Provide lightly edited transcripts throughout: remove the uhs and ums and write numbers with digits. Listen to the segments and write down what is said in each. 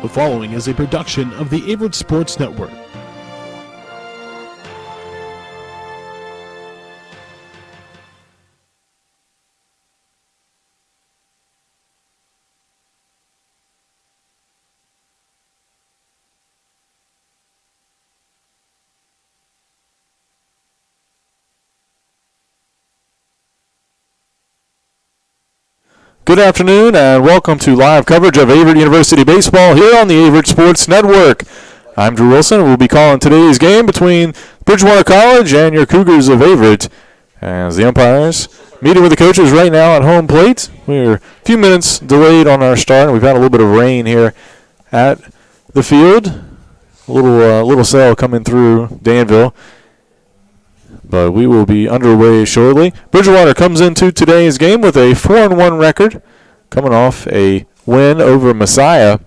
The following is a production of the Averett Sports Network. Good afternoon and welcome to live coverage of Averett University baseball here on the Averett Sports Network. I'm Drew Wilson and we'll be calling today's game between Bridgewater College and your Cougars of Averett as the umpires meeting with the coaches right now at home plate. We're a few minutes delayed on our start. We've had a little bit of rain here at the field. A little cell coming through Danville. But we will be underway shortly. Bridgewater comes into today's game with a 4-1 record, coming off a win over Messiah.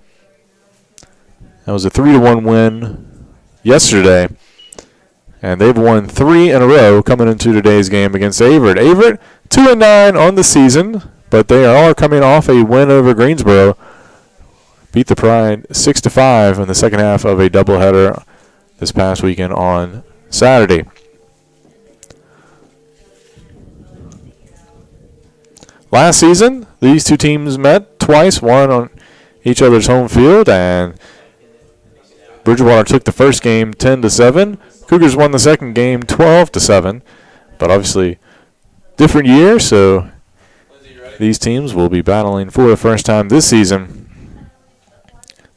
That was a 3-1 win yesterday. And they've won 3 in a row coming into today's game against Averett. Averett 2-9 on the season, but they are coming off a win over Greensboro. Beat the Pride 6-5 in the second half of a doubleheader this past weekend on Saturday. Last season, these two teams met twice, one on each other's home field, and Bridgewater took the first game 10-7. Cougars won the second game 12-7, but obviously different year, so these teams will be battling for the first time this season.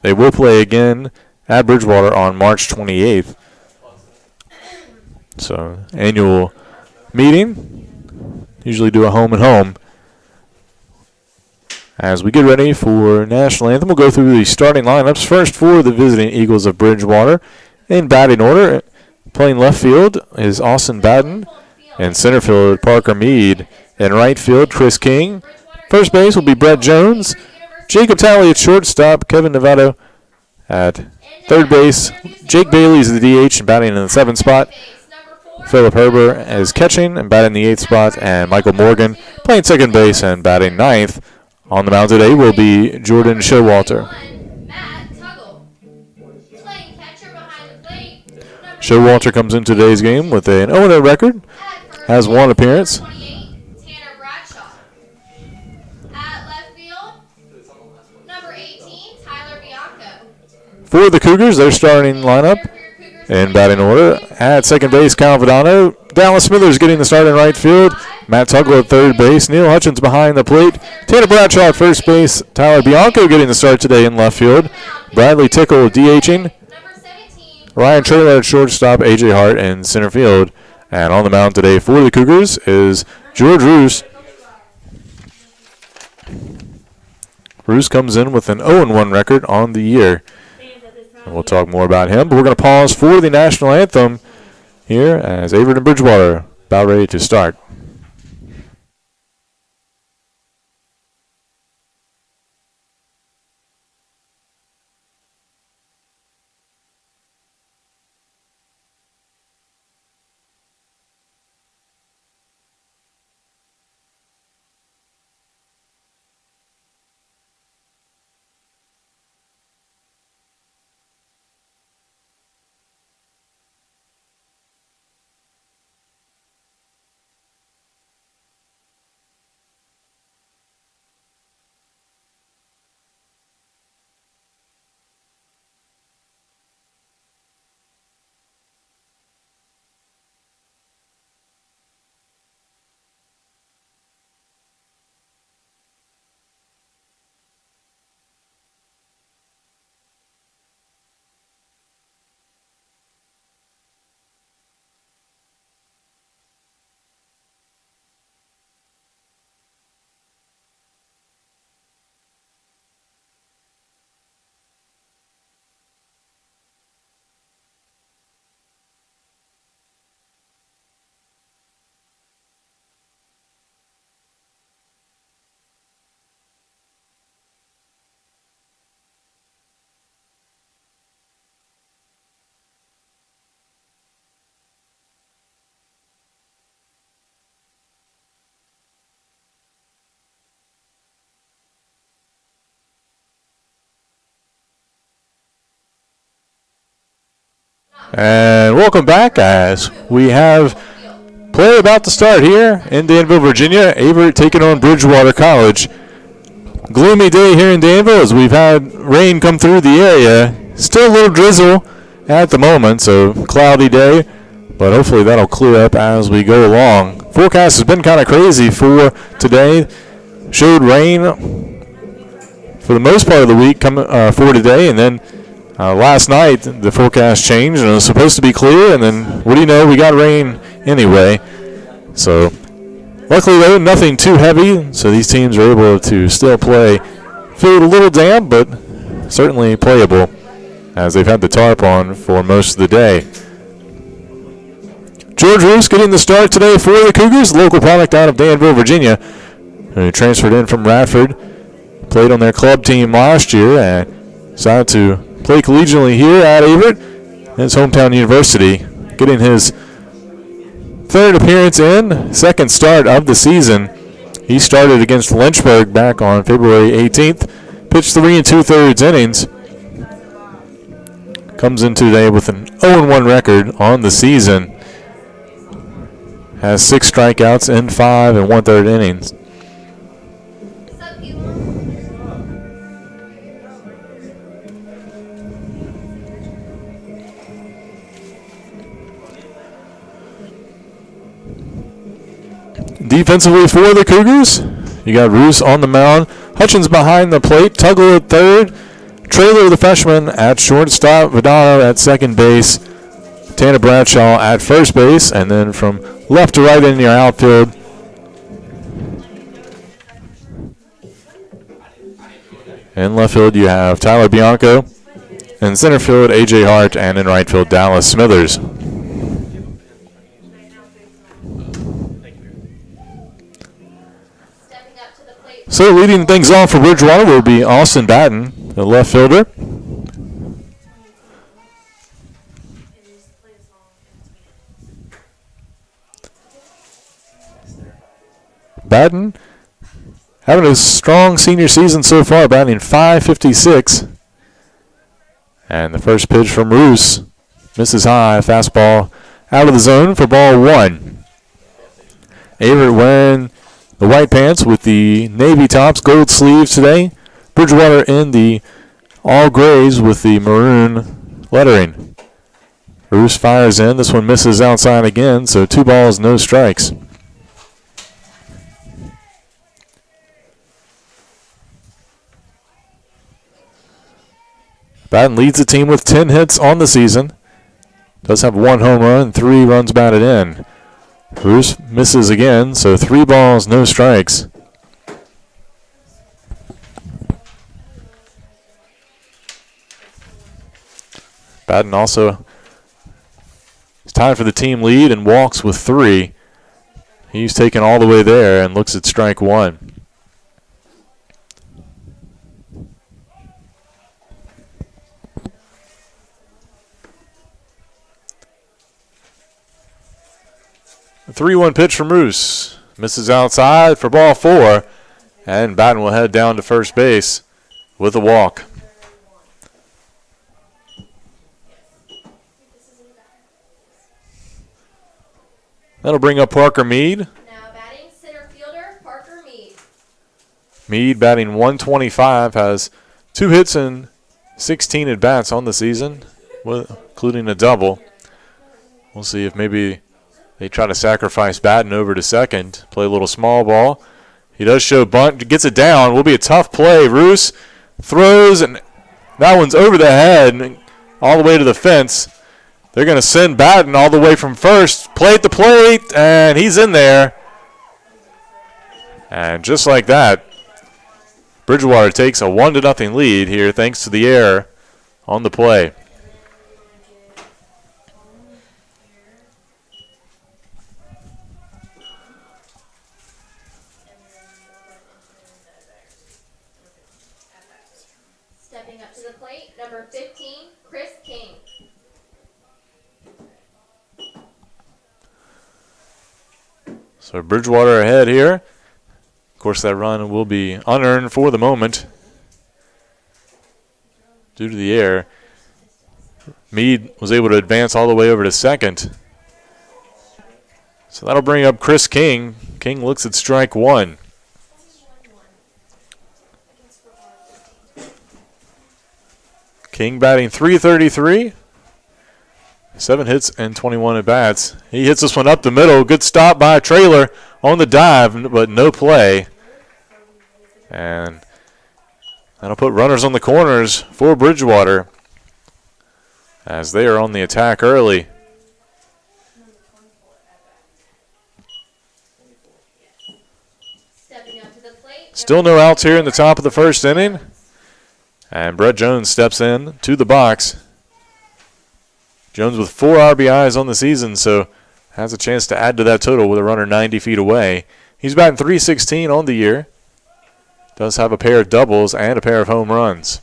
They will play again at Bridgewater on March 28th. So, annual meeting, usually do a home and home. As we get ready for National Anthem, we'll go through the starting lineups. First for the visiting Eagles of Bridgewater. In batting order, playing left field is Austin Batten. In center field, Parker Mead. In right field, Chris King. First base will be Brett Jones. Jacob Talley at shortstop. Kevin Novato at third base. Jake Bailey is the DH and batting in the 7th spot. Philip Herber is catching and batting in the 8th spot. And Michael Morgan playing second base and batting 9th. On the mound today will be Jordan Showalter. Showalter comes into today's game with an 0-0 record, has one appearance. For the Cougars, their starting lineup in batting order at second base, Kyle Vidano. Dallas Smithers getting the start in right field. Matt Tuggle at third base. Neil Hutchins behind the plate. Tanner Bradshaw at first base. Tyler Bianco getting the start today in left field. Bradley Tickle DHing. Ryan Traylor at shortstop. A.J. Hart in center field. And on the mound today for the Cougars is George Roos. Roos comes in with an 0-1 record on the year. And we'll talk more about him. But we're going to pause for the National Anthem here as Averett and Bridgewater about ready to start. And welcome back as we have play about to start here in Danville, Virginia. Averett taking on Bridgewater College. Gloomy day here in Danville as we've had rain come through the area. Still a little drizzle at the moment, so cloudy day, but hopefully that'll clear up as we go along. Forecast has been kind of crazy for today. Showed rain for the most part of the week for today, and then last night the forecast changed and it was supposed to be clear, and then what do you know, we got rain anyway. So luckily though, nothing too heavy, so these teams are able to still play. Feel a little damp, but certainly playable as they've had the tarp on for most of the day. George Roos getting the start today for the Cougars, local product out of Danville, Virginia, who transferred in from Radford, played on their club team last year, and decided to play collegiately here at Averett, his hometown university, getting his third appearance in, second start of the season. He started against Lynchburg back on February 18th, pitched 3 2/3 innings. Comes in today with an 0-1 record on the season. Has 6 strikeouts in 5 1/3 innings. Defensively for the Cougars, you got Roos on the mound, Hutchins behind the plate, Tuggle at third, Traylor the freshman at shortstop, Vidano at second base, Tanner Bradshaw at first base, and then from left to right in your outfield, in left field you have Tyler Bianco, in center field A.J. Hart, and in right field Dallas Smithers. So leading things off for Bridgewater will be Austin Batten, the left fielder. Batten having a strong senior season so far, batting .556. And the first pitch from Roos misses high, fastball out of the zone for ball 1. Averett wearing the white pants with the navy tops, gold sleeves today. Bridgewater in the all grays with the maroon lettering. Roos fires in. This one misses outside again, so 2 balls, no strikes. Batten leads the team with 10 hits on the season. Does have 1 home run and 3 runs batted in. Roos misses again, so 3 balls, no strikes. Batten also is tied for the team lead and walks with 3. He's taken all the way there and looks at strike 1. A 3-1 pitch from Roos. Misses outside for ball 4. And Batten will head down to first base with a walk. That'll bring up Parker Mead. Now batting center fielder Parker Mead. Mead batting .125, has 2 hits and 16 at-bats on the season, including a double. We'll see if maybe they try to sacrifice Batten over to second, play a little small ball. He does show bunt, gets it down. Will be a tough play. Roos throws, and that one's over the head, all the way to the fence. They're going to send Batten all the way from first. Play at the plate, and he's in there. And just like that, Bridgewater takes a 1-0 lead here thanks to the error on the play. Stepping up to the plate, number 15, Chris King. So Bridgewater ahead here. Of course, that run will be unearned for the moment due to the error. Meade was able to advance all the way over to second. So that'll bring up Chris King. King looks at strike one. King batting .333. 7 hits and 21 at bats. He hits this one up the middle. Good stop by Trailer on the dive, but no play. And that'll put runners on the corners for Bridgewater as they are on the attack early. Still no outs here in the top of the first inning. And Brett Jones steps in to the box. Jones with 4 RBIs on the season, so has a chance to add to that total with a runner 90 feet away. He's batting .316 on the year. Does have a pair of doubles and a pair of home runs.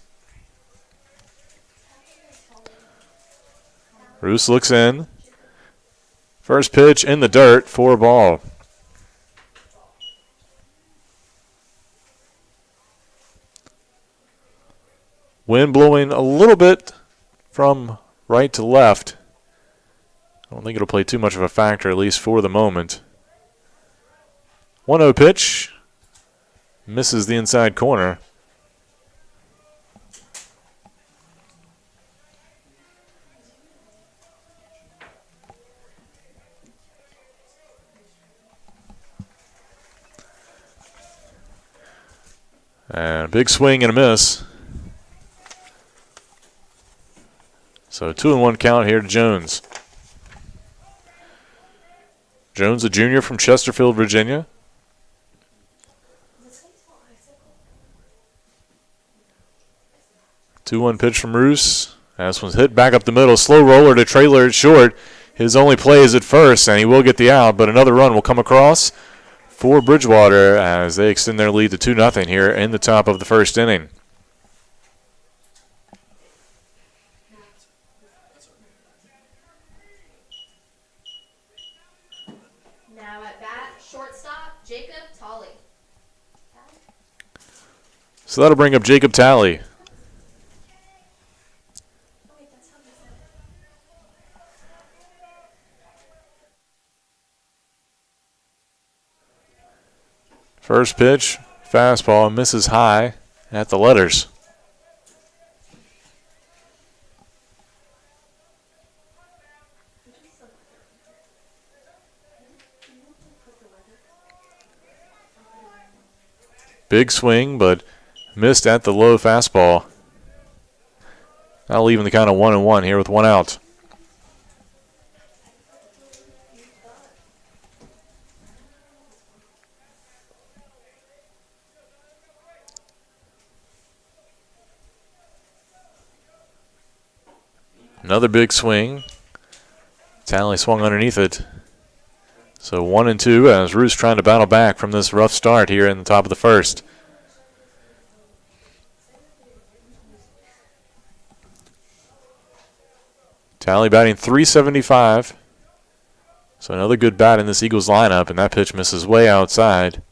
Roos looks in. First pitch in the dirt for a ball. Wind blowing a little bit from right to left. I don't think it'll play too much of a factor, at least for the moment. 1-0 pitch. Misses the inside corner. And a big swing and a miss. So 2-1 count here to Jones. Jones, a junior from Chesterfield, Virginia. Two-one pitch from Roos. This one's hit back up the middle. Slow roller to Trailer at short. His only play is at first, and he will get the out, but another run will come across for Bridgewater as they extend their lead to 2-0 here in the top of the first inning. Now at bat, shortstop, Jacob Tolley. So that'll bring up Jacob Talley. First pitch, fastball, misses high at the letters. Big swing, but missed at the low fastball. Now leaving the count of 1-1 here with one out. Another big swing. Talley swung underneath it. So 1-2 as Roos trying to battle back from this rough start here in the top of the first. Talley batting .375. So another good bat in this Eagles lineup, and that pitch misses way outside.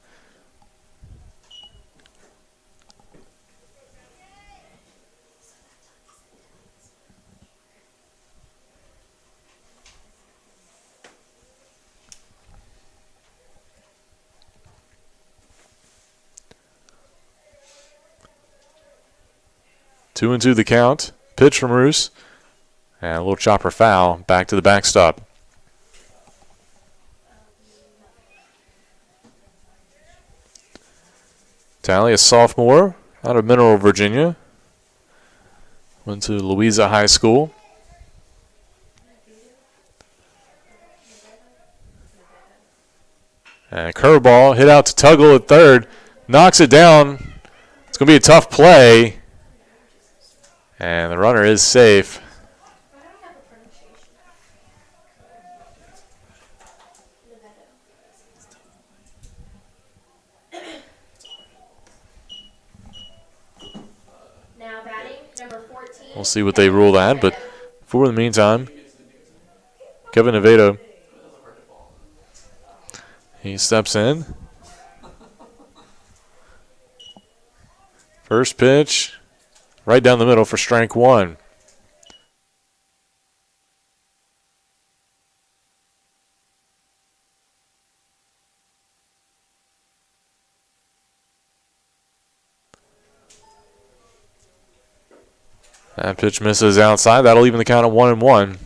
Two and two the count. Pitch from Roos. And a little chopper foul back to the backstop. Talley, a sophomore out of Mineral, Virginia. Went to Louisa High School. And a curveball hit out to Tuggle at third. Knocks it down. It's going to be a tough play. And the runner is safe. Now batting, number 14. We'll see what they rule that, but for the meantime, Kevin Nevado, he steps in. First pitch. Right down the middle for strike one. That pitch misses outside. That'll even the count at 1-1.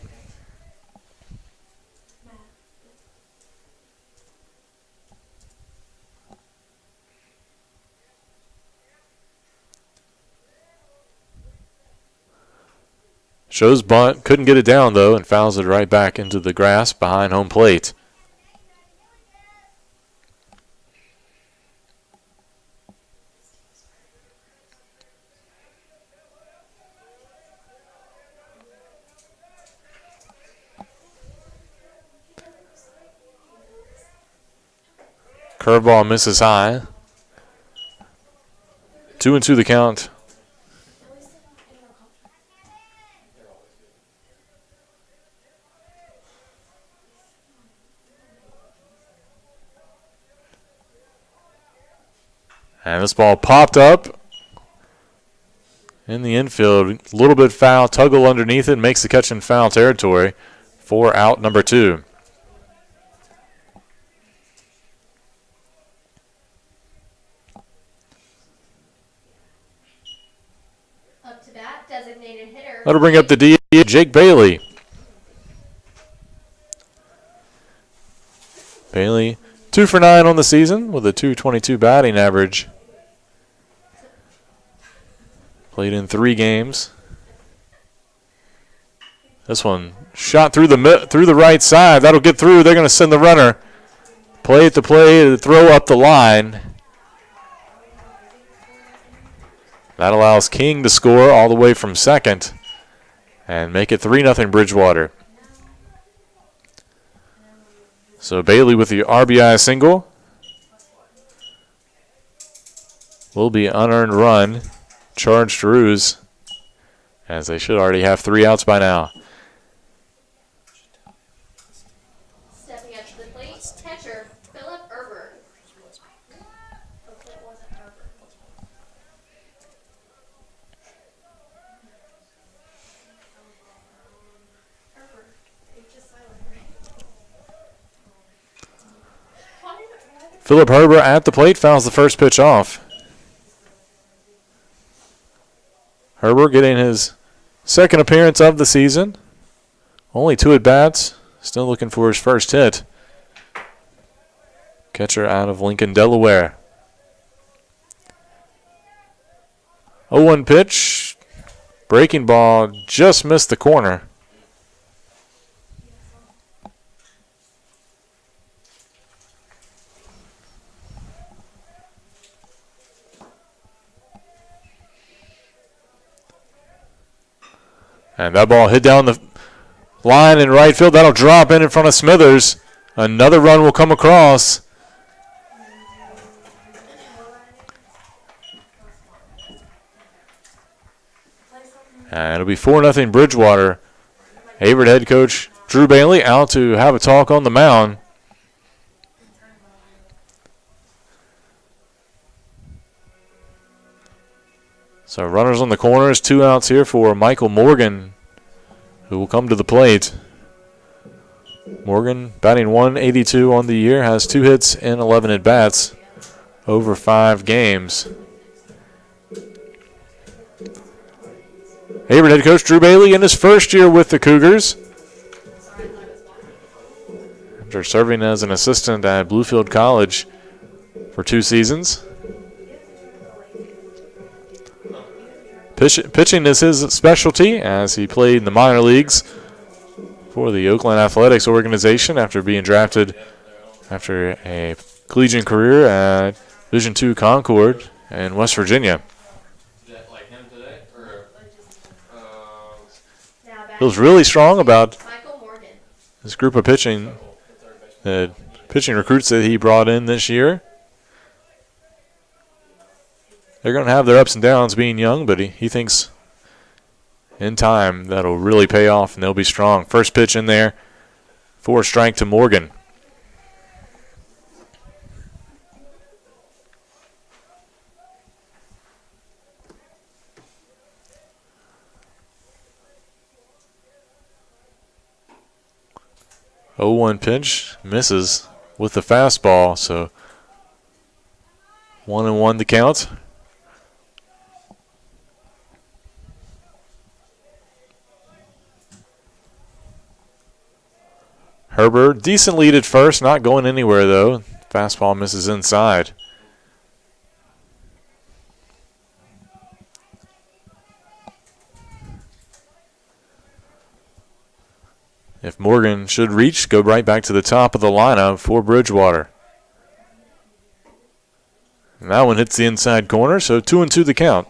Shows bunt, couldn't get it down though, and fouls it right back into the grass behind home plate. Curveball misses high. 2-2 the count. And this ball popped up in the infield. A little bit foul. Tuggle underneath it. Makes the catch in foul territory for out number 2. Up to bat, designated hitter. That'll bring up the DH, Jake Bailey. Bailey, 2 for 9 on the season with a .222 batting average. Played in 3 games. This one shot through the right side. That'll get through. They're going to send the runner. Play at the play to throw up the line. That allows King to score all the way from second and make it 3-0 Bridgewater. So Bailey with the RBI single. Will be unearned run. Charged to Ruse, as they should already have 3 outs by now. Stepping up to the plate, catcher Philip Herbert. Philip Herbert at the plate, fouls the first pitch off. Herbert getting his second appearance of the season. Only 2 at-bats. Still looking for his first hit. Catcher out of Lincoln, Delaware. 0-1 pitch. Breaking ball just missed the corner. And that ball hit down the line in right field. That'll drop in front of Smithers. Another run will come across. And it'll be 4-0 Bridgewater. Averett head coach Drew Bailey out to have a talk on the mound. So runners on the corners, 2 outs here for Michael Morgan, who will come to the plate. Morgan batting .182 on the year, has 2 hits and 11 at-bats over 5 games. Averett head coach Drew Bailey in his first year with the Cougars, after serving as an assistant at Bluefield College for 2 seasons. Pitching is his specialty, as he played in the minor leagues for the Oakland Athletics organization after being drafted after a collegiate career at Division II Concord in West Virginia. Feels really strong about this group of pitching recruits that he brought in this year. They're going to have their ups and downs being young, but he thinks in time that'll really pay off and they'll be strong. First pitch in there for a strike to Morgan. Oh, 0-1 pitch, misses with the fastball, so 1-1 the count. Herbert, decent lead at first, not going anywhere though. Fastball misses inside. If Morgan should reach, go right back to the top of the lineup for Bridgewater. And that one hits the inside corner, so 2-2 the count.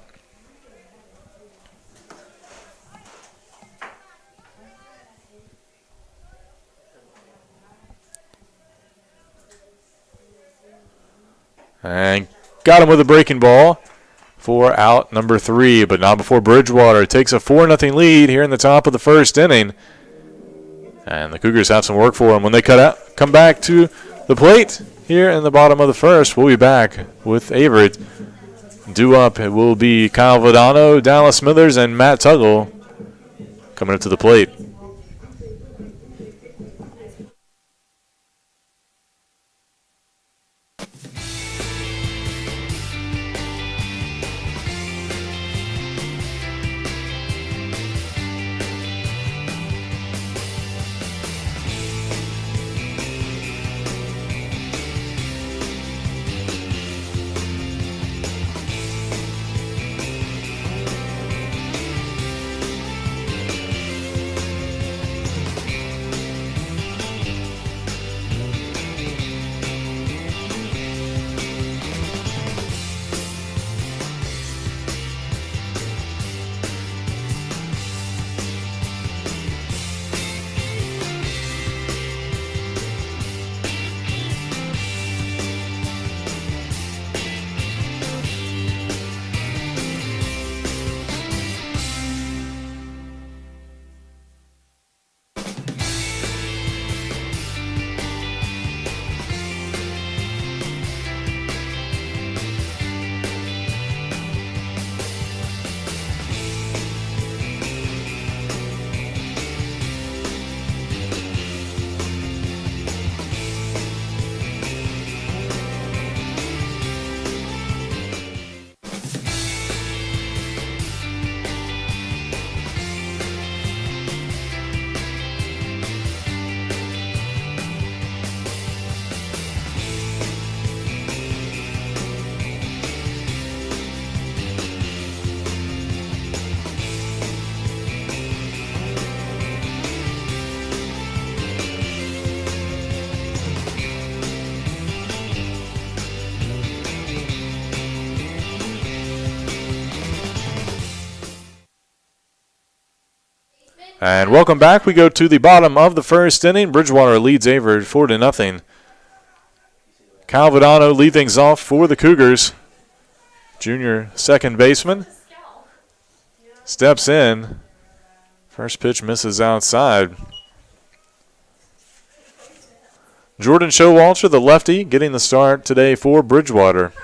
And got him with a breaking ball for out number 3, but not before Bridgewater takes a 4-0 lead here in the top of the first inning. And the Cougars have some work for them when they come back to the plate here in the bottom of the first. We'll be back with Averett. Due up, it will be Kyle Vidano, Dallas Smithers, and Matt Tuggle coming up to the plate. And welcome back. We go to the bottom of the first inning. Bridgewater leads Averett 4-0. Kyle Vidano lead things off for the Cougars. Junior second baseman steps in. First pitch misses outside. Jordan Showalter, the lefty, getting the start today for Bridgewater.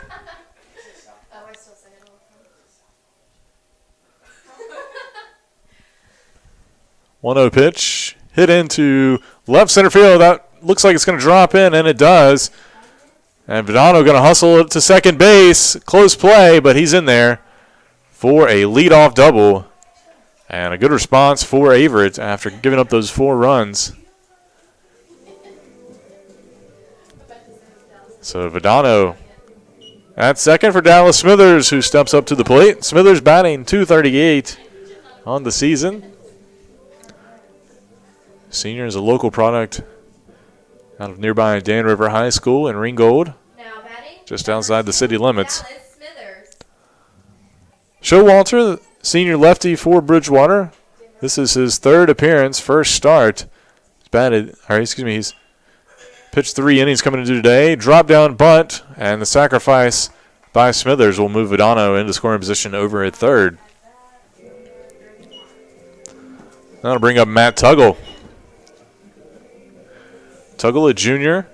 1-0 pitch, hit into left center field. That looks like it's going to drop in, and it does. And Vidano going to hustle it to second base. Close play, but he's in there for a leadoff double. And a good response for Averett after giving up those 4 runs. So Vidano at second for Dallas Smithers, who steps up to the plate. Smithers batting .238 on the season. Senior is a local product out of nearby Dan River High School in Ringgold, just outside the city limits. Showalter, senior lefty for Bridgewater. This is his 3rd appearance, first start. He's pitched 3 innings coming into today. Drop down bunt, and the sacrifice by Smithers will move Vidano into scoring position over at 3rd. That'll bring up Matt Tuggle. Tuggle, a junior.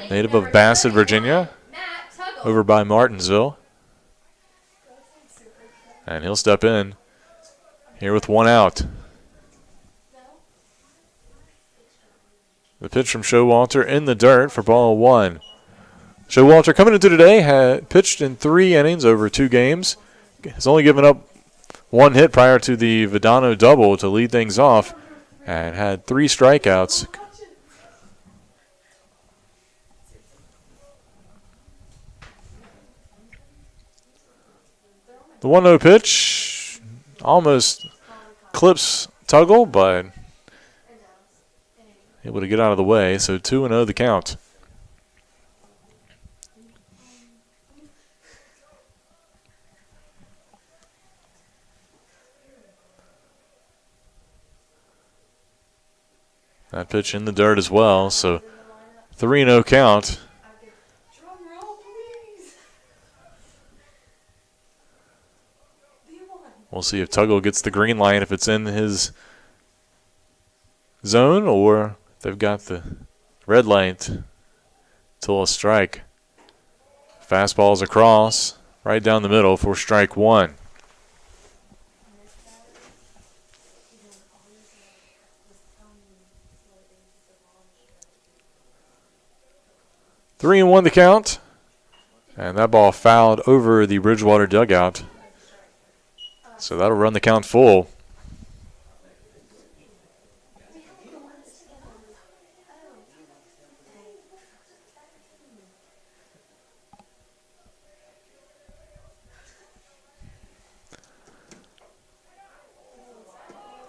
Native of Bassett, Virginia. Over by Martinsville. And he'll step in here with 1 out. The pitch from Showalter in the dirt for ball 1. Showalter coming into today had pitched in 3 innings over 2 games. Has only given up one hit prior to the Vidano double to lead things off and had 3 strikeouts. The 1-0 pitch almost clips Tuggle, but able to get out of the way. So 2-0 the count. That pitch in the dirt as well. So 3-0 count. We'll see if Tuggle gets the green light, if it's in his zone, or if they've got the red light till a strike. Fastball's across, right down the middle for strike 1. Three and 1 the count, and that ball fouled over the Bridgewater dugout. So that'll run the count full.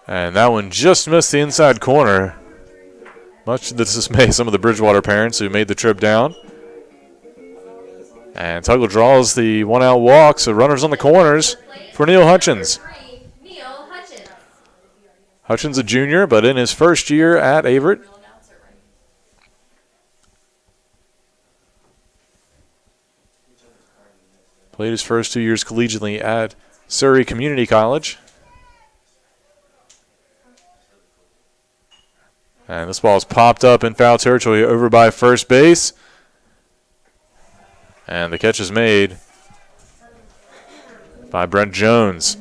And that one just missed the inside corner, much to the dismay of some of the Bridgewater parents who made the trip down. And Tuggle draws the 1-out walk, so runners on the corners for Neil Hutchins. Hutchins a junior, but in his first year at Averett. Played his first 2 years collegiately at Surrey Community College. And this ball is popped up in foul territory over by first base. And the catch is made by Brent Jones.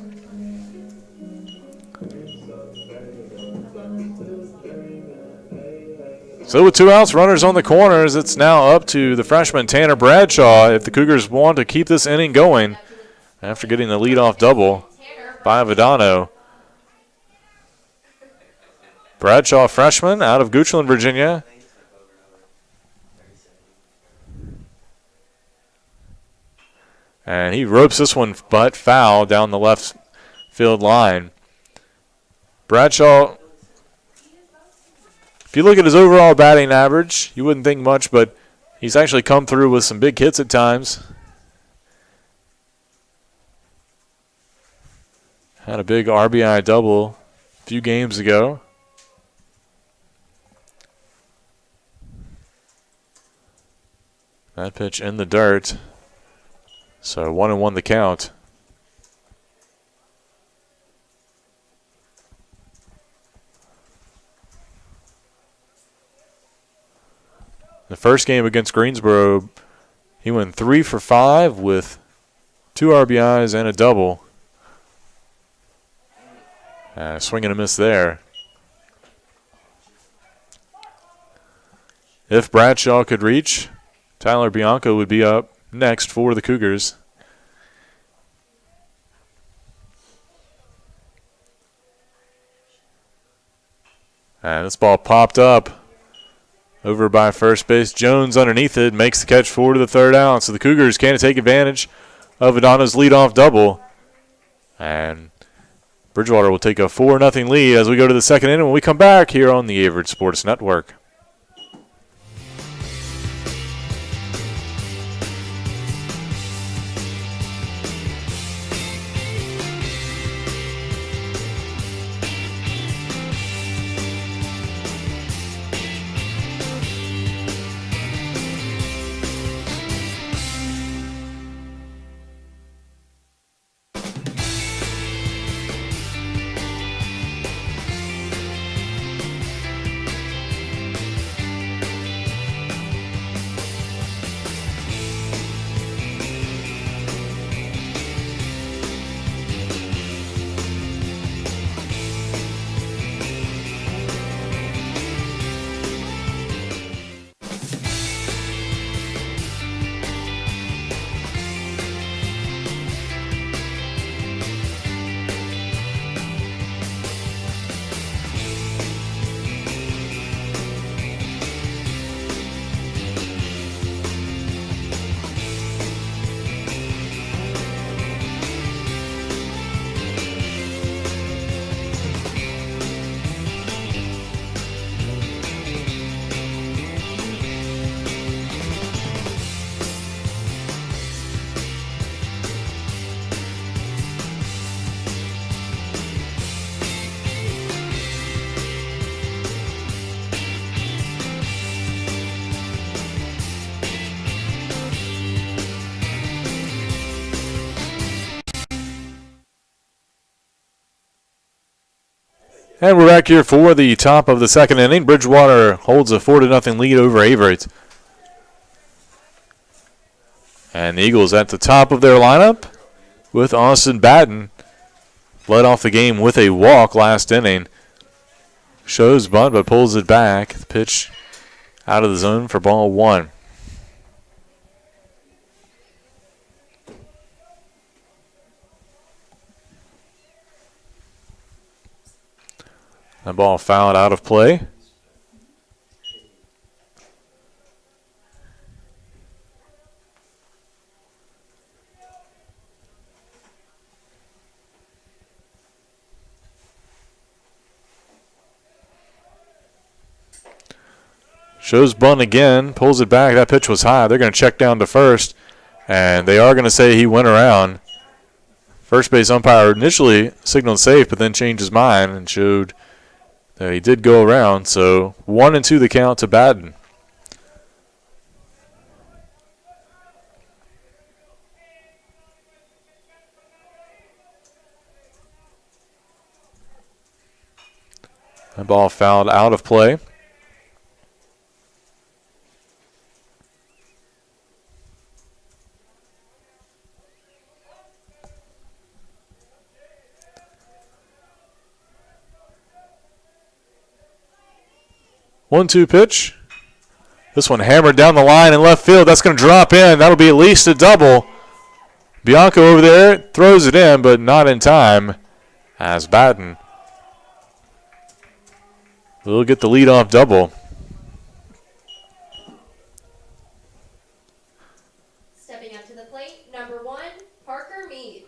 So with 2 outs, runners on the corners, it's now up to the freshman Tanner Bradshaw if the Cougars want to keep this inning going after getting the leadoff double by Vidano. Bradshaw, freshman out of Goochland, Virginia. And he ropes this one but foul down the left field line. Bradshaw, if you look at his overall batting average, you wouldn't think much, but he's actually come through with some big hits at times. Had a big RBI double a few games ago. That pitch in the dirt. So 1-1 the count. The first game against Greensboro, he went 3 for 5 with 2 RBIs and a double. Swing and a miss there. If Bradshaw could reach, Tyler Bianco would be up next for the Cougars. And this ball popped up over by first base. Jones underneath it makes the catch forward to the 3rd out. So the Cougars can't take advantage of Vidano's leadoff double. And Bridgewater will take a 4-0 lead as we go to the 2nd inning when we come back here on the Averett Sports Network. And we're back here for the top of the second inning. Bridgewater holds a 4-0 lead over Averett. And the Eagles at the top of their lineup with Austin Batten. Led off the game with a walk last inning. Shows bunt but pulls it back. The pitch out of the zone for ball one. That ball fouled out of play. Shows bunt again, pulls it back. That pitch was high. They're going to check down to first, and they are going to say he went around. First base umpire initially signaled safe, but then changed his mind and showed that he did go around. So 1-2 the count to Batten. That ball fouled out of play. One-two pitch. This one hammered down the line in left field. That's going to drop in. That'll be at least a double. Bianco over there throws it in, but not in time as Batten will get the leadoff double. Stepping up to the plate, number 1, Parker Mead.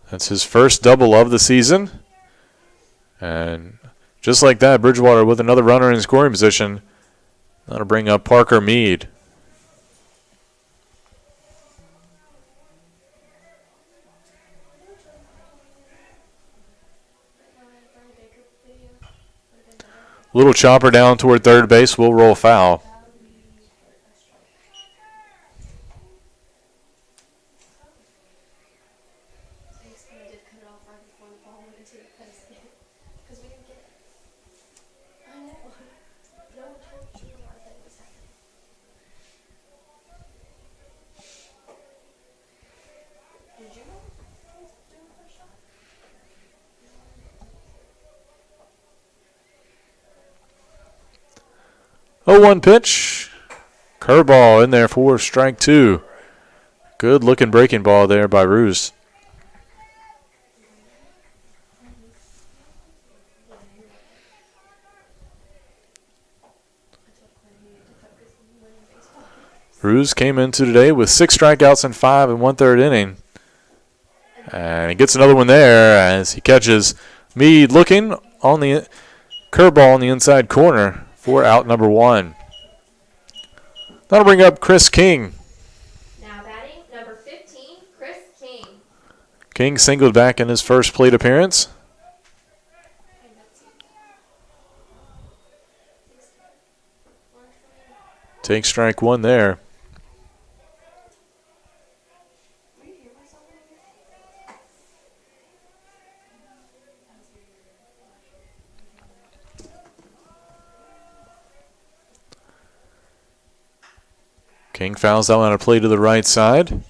That's his first double of the season. And just like that, Bridgewater with another runner in scoring position. That'll bring up Parker Mead. Little chopper down toward third base will roll foul. Oh, 1 pitch. Curveball in there for strike 2. Good looking breaking ball there by Roos. Roos came into today with 6 strikeouts in 5 1/3 inning. And he gets another one there as he catches Mead looking on the curveball in the inside corner for out number 1. That'll bring up Chris King. Now batting, number 15, Chris King. King singled back in his first plate appearance. Takes strike 1 there. King fouls that one on a play to the right side.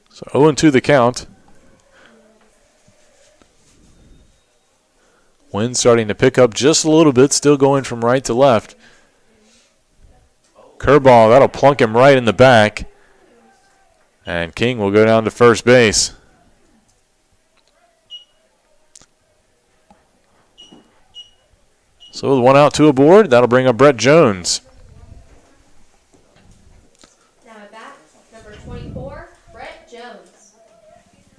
So 0-2 the count. Wind starting to pick up just a little bit, still going from right to left. Curveball, that'll plunk him right in the back. And King will go down to first base. So with 1 out, 2 aboard, that'll bring up Brett Jones. Now at bat, number 24, Brett Jones.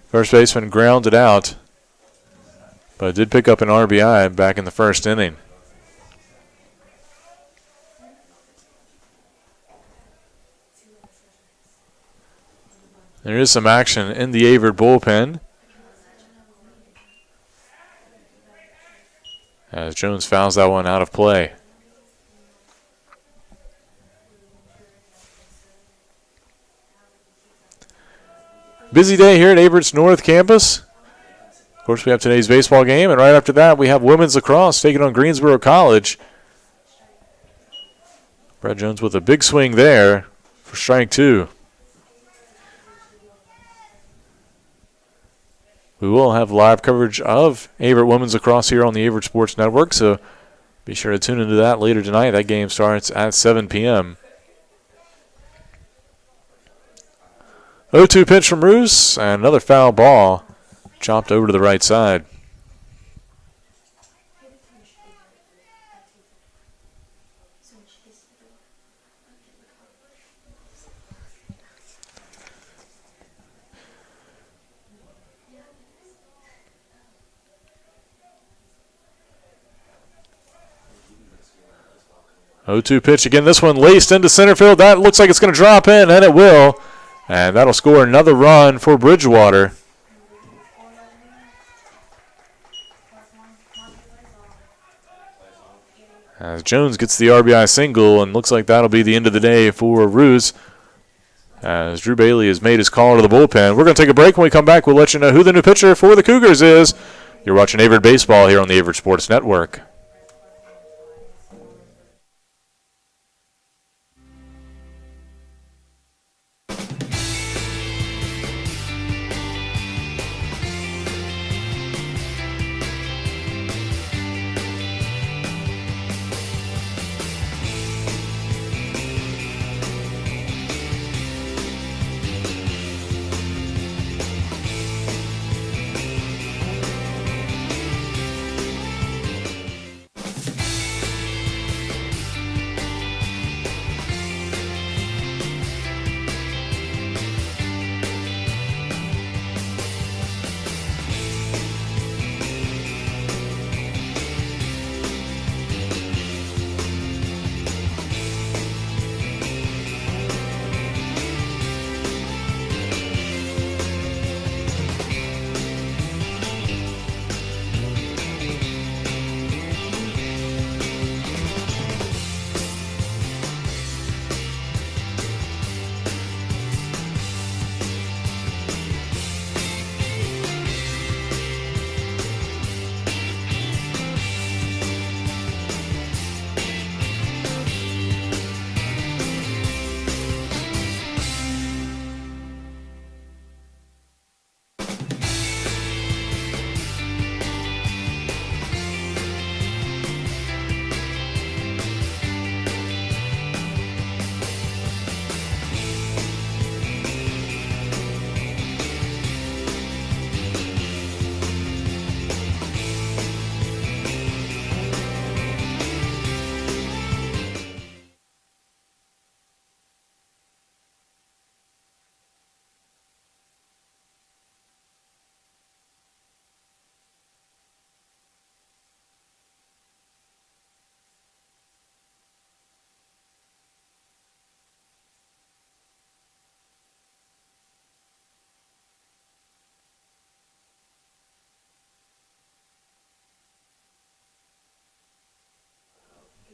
First baseman grounded out, but did pick up an RBI back in the first inning. There is some action in the Averett bullpen as Jones fouls that one out of play. Busy day here at Averett's North Campus. Of course, we have today's baseball game, and right after that, we have women's lacrosse taking on Greensboro College. Brad Jones with a big swing there for strike 2. We will have live coverage of Averett women's lacrosse here on the Averett Sports Network, so be sure to tune into that later tonight. That game starts at 7 p.m. 0-2 pitch from Roos, and another foul ball chopped over to the right side. Oh, 0-2 pitch again. This one laced into center field. That looks like it's going to drop in, and it will. And that'll score another run for Bridgewater. As Jones gets the RBI single, and looks like that'll be the end of the day for Roos. As Drew Bailey has made his call to the bullpen. We're going to take a break. When we come back, we'll let you know who the new pitcher for the Cougars is. You're watching Averett Baseball here on the Averett Sports Network.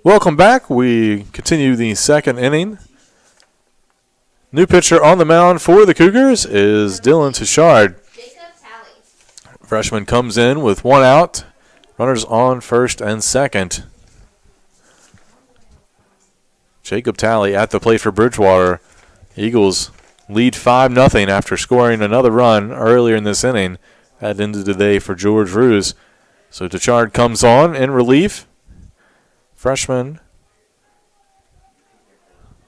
Welcome back. We continue the second inning. New pitcher on the mound for the Cougars is Dylan Tichard. Freshman comes in with 1 out. Runners on first and second. Jacob Talley at the plate for Bridgewater. Eagles lead 5-0 after scoring another run earlier in this inning. That ended the day for George Roos. So Tichard comes on in relief. Freshman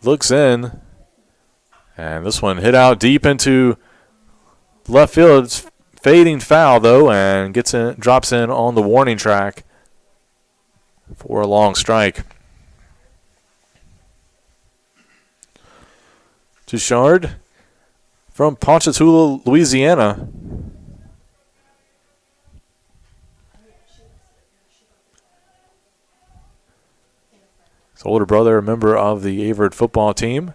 looks in, and this one hit out deep into left field. It's fading foul though, and drops in on the warning track for a long strike. Tichard from Ponchatoula, Louisiana. His older brother, a member of the Averett football team.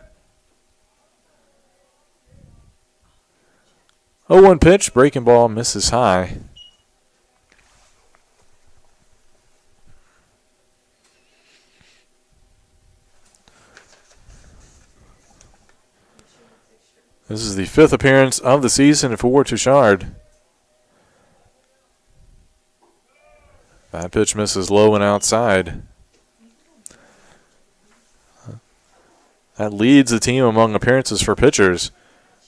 0-1 pitch, breaking ball, misses high. This is the 5th appearance of the season for Touchard. That pitch misses low and outside. That leads the team among appearances for pitchers.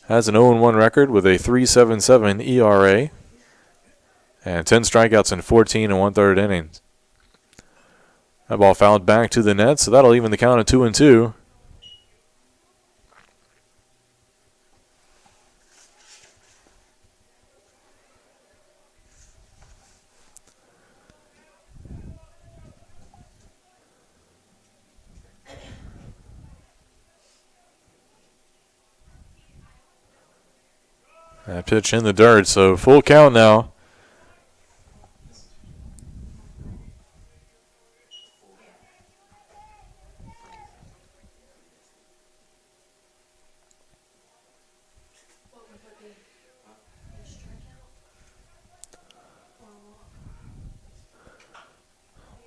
Has an 0-1 record with a 3.77 ERA and 10 strikeouts in 14 1/3 innings. That ball fouled back to the net, so that'll even the count at 2-2. That pitch in the dirt, so full count now.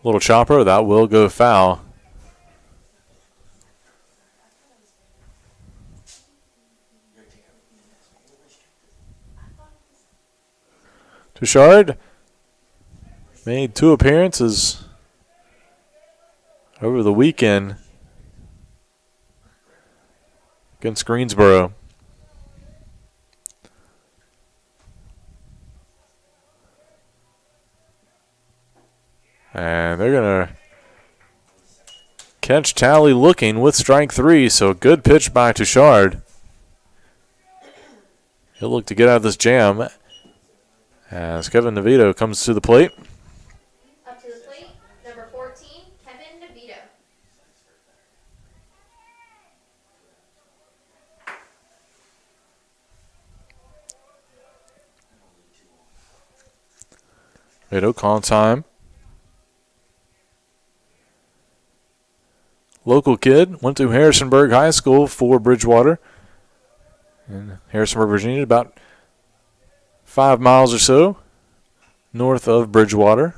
Little chopper, that will go foul. Touchard made 2 appearances over the weekend against Greensboro. And they're going to catch Talley looking with strike 3, so good pitch by Touchard. He'll look to get out of this jam as Kevin DeVito comes to the plate. Up to the plate, number 14, Kevin DeVito. DeVito call time. Local kid, went to Harrisonburg High School for Bridgewater in Harrisonburg, Virginia, about 5 miles or so north of Bridgewater.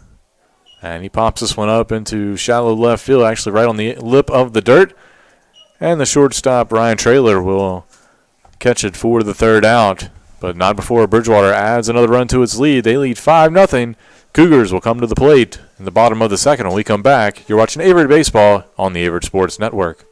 And he pops this one up into shallow left field, actually right on the lip of the dirt. And the shortstop, Ryan Traylor, will catch it for the 3rd out. But not before Bridgewater adds another run to its lead. They lead 5-0. Cougars will come to the plate in the bottom of the 2nd when we come back. You're watching Averett Baseball on the Averett Sports Network.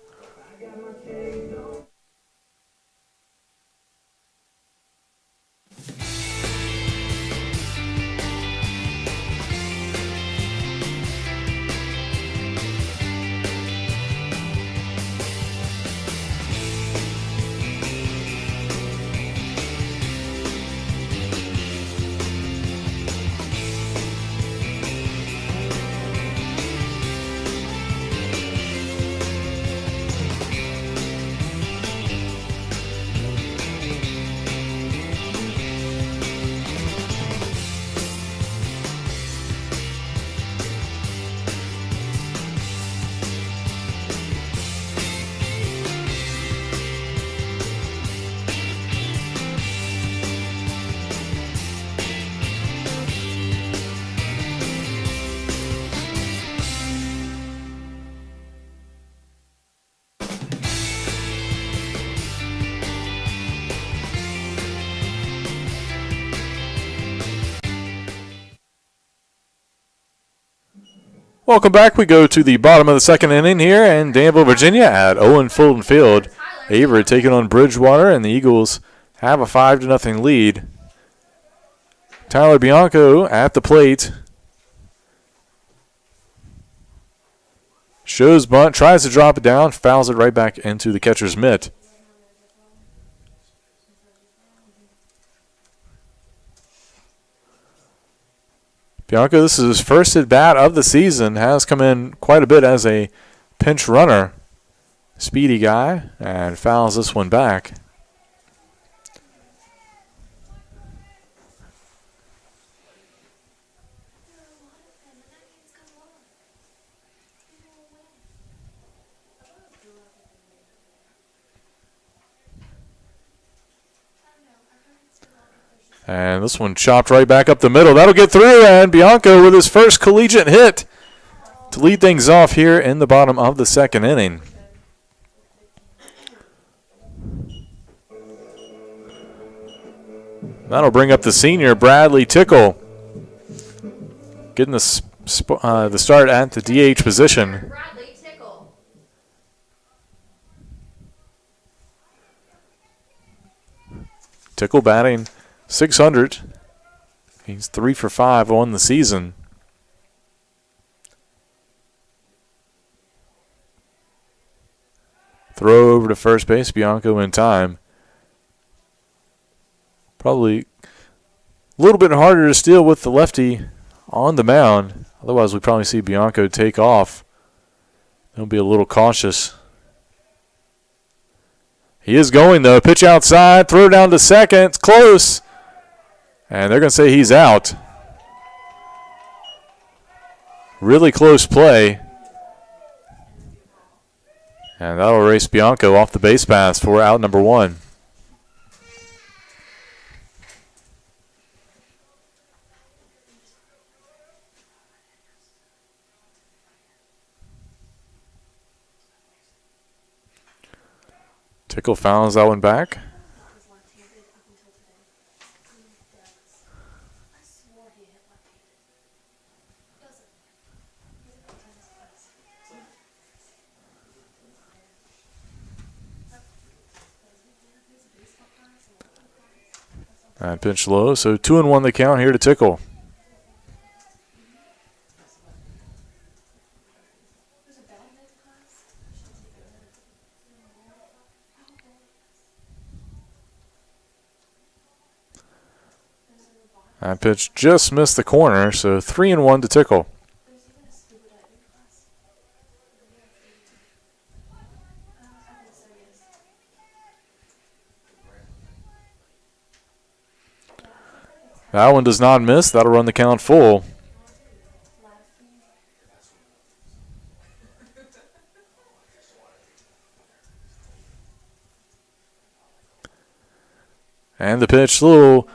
Welcome back. We go to the bottom of the 2nd inning here in Danville, Virginia at Owen Fulton Field. Averett taking on Bridgewater, and the Eagles have a 5-0 lead. Tyler Bianco at the plate. Shows bunt, tries to drop it down, fouls it right back into the catcher's mitt. Bianco, this is his first at-bat of the season, has come in quite a bit as a pinch runner. Speedy guy, and fouls this one back. And this one chopped right back up the middle. That'll get through, and Bianco with his first collegiate hit to lead things off here in the bottom of the 2nd inning. That'll bring up the senior, Bradley Tickle, getting the start at the DH position. Bradley Tickle. Tickle batting .600. He's 3 for 5 on the season. Throw over to first base, Bianco in time. Probably a little bit harder to steal with the lefty on the mound. Otherwise, we probably see Bianco take off. He'll be a little cautious. He is going, though. Pitch outside, throw down to second. It's close. And they're going to say he's out. Really close play. And that'll erase Bianco off the base paths for out number 1. Tickle fouls that one back. And pitch low, so 2-1 the count here to Tickle. That pitch just missed the corner, so 3-1 to Tickle. That one does not miss. That'll run the count full. And the pitch, little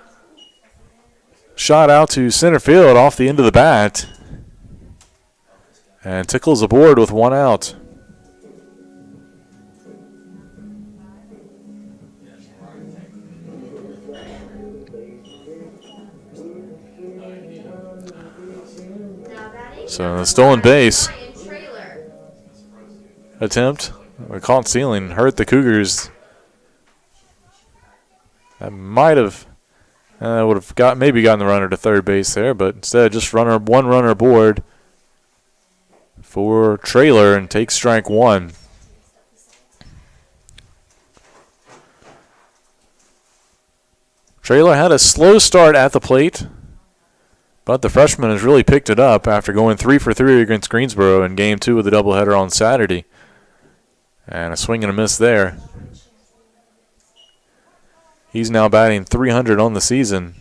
shot out to center field off the end of the bat. And Tickle's aboard with 1 out. So the stolen base attempt, a caught stealing, hurt the Cougars. That might have, would have maybe gotten the runner to third base there, but instead just one runner aboard for Trailer and takes strike 1. Trailer had a slow start at the plate, but the freshman has really picked it up after going 3 for 3 against Greensboro in Game 2 of the doubleheader on Saturday. And a swing and a miss there. He's now batting .300 on the season.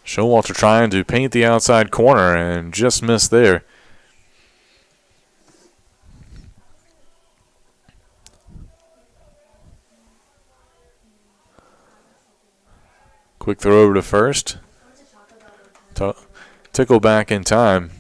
Showalter trying to paint the outside corner and just missed there. Quick throw over to first. Tickle back in time.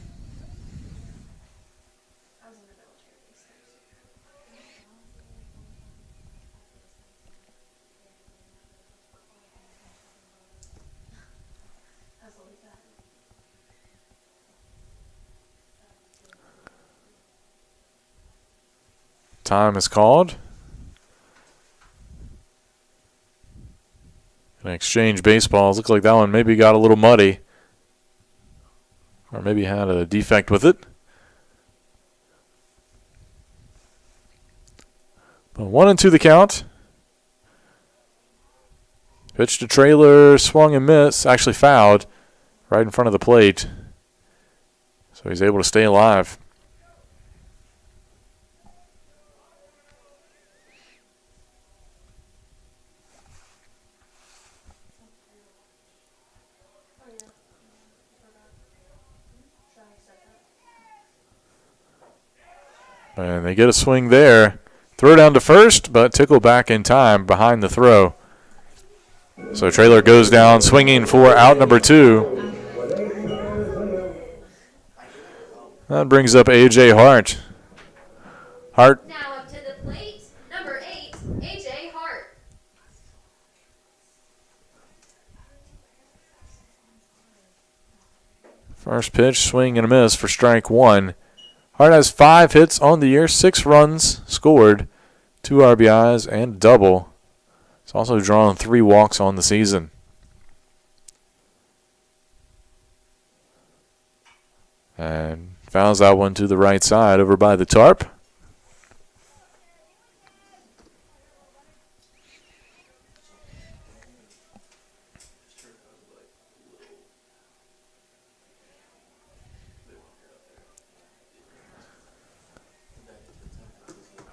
Time is called. And exchange baseballs. Looks like that one maybe got a little muddy. Or maybe had a defect with it. But 1-2 the count. Pitch to Trailer, swung and missed. Actually fouled right in front of the plate. So he's able to stay alive. And they get a swing there. Throw down to first, but Tickle back in time behind the throw. So Traylor goes down swinging for out number 2. That brings up A.J. Hart. Hart. Now up to the plate, number 8, A.J. Hart. First pitch, swing and a miss for strike 1. Hart has 5 hits on the year, 6 runs scored, 2 RBIs, and a double. He's also drawn 3 walks on the season. And fouls that one to the right side over by the tarp.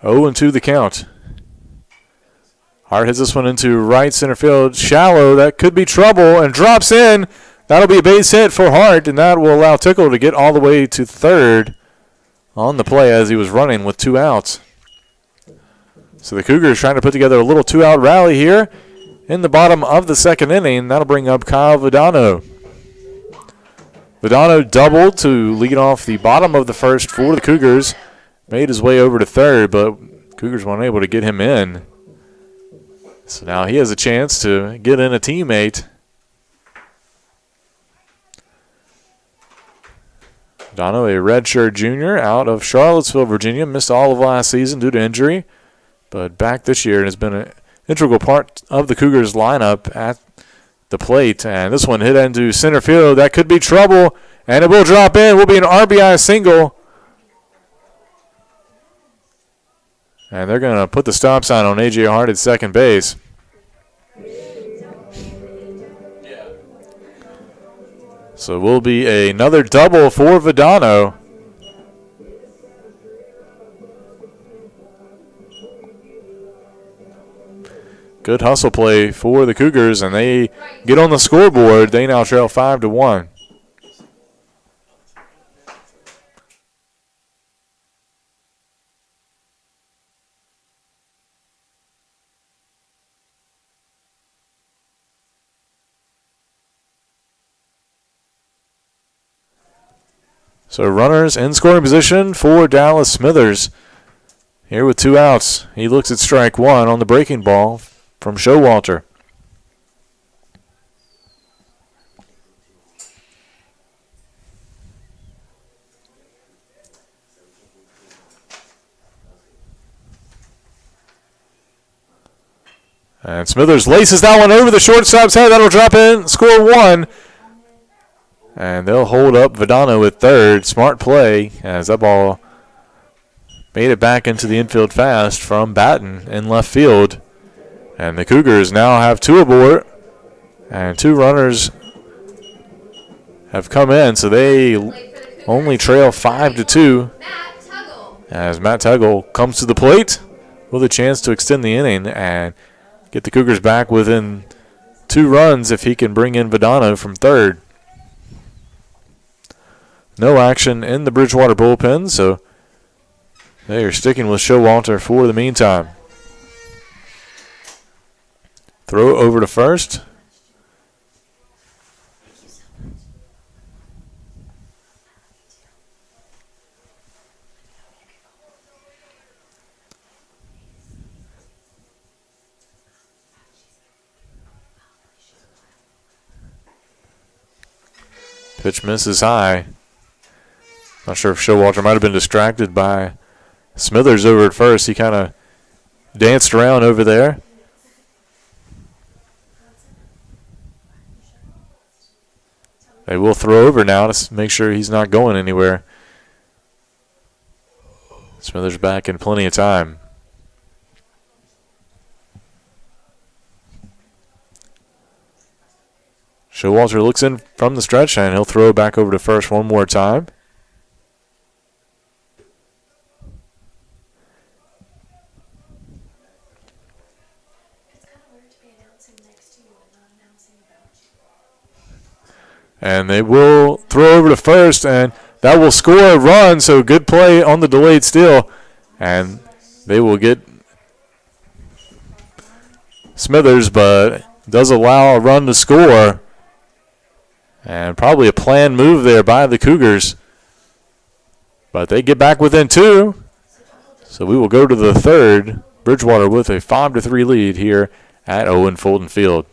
Oh, and 2 the count. Hart hits this one into right center field. Shallow, that could be trouble, and drops in. That'll be a base hit for Hart, and that will allow Tickle to get all the way to third on the play as he was running with 2 outs. So the Cougars trying to put together a little 2-out rally here in the bottom of the second inning. That'll bring up Kyle Vidano. Vidano doubled to lead off the bottom of the first for the Cougars. Made his way over to third, but Cougars weren't able to get him in. So now he has a chance to get in a teammate. Dono, a redshirt junior out of Charlottesville, Virginia, missed all of last season due to injury, but back this year and has been an integral part of the Cougars lineup at the plate. And this one hit into center field. That could be trouble, and it will drop in. Will be an RBI single. And they're going to put the stop sign on A.J. Hart at second base. So it will be another double for Vidano. Good hustle play for the Cougars, and they get on the scoreboard. They now trail 5-1. So runners in scoring position for Dallas Smithers. Here with 2 outs. He looks at strike 1 on the breaking ball from Showalter. And Smithers laces that one over the shortstop's head. That'll drop in, score 1. And they'll hold up Vidano at third. Smart play as that ball made it back into the infield fast from Batten in left field. And the Cougars now have 2 aboard, and 2 runners have come in, so they only trail 5-2 as Matt Tuggle comes to the plate with a chance to extend the inning and get the Cougars back within 2 runs if he can bring in Vidano from third. No action in the Bridgewater bullpen, so they are sticking with Showalter for the meantime. Throw over to first. Pitch misses high. Not sure if Showalter might have been distracted by Smithers over at first. He kind of danced around over there. They will throw over now to make sure he's not going anywhere. Smithers back in plenty of time. Showalter looks in from the stretch, and he'll throw back over to first one more time. And they will throw over to first, and that will score a run. So good play on the delayed steal. And they will get Smithers, but does allow a run to score. And probably a planned move there by the Cougars. But they get back within 2. So we will go to the third. Bridgewater with a 5-3 lead here at Owen Fulton Field.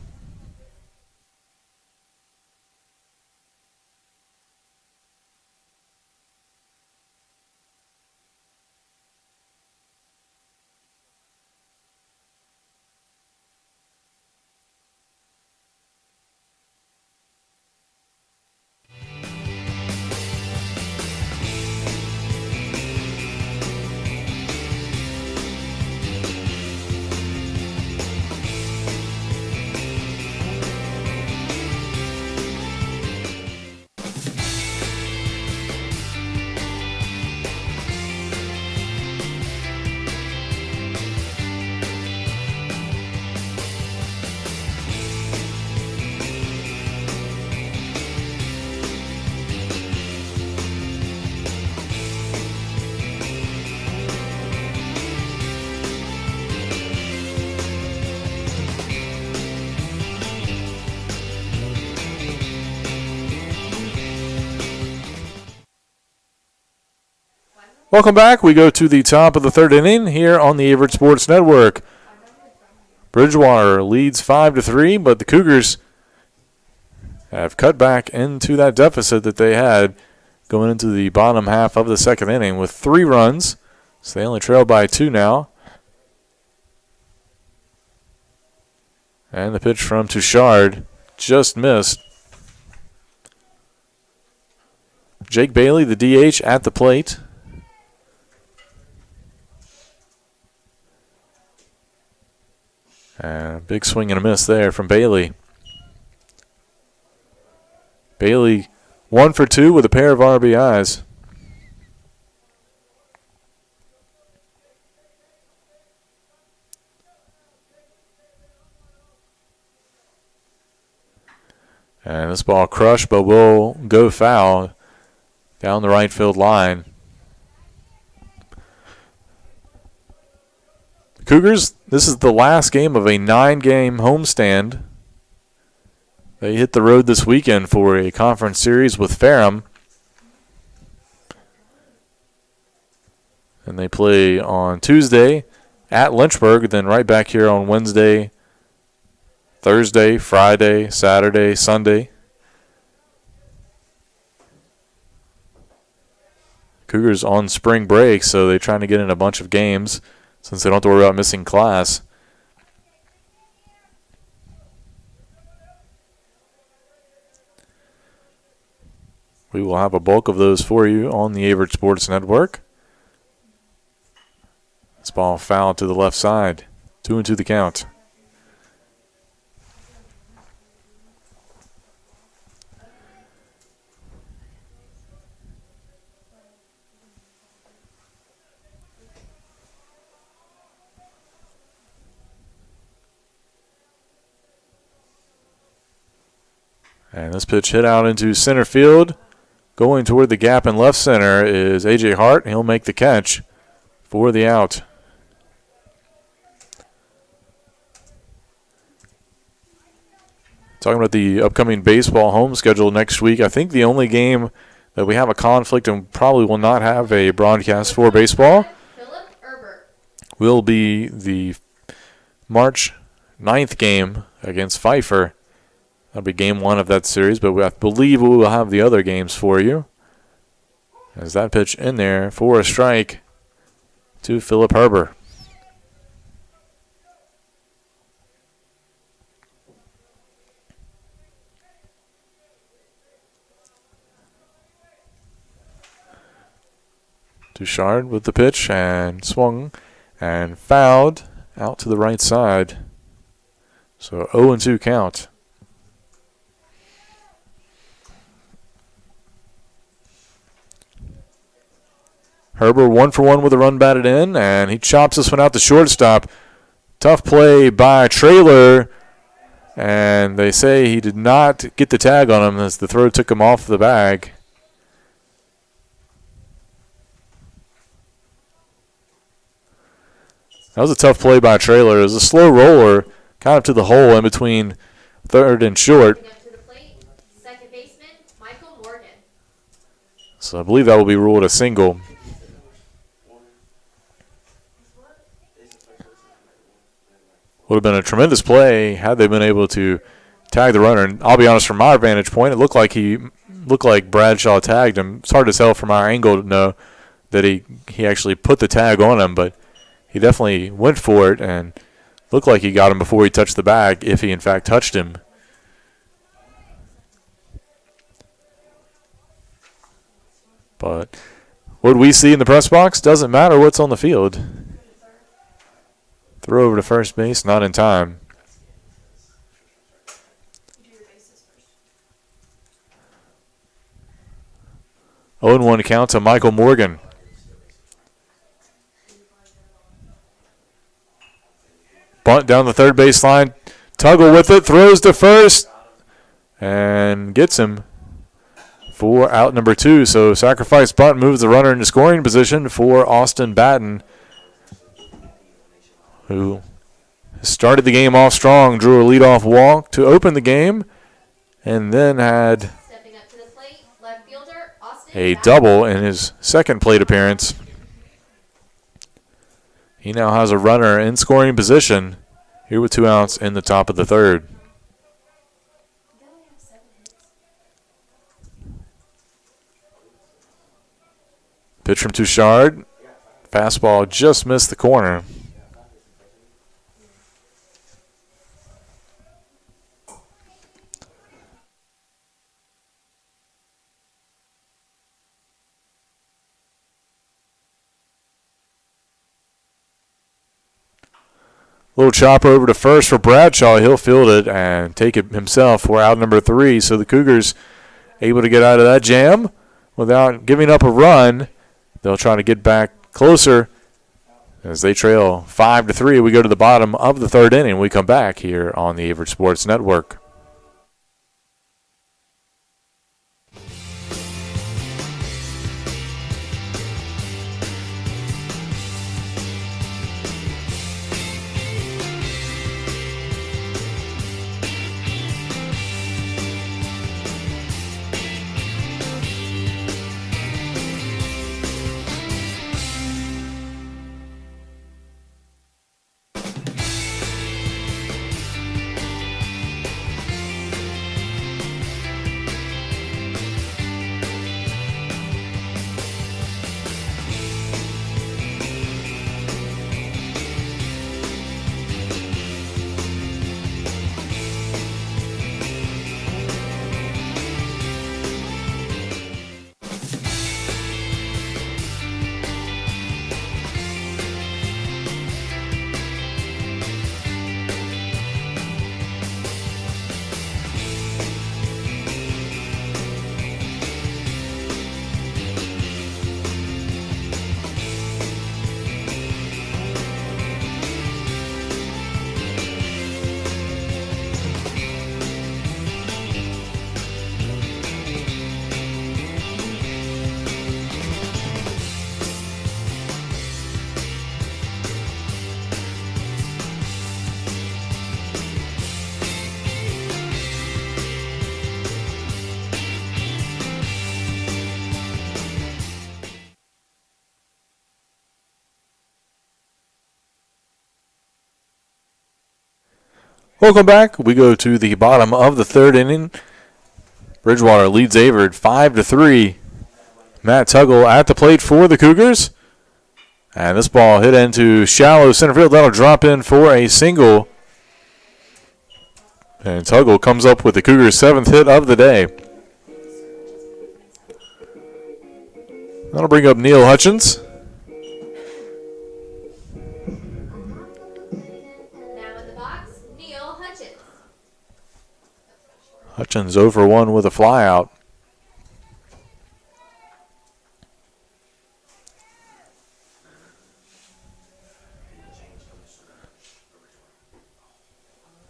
Welcome back. We go to the top of the third inning here on the Averett Sports Network. Bridgewater leads 5-3, but the Cougars have cut back into that deficit that they had going into the bottom half of the second inning with 3 runs. So they only trail by 2 now. And the pitch from Touchard just missed. Jake Bailey, the DH, at the plate. And big swing and a miss there from Bailey. Bailey 1 for 2 with a pair of RBIs. And this ball crushed, but will go foul down the right field line. Cougars, this is the last game of a 9-game homestand. They hit the road this weekend for a conference series with Ferrum. And they play on Tuesday at Lynchburg, then right back here on Wednesday, Thursday, Friday, Saturday, Sunday. Cougars on spring break, so they're trying to get in a bunch of games since they don't have to worry about missing class. We will have a bulk of those for you on the Averett Sports Network. This ball fouled to the left side. 2-2 the count. And this pitch hit out into center field. Going toward the gap in left center is A.J. Hart. He'll make the catch for the out. Talking about the upcoming baseball home schedule next week, I think the only game that we have a conflict and probably will not have a broadcast for baseball will be the March 9th game against Pfeiffer. That'll be game 1 of that series, but I believe we will have the other games for you. As that pitch in there for a strike to Philip Herber. Touchard with the pitch and swung and fouled out to the right side. So 0-2 count. Herber 1 for 1 with a run batted in, and he chops this one out to shortstop. Tough play by Traylor, and they say he did not get the tag on him as the throw took him off the bag. That was a tough play by Traylor. It was a slow roller kind of to the hole in between third and short. Stepping up to the plate, second baseman Michael Morgan. So I believe that will be ruled a single. Would have been a tremendous play had they been able to tag the runner. And I'll be honest, from our vantage point, it looked like Bradshaw tagged him. It's hard to tell from our angle to know that he actually put the tag on him, but he definitely went for it and looked like he got him before he touched the bag, if he in fact touched him. But what we see in the press box doesn't matter what's on the field. Throw over to first base, not in time. 0-1 count to Michael Morgan. Bunt down the third base line. Tuggle with it, throws to first, and gets him for out number 2. So sacrifice bunt moves the runner into scoring position for Austin Batten, who started the game off strong, drew a leadoff walk to open the game, and then had Stepping up to the plate, left fielder Austin a Batten. double in his second plate appearance. He now has a runner in scoring position here with 2 outs in the top of the third. Pitch from Touchard. Fastball just missed the corner. Little chopper over to first for Bradshaw. He'll field it and take it himself for out number 3. So the Cougars able to get out of that jam without giving up a run. They'll try to get back closer as they trail 5-3. We go to the bottom of the third inning. We come back here on the Averett Sports Network. Welcome back. We go to the bottom of the third inning. Bridgewater leads Averett 5-3. Matt Tuggle at the plate for the Cougars. And this ball hit into shallow center field. That'll drop in for a single. And Tuggle comes up with the Cougars' 7th hit of the day. That'll bring up Neil Hutchins. Hutchins over 1 with a flyout.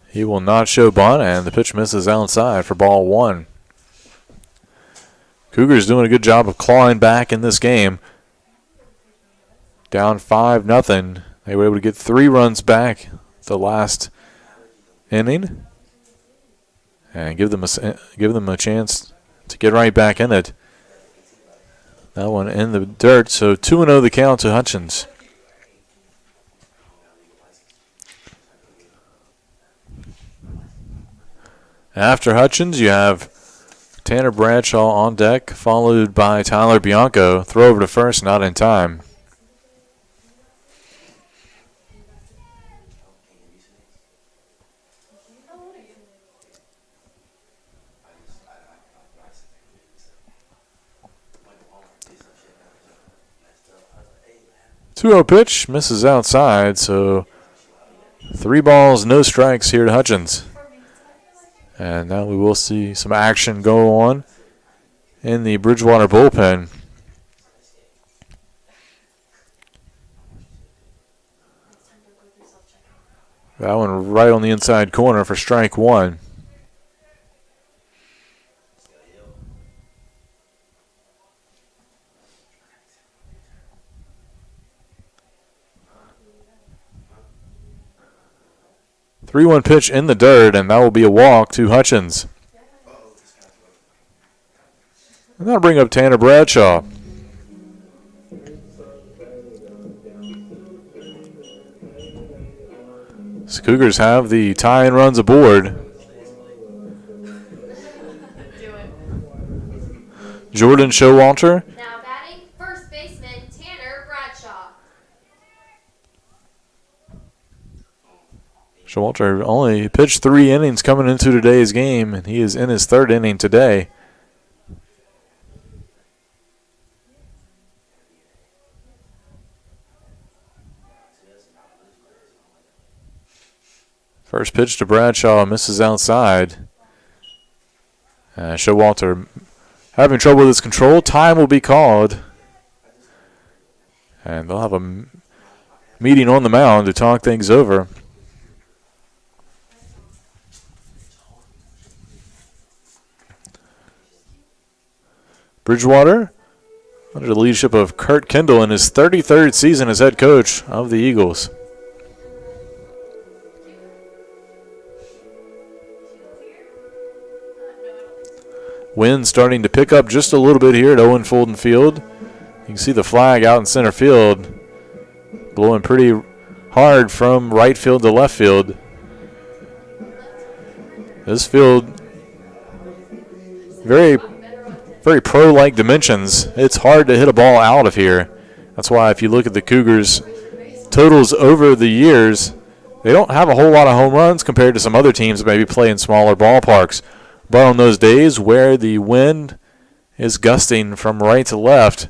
He will not show bunt, and the pitch misses outside for ball 1. Cougars doing a good job of clawing back in this game. Down 5-0. They were able to get 3 runs back the last inning and give them a chance to get right back in it. That one in the dirt, so 2-0 the count to Hutchins. After Hutchins, you have Tanner Bradshaw on deck, followed by Tyler Bianco. Throw over to first, not in time. Two-0 pitch, misses outside, so 3 balls, no strikes here to Hutchins. And now we will see some action go on in the Bridgewater bullpen. That one right on the inside corner for strike 1. Three-one pitch in the dirt, and that will be a walk to Hutchins. And that'll bring up Tanner Bradshaw. The Cougars have the tie-in runs aboard. Jordan Showalter. Now batting, first baseman Tanner Bradshaw. Showalter only pitched 3 innings coming into today's game, and he is in his 3rd inning today. First pitch to Bradshaw, misses outside. Showalter having trouble with his control. Time will be called. And they'll have a meeting on the mound to talk things over. Bridgewater, under the leadership of Kurt Kendall in his 33rd season as head coach of the Eagles. Wind starting to pick up just a little bit here at Owen Fulton Field. You can see the flag out in center field, blowing pretty hard from right field to left field. This field, very pro-like dimensions. It's hard to hit a ball out of here. That's why if you look at the Cougars' totals over the years, they don't have a whole lot of home runs compared to some other teams that maybe play in smaller ballparks. But on those days where the wind is gusting from right to left,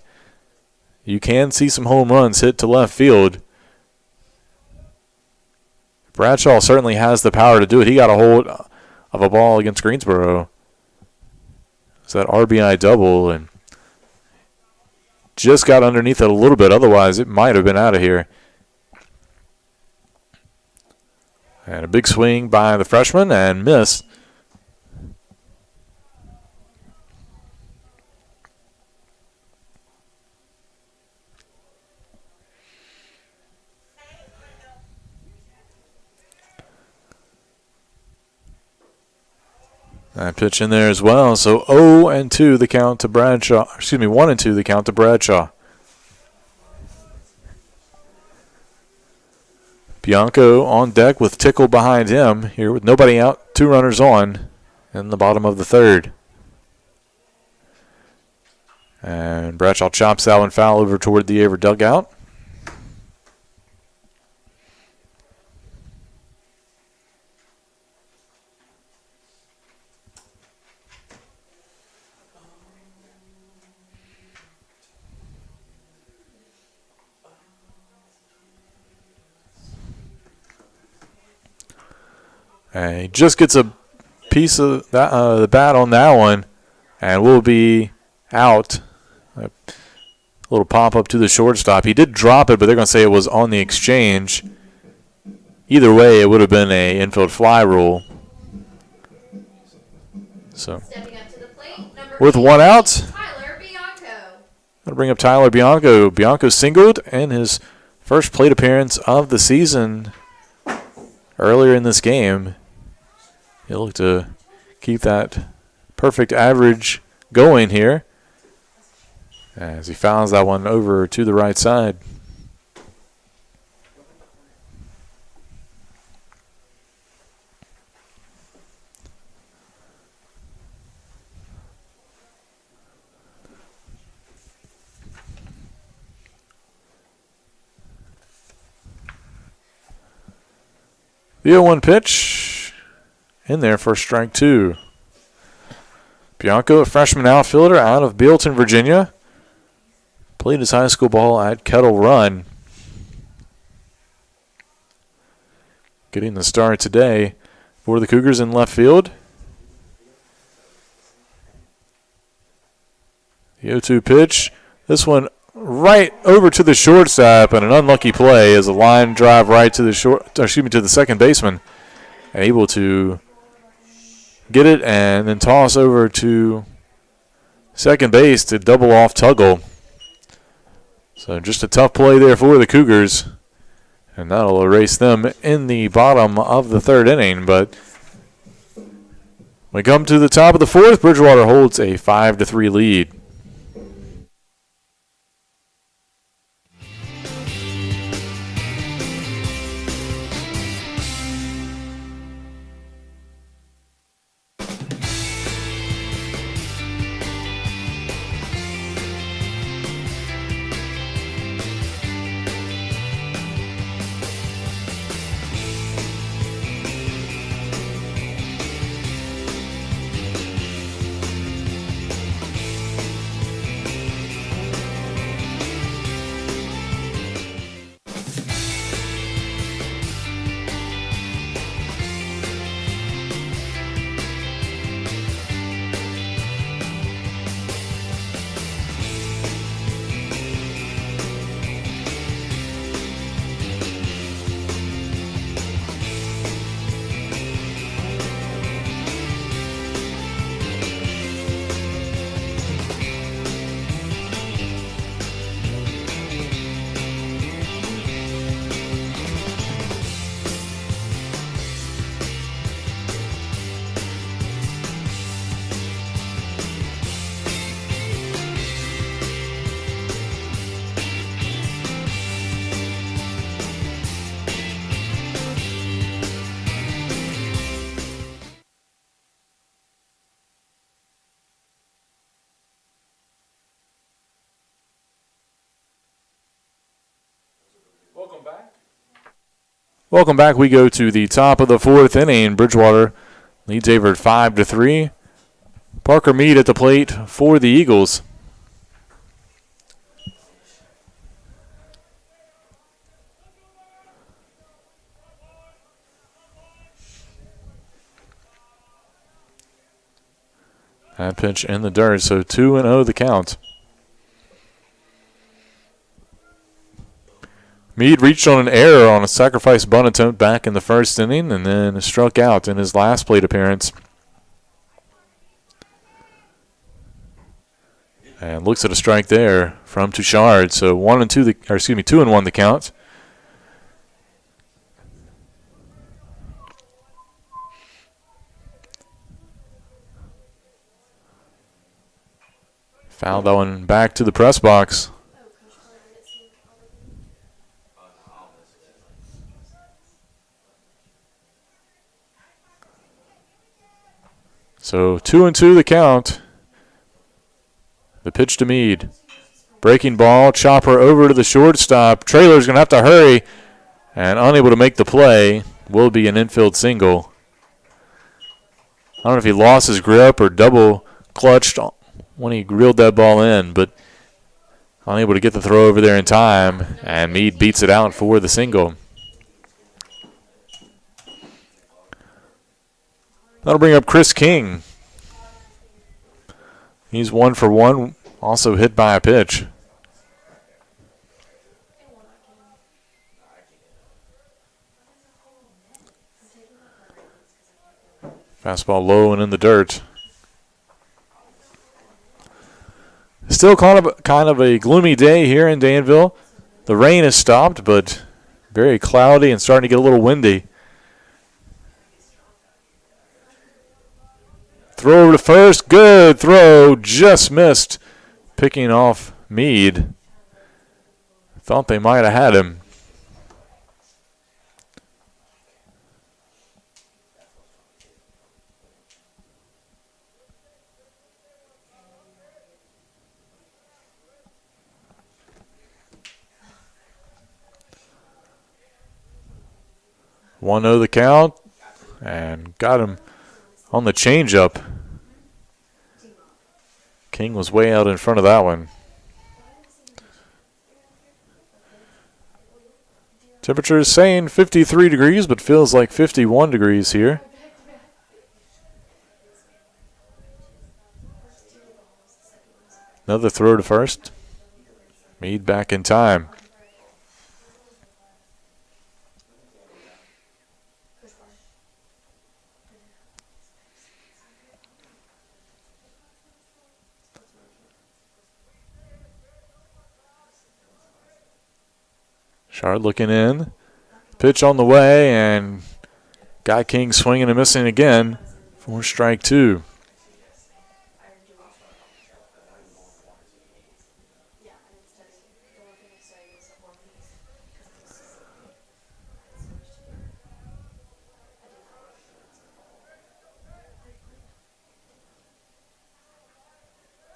you can see some home runs hit to left field. Bradshaw certainly has the power to do it. He got a hold of a ball against Greensboro. It's that RBI double, and just got underneath it a little bit. Otherwise, it might have been out of here. And a big swing by the freshman and miss. That pitch in there as well. So 0-2 the count to Bradshaw. 1-2 the count to Bradshaw. Bianco on deck with Tickle behind him here with nobody out, 2 runners on in the bottom of the 3rd. And Bradshaw chops that one foul over toward the Averett dugout. And he just gets a piece of that, the bat on that one, and will be out. A little pop-up to the shortstop. He did drop it, but they're going to say it was on the exchange. Either way, it would have been a infield fly rule. So, Stepping up to the plate, number with 1 out, Tyler Bianco. I'll bring up Tyler Bianco. Bianco singled in his first plate appearance of the season earlier in this game. He'll look to keep that perfect average going here as he fouls that one over to the right side. The 0-1 pitch in there for strike 2. Bianco, a freshman outfielder out of Bealeton, Virginia. Played his high school ball at Kettle Run. Getting the start today for the Cougars in left field. The 0-2 pitch. This one right over to the shortstop, and an unlucky play as a line drive right to the second baseman. Able to get it and then toss over to second base to double off Tuggle. So just a tough play there for the Cougars, and that'll erase them in the bottom of the third inning. But we come to the top of the fourth. Bridgewater holds a 5-3 lead. Welcome back. We go to the top of the fourth inning. Bridgewater leads Averett 5-3. Parker Mead at the plate for the Eagles. That pitch in the dirt, so 2-0 the count. Mead reached on an error on a sacrifice bunt attempt back in the first inning and then struck out in his last plate appearance. And looks at a strike there from Touchard. So 2-1 the count. Fouled that one back to the press box. So 2-2 the count. The pitch to Mead. Breaking ball, chopper over to the shortstop. Traylor's going to have to hurry, and unable to make the play. Will be an infield single. I don't know if he lost his grip or double clutched when he reeled that ball in, but unable to get the throw over there in time, and Mead beats it out for the single. That'll bring up Chris King. He's 1 for 1, also hit by a pitch. Fastball low and in the dirt. Still kind of a gloomy day here in Danville. The rain has stopped, but very cloudy and starting to get a little windy. Throw over to first. Good throw. Just missed. Picking off Meade. Thought they might have had him. One 0 the count, and got him on the changeup. King was way out in front of that one. Temperature is saying 53 degrees, but feels like 51 degrees here. Another throw to first. Meade back in time. Shard looking in. Pitch on the way, and got King swinging and missing again for strike two.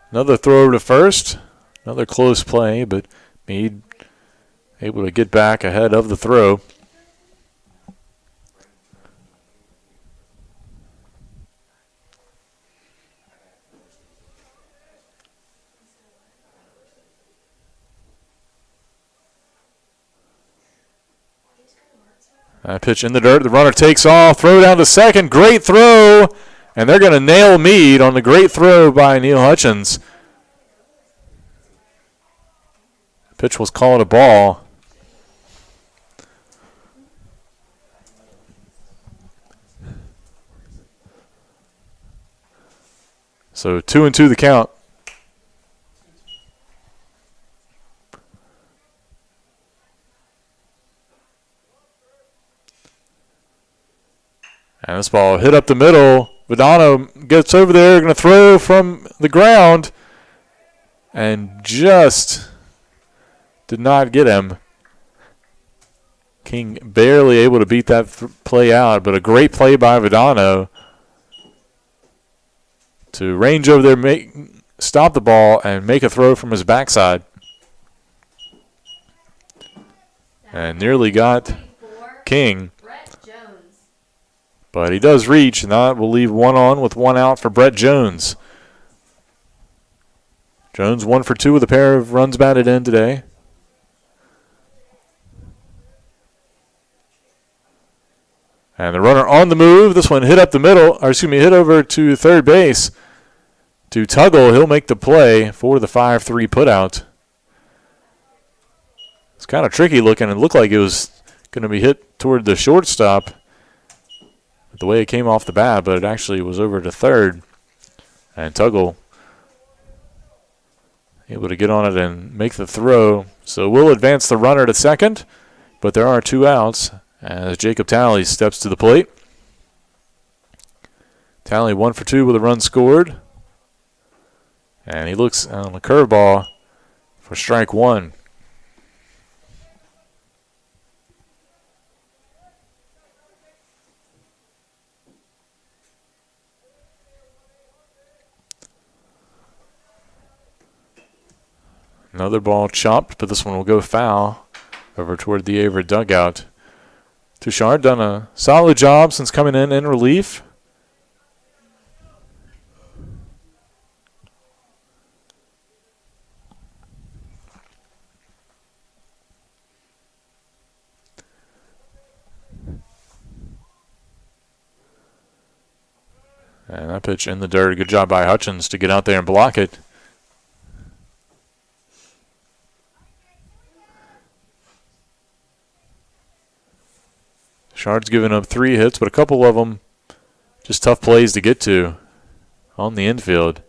Another throw over to first. Another close play, but Meade able to get back ahead of the throw. That pitch in the dirt. The runner takes off. Throw down to second. Great throw. And they're going to nail Meade on the great throw by Neil Hutchins. Pitch was called a ball. So 2-2 the count. And this ball hit up the middle. Vidano gets over there, going to throw from the ground, and just did not get him. King barely able to beat that play out, but a great play by Vidano to range over there, stop the ball, and make a throw from his backside. And nearly got King. But he does reach, and that will leave one on with one out for Brett Jones. Jones 1 for 2 with a pair of runs batted in today. And the runner on the move. This one hit up the middle, hit over to third base to Tuggle. He'll make the play for the 5-3 putout. It's kind of tricky looking. It looked like it was going to be hit toward the shortstop the way it came off the bat, but it actually was over to third. And Tuggle able to get on it and make the throw. So we'll advance the runner to second, but there are two outs as Jacob Talley steps to the plate. Talley 1 for 2 with a run scored. And he looks on the curveball for strike one. Another ball chopped, but this one will go foul over toward the Averett dugout. Touchard done a solid job since coming in relief. And that pitch in the dirt. Good job by Hutchins to get out there and block it. Shard's given up 3 hits, but a couple of them just tough plays to get to on the infield.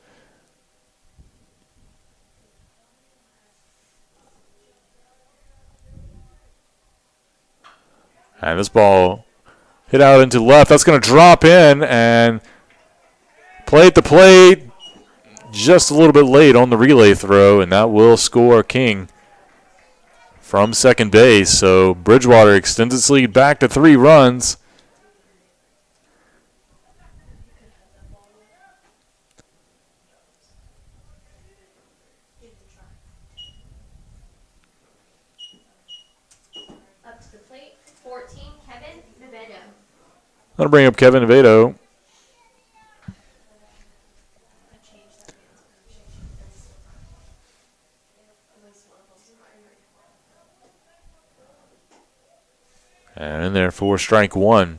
And this ball hit out into left. That's going to drop in, and Play at the plate. Just a little bit late on the relay throw, and that will score King from second base. So Bridgewater extends its lead back to 3 runs. Up to the plate, 14, Kevin Navedo. That'll bring up Kevin Navedo. And in there for strike 1.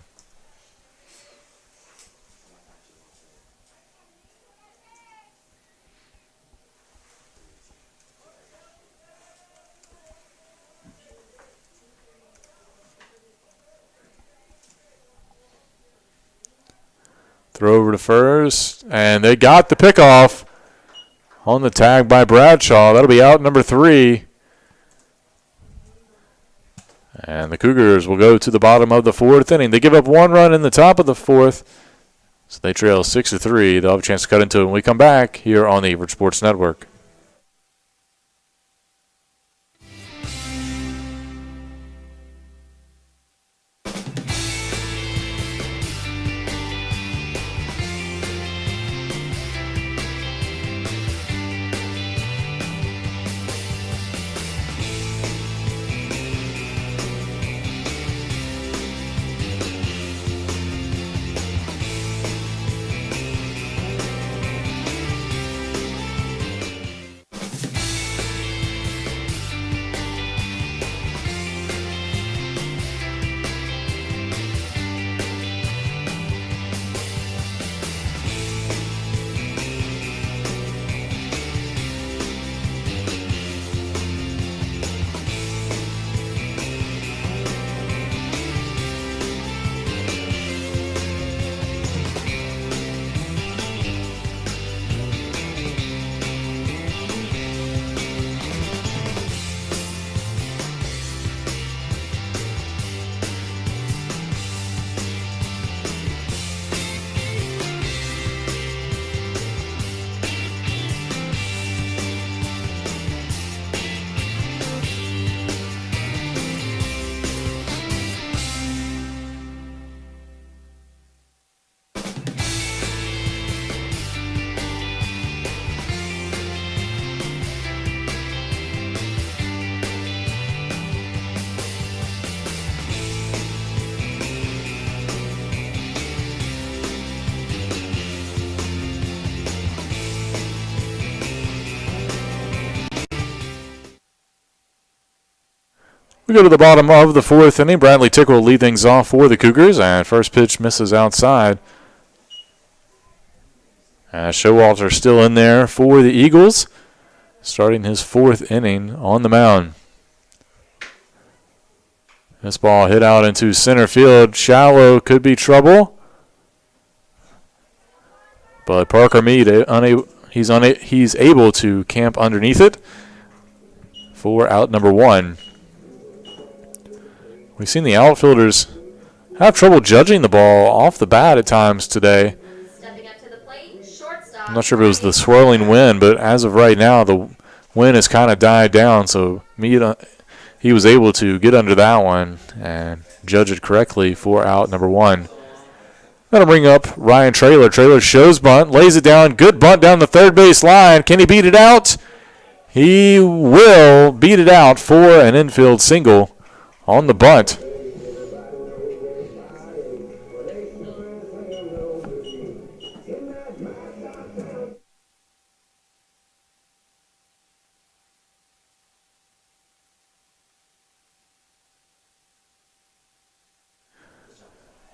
Throw over to first, and they got the pickoff on the tag by Bradshaw. That'll be out number 3. And the Cougars will go to the bottom of the 4th inning. They give up 1 run in the top of the 4th, so they trail 6-3. They'll have a chance to cut into it when we come back here on the Averett Sports Network. We go to the bottom of the 4th inning. Bradley Tickle will lead things off for the Cougars, and first pitch misses outside. Showalter still in there for the Eagles, starting his 4th inning on the mound. This ball hit out into center field. Shallow, could be trouble. But Parker Mead, he's able to camp underneath it for out number 1. We've seen the outfielders have trouble judging the ball off the bat at times today. Stepping up to the plate, shortstop. I'm not sure if it was the swirling wind, but as of right now, the wind has kind of died down. So he was able to get under that one and judge it correctly for out number 1. That'll bring up Ryan Traylor. Traylor shows bunt, lays it down. Good bunt down the third base line. Can he beat it out? He will beat it out for an infield single on the bunt.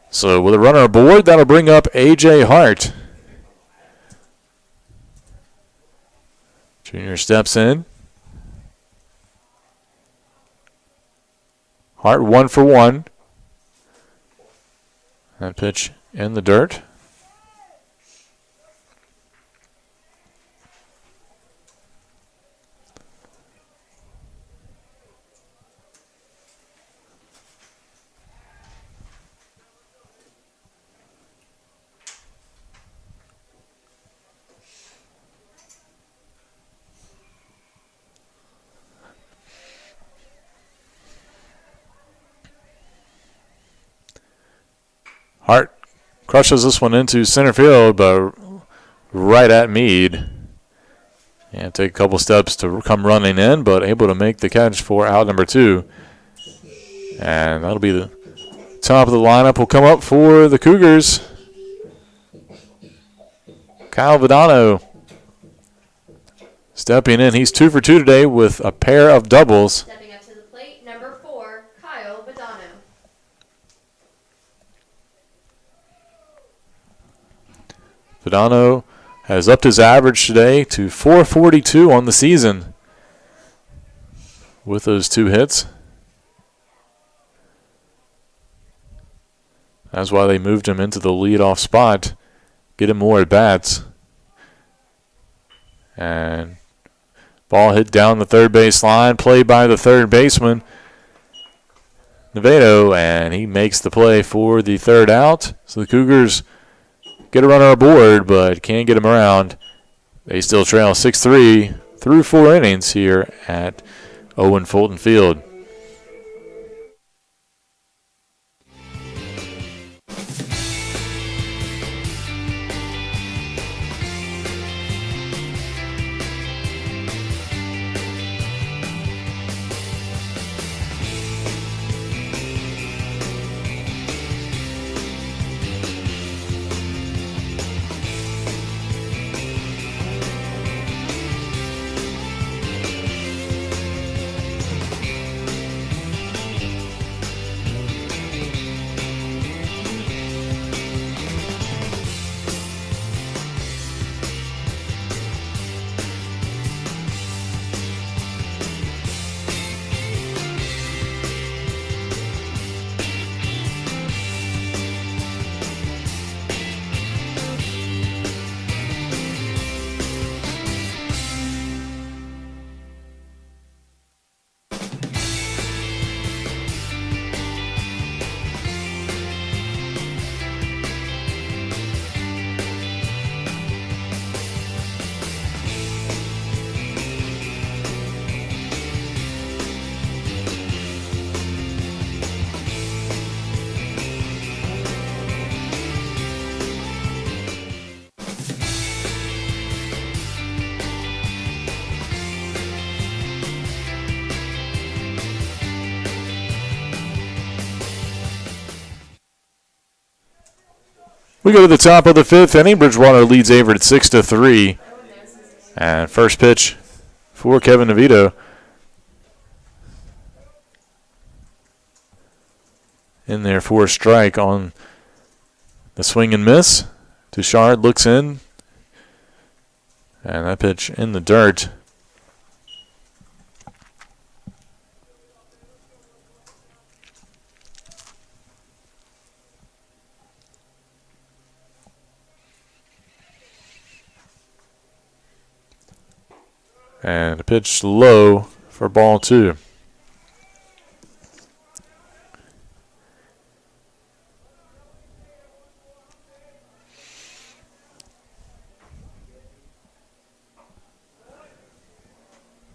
So with a runner aboard, that'll bring up A.J. Hart. Junior steps in. Hart 1 for 1. That pitch in the dirt. Hart crushes this one into center field, but right at Mead. And take a couple steps to come running in, but able to make the catch for out number 2. And that'll be the top of the lineup. Will come up for the Cougars. Kyle Vidano stepping in. He's 2 for 2 today with a pair of doubles. Stepping up to the plate, number 4, Kyle Badano. Vidano has upped his average today to .442 on the season with those 2 hits. That's why they moved him into the leadoff spot, get him more at-bats. And ball hit down the third base line, played by the third baseman, Nevado, and he makes the play for the third out. So the Cougars get a runner aboard, but can't get him around. They still trail 6-3 through 4 innings here at Owen Fulton Field. We go to the top of the 5th inning. Bridgewater leads Averett 6-3. And first pitch for Kevin Nevito. In there for a strike on the swing and miss. Duchard looks in. And that pitch in the dirt. And a pitch low for ball 2.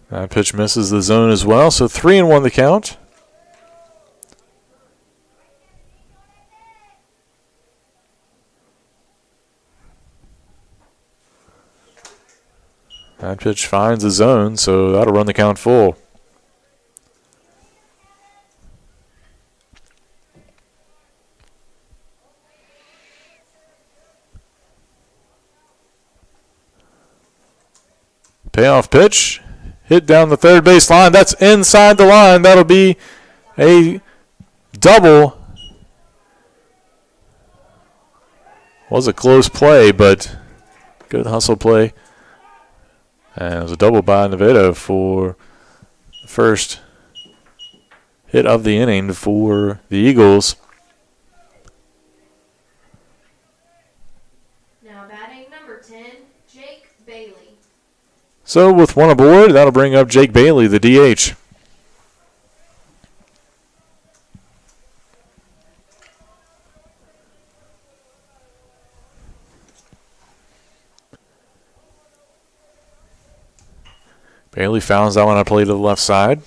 That pitch misses the zone as well, so 3-1 the count. That pitch finds the zone, so that'll run the count full. Payoff pitch. Hit down the third base line. That's inside the line. That'll be a double. Was a close play, but good hustle play. And it was a double by Nevado for the first hit of the inning for the Eagles. Now batting number 10, Jake Bailey. So with one aboard, that'll bring up Jake Bailey, the DH. Bailey fouls that one on play to the left side.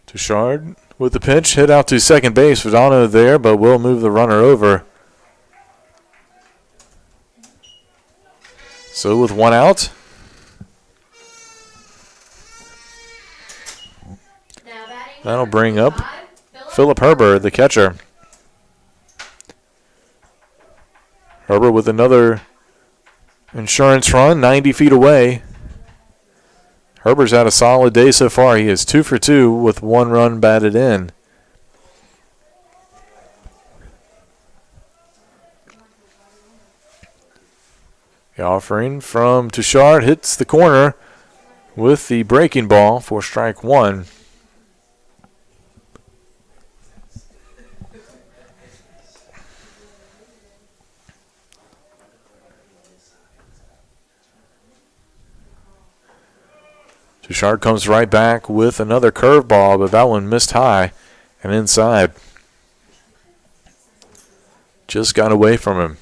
Touchard with the pitch, hit out to second base. Vidano there, but will move the runner over. So with one out, that'll bring up Philip Herbert, the catcher. Herbert with another insurance run, 90 feet away. Herbert's had a solid day so far. He is 2 for 2 with 1 run batted in. The offering from Touchard hits the corner with the breaking ball for strike 1. Touchard comes right back with another curveball, but that one missed high and inside. Just got away from him.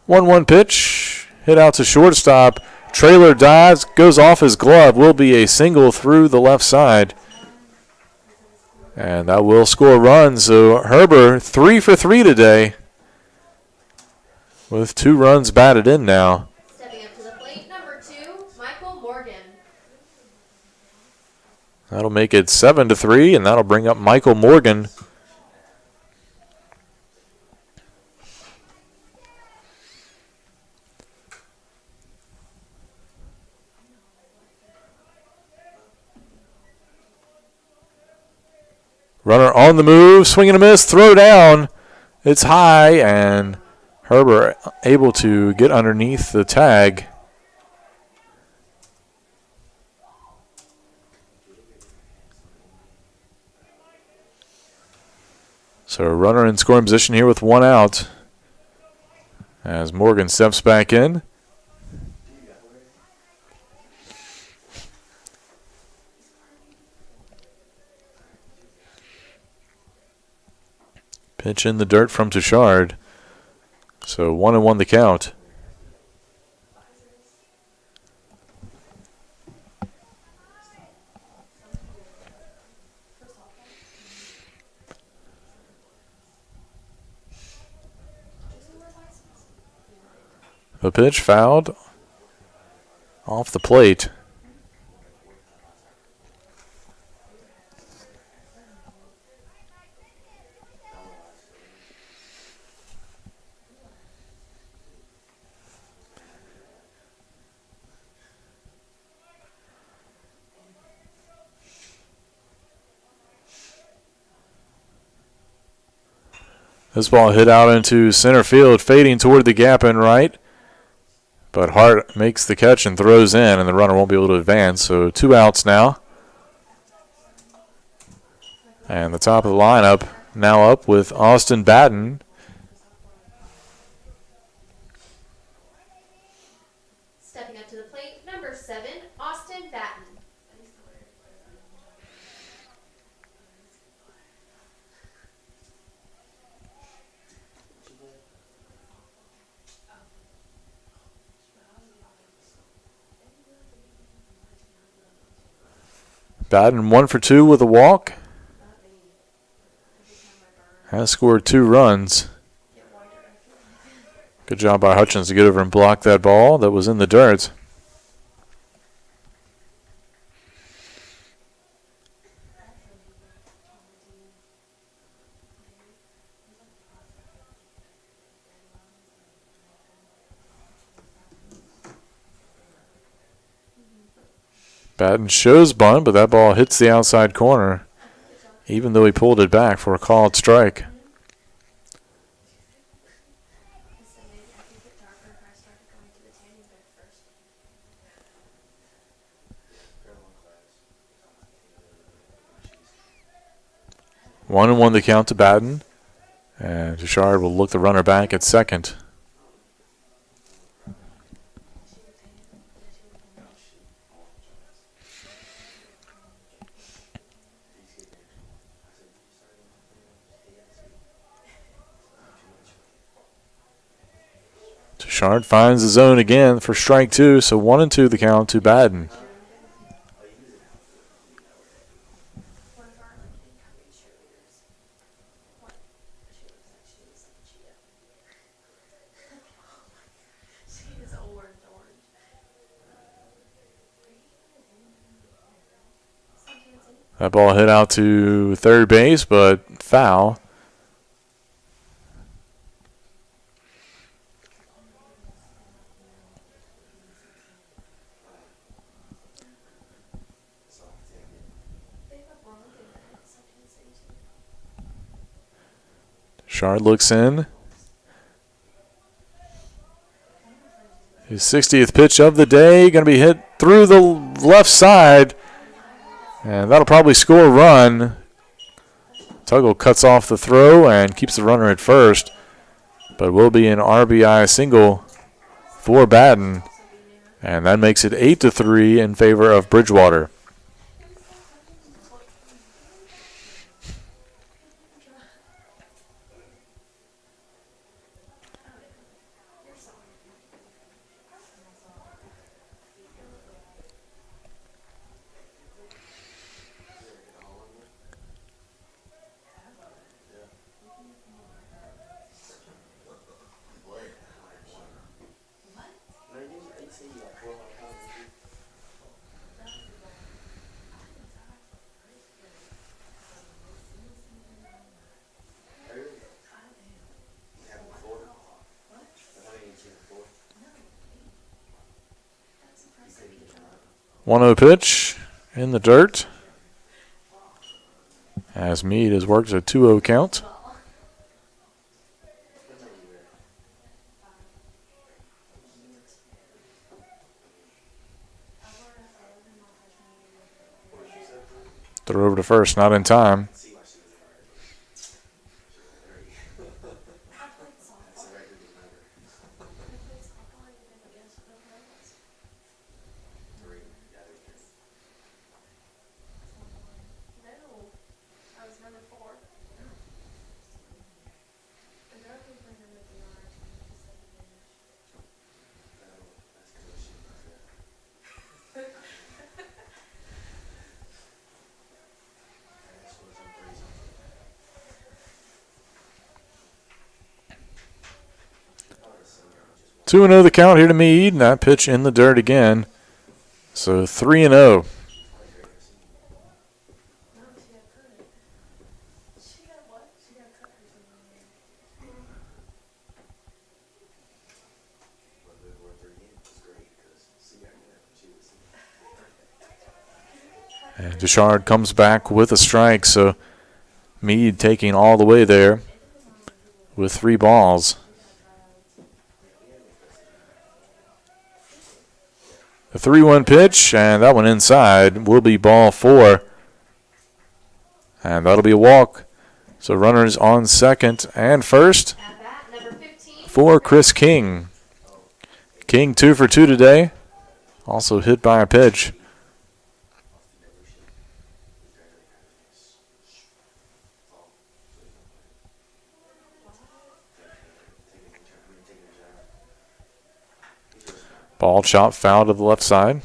One pitch, hit out to shortstop. Trailer dives, goes off his glove. Will be a single through the left side. And that will score runs. So Herbert 3 for 3 today, with 2 runs batted in now. Stepping up to the plate, number 2, Michael Morgan. That'll make it 7 to 3, and that'll bring up Michael Morgan. Runner on the move, swing and a miss, throw down. It's high, and Herbert able to get underneath the tag. So a runner in scoring position here with 1 out as Morgan steps back in. Pitch in the dirt from Touchard. So 1-1 the count. The pitch fouled off the plate. This ball hit out into center field, fading toward the gap in right. But Hart makes the catch and throws in, and the runner won't be able to advance. So 2 outs now. And the top of the lineup now up with Austin Batten. Stepping up to the plate, number 7, Austin Batten. Batten 1 for 2 with a walk. Has scored 2 runs. Good job by Hutchins to get over and block that ball that was in the dirt. Batten shows bunt, but that ball hits the outside corner, even though he pulled it back for a called strike. One and 1 the count to Batten, and Touchard will look the runner back at second. Duchard finds the zone again for strike 2, so 1-2 the count to Baden. That ball hit out to third base, but foul. Shard looks in. His 60th pitch of the day, going to be hit through the left side. And that'll probably score a run. Tuggle cuts off the throw and keeps the runner at first. But will be an RBI single for Baden. And that makes it 8-3 in favor of Bridgewater. One-0 pitch in the dirt as Meade has worked a 2-0 count. Throw over to first, not in time. Two 2-0 the count here to Meade, and that pitch in the dirt again. So 3-0. And Duchard comes back with a strike, so Meade taking all the way there with 3 balls. The 3-1 pitch, and that one inside will be ball 4. And that'll be a walk. So runners on second and first for Chris King. King 2 for 2 today. Also hit by a pitch. Ball chopped foul to the left side.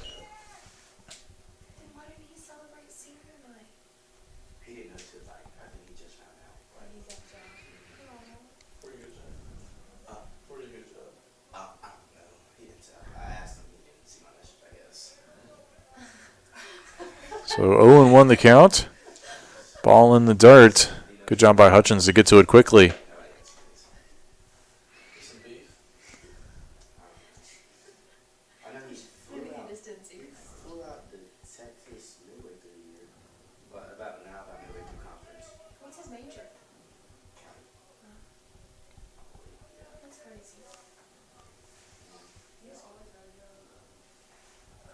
So 0-1 the count. Ball in the dirt. Good job by Hutchins to get to it quickly.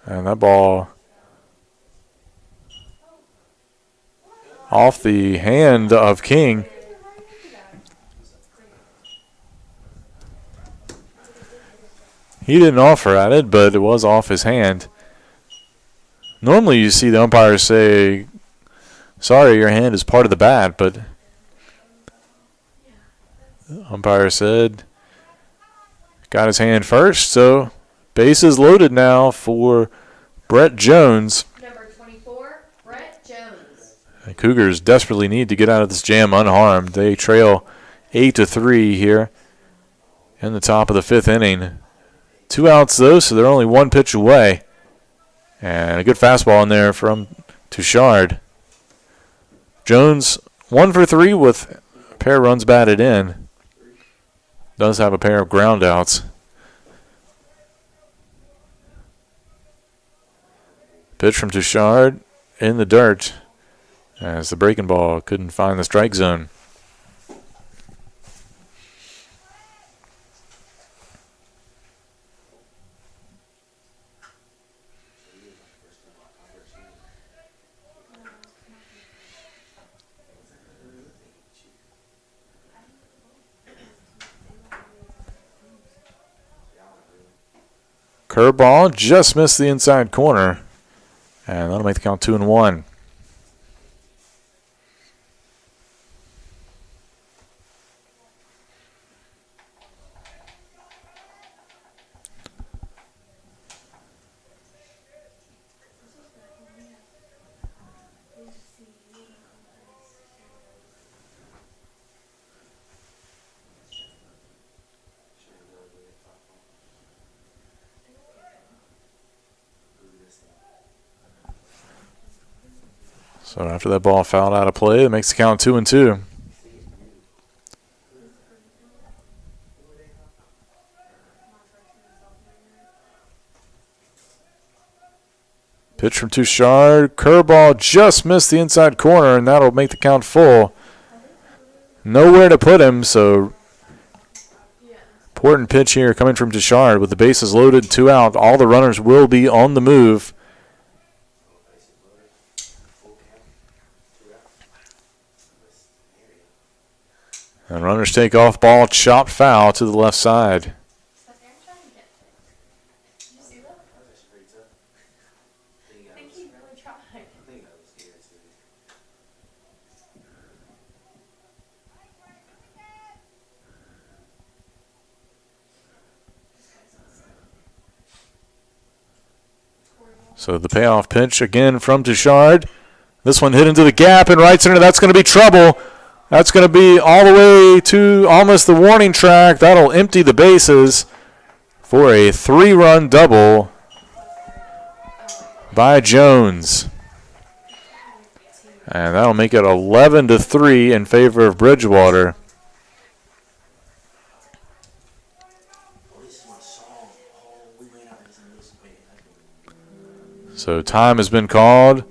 And that ball off the hand of King. He didn't offer at it, but it was off his hand. Normally you see the umpires say, sorry, your hand is part of the bat, but the umpire said, got his hand first, so bases loaded now for Brett Jones. Number 24, Brett Jones. The Cougars desperately need to get out of this jam unharmed. They trail 8-3 here in the top of the 5th inning. 2 outs, though, so they're only 1 pitch away. And a good fastball in there from Touchard. Jones 1 for 3 with a pair of runs batted in. Does have a pair of ground outs. Pitch from Touchard in the dirt as the breaking ball couldn't find the strike zone. Curveball just missed the inside corner, and that'll make the count 2-1. So after that ball fouled out of play, it makes the count 2-2. Pitch from Touchard. Curveball just missed the inside corner, and that'll make the count full. Nowhere to put him, so important pitch here coming from Touchard with the bases loaded, 2 out. All the runners will be on the move. And runners take off, ball chopped foul to the left side. So the payoff pitch again from Touchard. This one hit into the gap in right center. That's going to be trouble. That's going to be all the way to almost the warning track. That'll empty the bases for a 3-run double by Jones. And that'll make it 11-3 in favor of Bridgewater. So time has been called,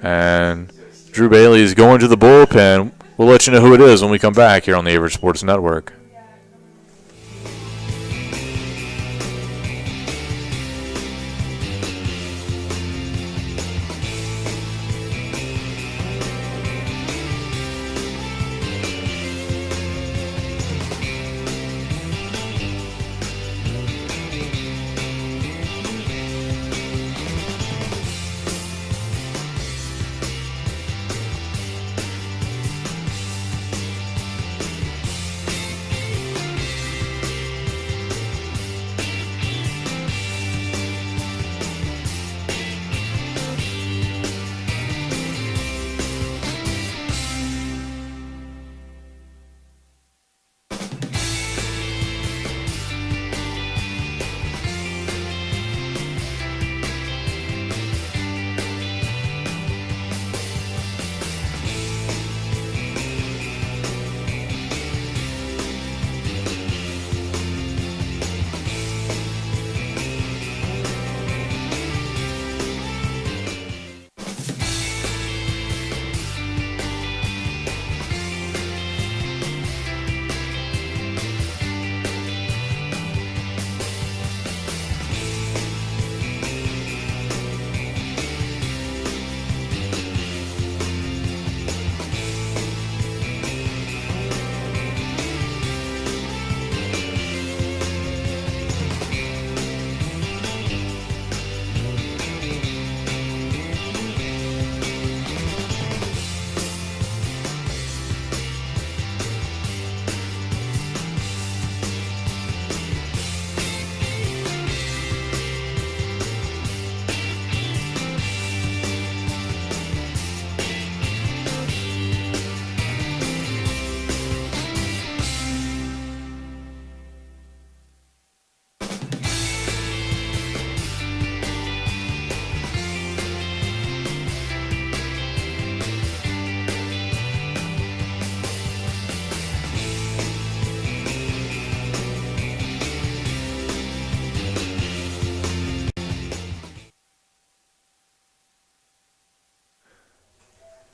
and Drew Bailey is going to the bullpen. We'll let you know who it is when we come back here on the Averett Sports Network.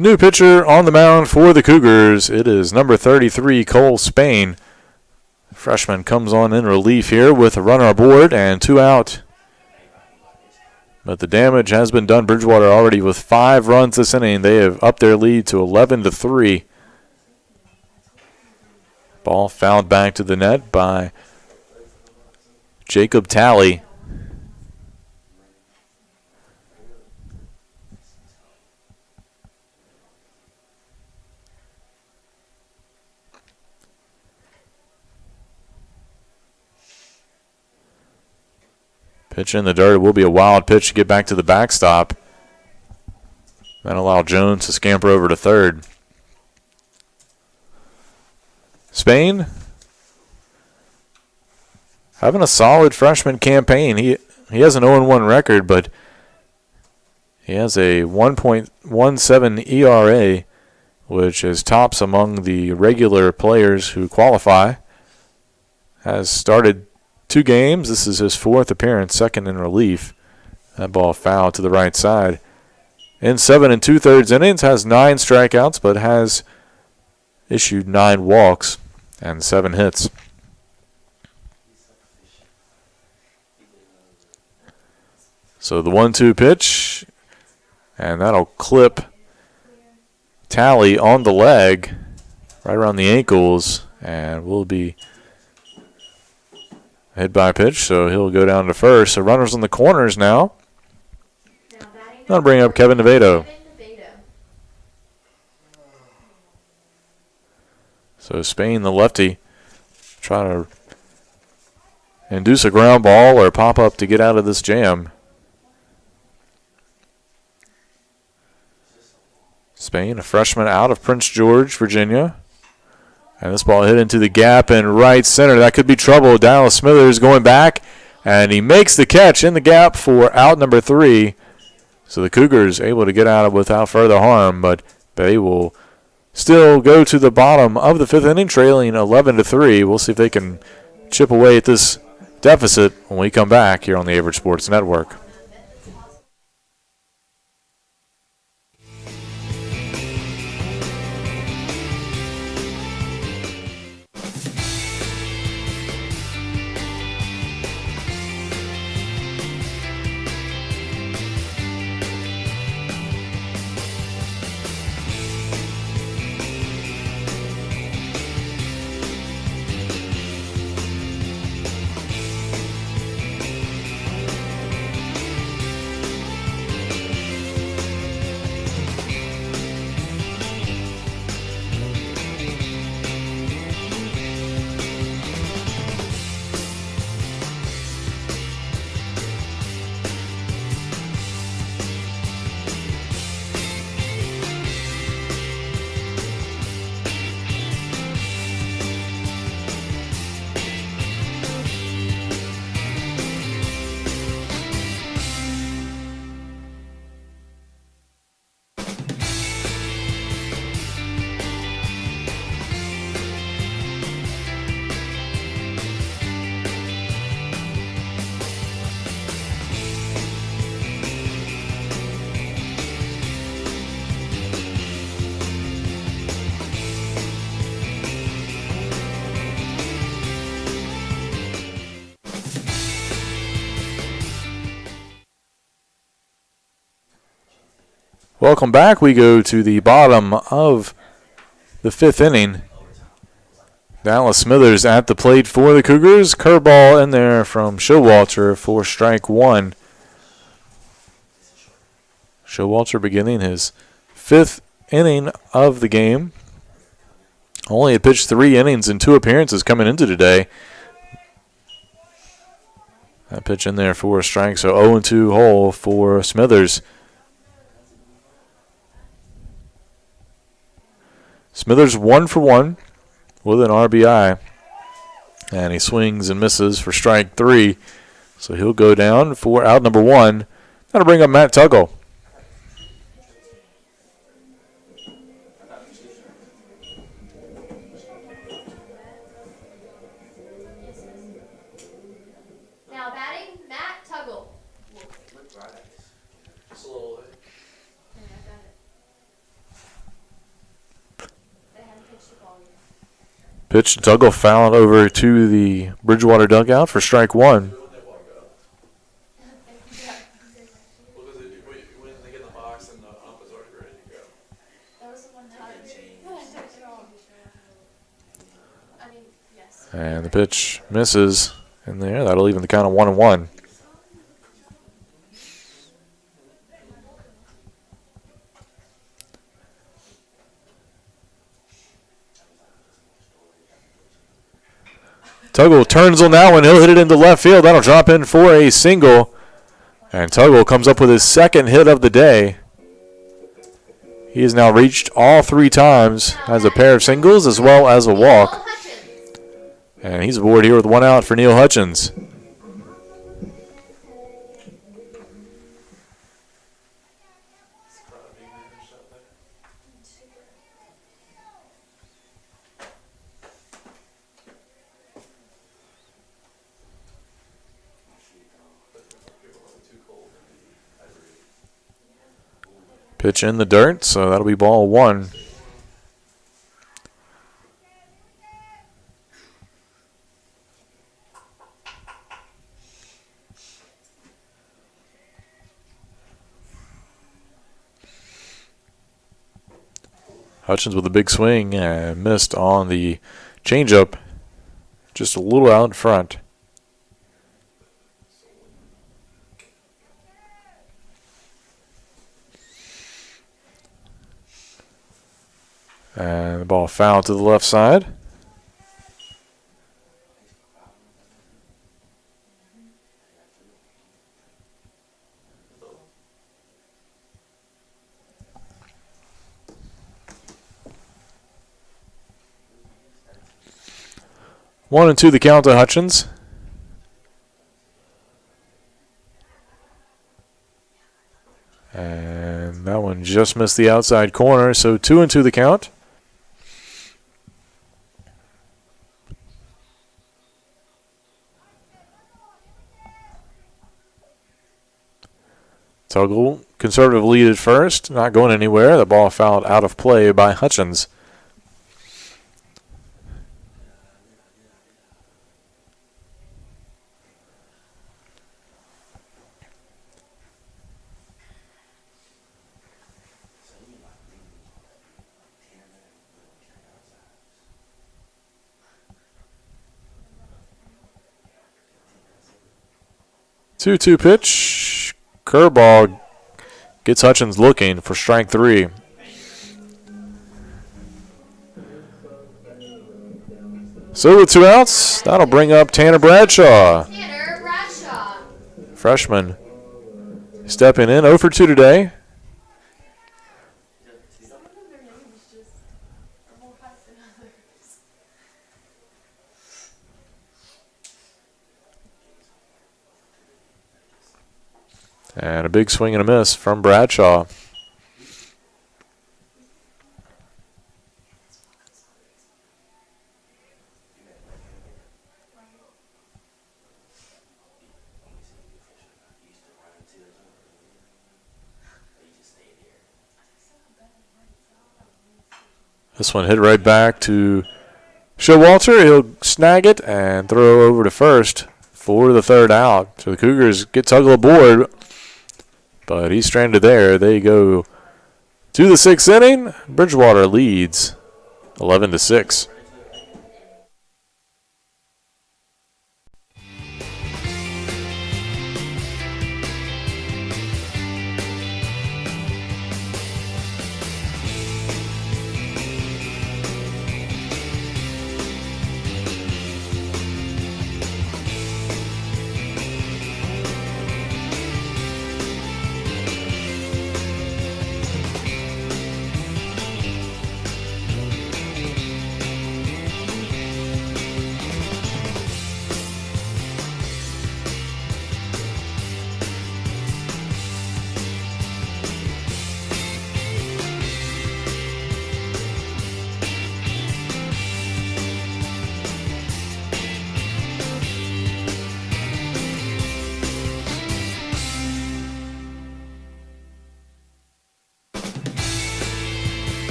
New pitcher on the mound for the Cougars. It is number 33, Cole Spain. Freshman comes on in relief here with a runner aboard and 2 out. But the damage has been done. Bridgewater already with 5 runs this inning. They have upped their lead to 11-3. Ball fouled back to the net by Jacob Talley. Pitch in the dirt. It will be a wild pitch to get back to the backstop. Then allow Jones to scamper over to third. Spain having a solid freshman campaign. He has an 0-1 record, but he has a 1.17 ERA, which is tops among the regular players who qualify. Has started 2 games. This is his 4th appearance, second in relief. That ball fouled to the right side. In 7 2/3 innings, has 9 strikeouts, but has issued 9 walks and 7 hits. So the 1-2 pitch, and that'll clip Talley on the leg, right around the ankles, and will be hit by pitch, so he'll go down to first. So runners on the corners now. That'll bring up Kevin Nevado. So Spain, the lefty, trying to induce a ground ball or pop up to get out of this jam. Spain, a freshman out of Prince George, Virginia. And this ball hit into the gap in right center. That could be trouble. Dallas Smithers going back, and he makes the catch in the gap for out number 3. So the Cougars able to get out of it without further harm, but they will still go to the bottom of the 5th inning, trailing 11-3. We'll see if they can chip away at this deficit when we come back here on the Averett Sports Network. Welcome back. We go to the bottom of the 5th inning. Dallas Smithers at the plate for the Cougars. Curveball in there from Showalter for strike 1. Showalter beginning his 5th inning of the game. Only had pitched 3 innings in 2 appearances coming into today. That pitch in there for a strike, so 0-2 hole for Smithers. Smithers 1 for 1 with an RBI. And he swings and misses for strike 3. So he'll go down for out number 1. That'll bring up Matt Tuggle. Now batting, Matt Tuggle. Pitch, Tuggle fouled over to the Bridgewater dugout for strike one. And the pitch misses in there. That'll even the count of 1-1. Tuggle turns on that one. He'll hit it into left field. That'll drop in for a single. And Tuggle comes up with his second hit of the day. He has now reached all 3 times, has a pair of singles as well as a walk. And he's aboard here with 1 out for Neil Hutchins. Pitch in the dirt, so that'll be ball 1. Hutchins with a big swing and missed on the changeup, just a little out in front. And the ball fouled to the left side. One and two the count to Hutchins. And that one just missed the outside corner, so 2-2 the count. Tuggle, conservative lead at first, not going anywhere. The ball fouled out of play by Hutchins. Two pitch. Curveball gets Hutchins looking for strike 3. So with 2 outs, that'll bring up Tanner Bradshaw. Freshman stepping in, 0 for 2 today. And a big swing and a miss from Bradshaw. This one hit right back to Showalter. He'll snag it and throw over to first for the 3rd out. So the Cougars get Tuggle aboard, but he's stranded there. They go to the 6th inning. Bridgewater leads 11-6.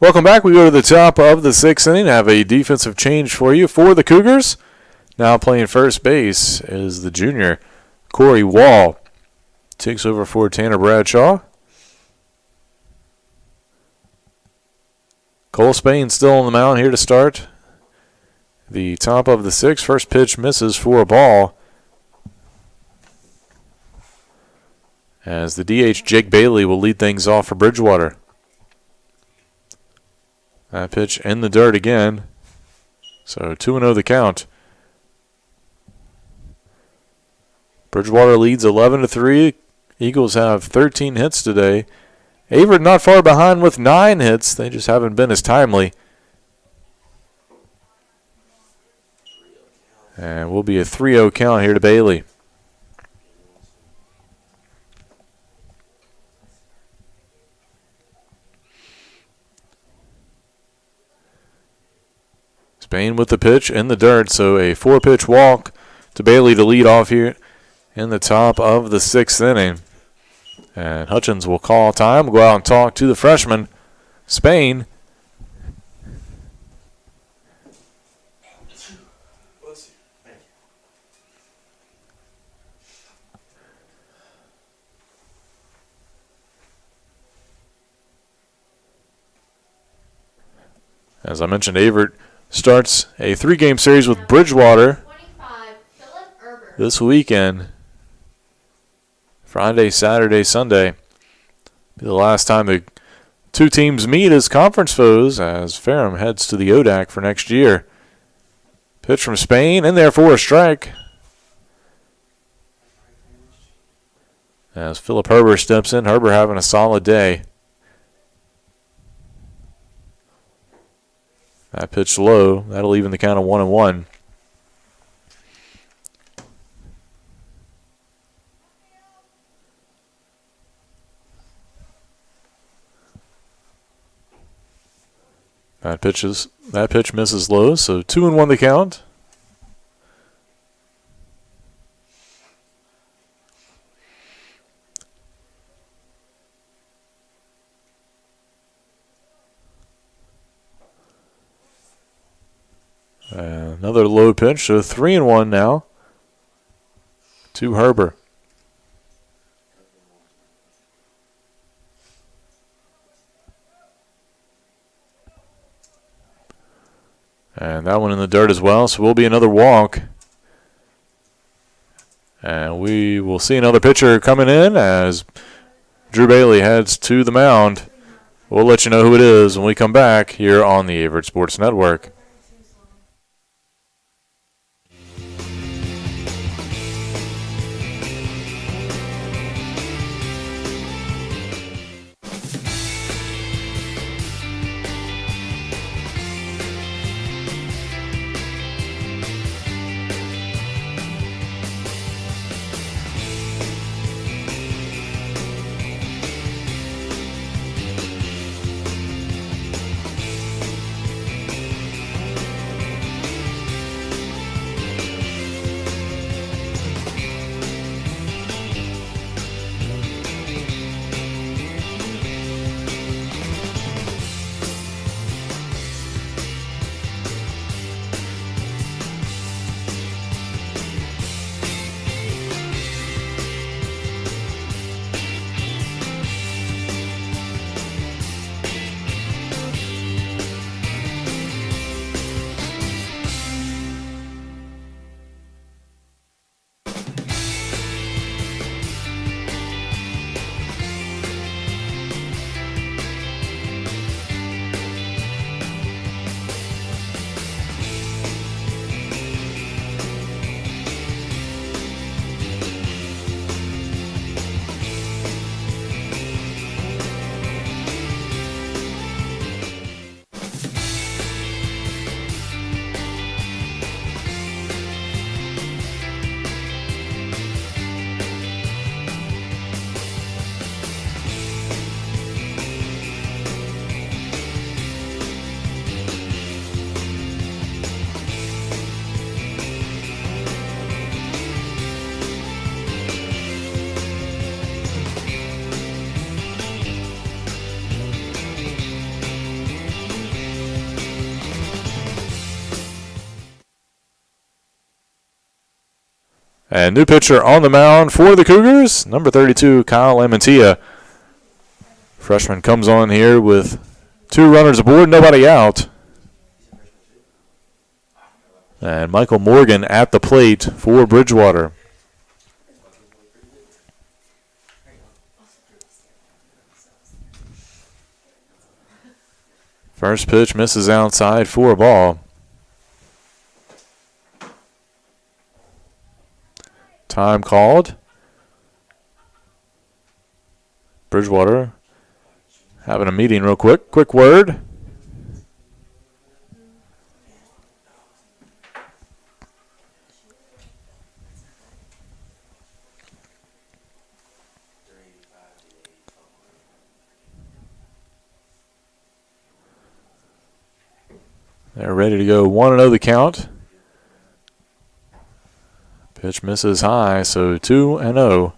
Welcome back. We go to the top of the 6th inning. Have a defensive change for you for the Cougars. Now playing first base is the junior, Corey Wall. Takes over for Tanner Bradshaw. Cole Spain still on the mound here to start the top of the 6th. First pitch misses for a ball. As the DH, Jake Bailey, will lead things off for Bridgewater. That pitch in the dirt again. So 2-0 the count. Bridgewater leads 11-3. Eagles have 13 hits today. Averett not far behind with 9 hits. They just haven't been as timely. And will be a 3-0 count here to Bailey. Spain with the pitch in the dirt, so a 4-pitch walk to Bailey to lead off here in the top of the 6th inning. And Hutchins will call time. We'll go out and talk to the freshman, Spain. As I mentioned, Averett starts a 3-game series with Bridgewater 25, Philip Erber. this weekend. Friday, Saturday, Sunday. Be the last time the two teams meet as conference foes as Ferrum heads to the ODAC for next year. Pitch from Spain, in there for a strike. As Philip Herber steps in. Herber having a solid day. That pitch low. That'll even the count of 1-1. That pitch misses low, so 2-1 the count. Another low pitch, so 3-1 now to Herber. And that one in the dirt as well, so will be another walk. And we will see another pitcher coming in as Drew Bailey heads to the mound. We'll let you know who it is when we come back here on the Averett Sports Network. And new pitcher on the mound for the Cougars, number 32, Kyle Lamantia. Freshman comes on here with 2 runners aboard, nobody out. And Michael Morgan at the plate for Bridgewater. First pitch misses outside for a ball. Time called. Bridgewater having a meeting real quick. Quick word. They're ready to go 1-0 the count. Pitch misses high, so 2-0.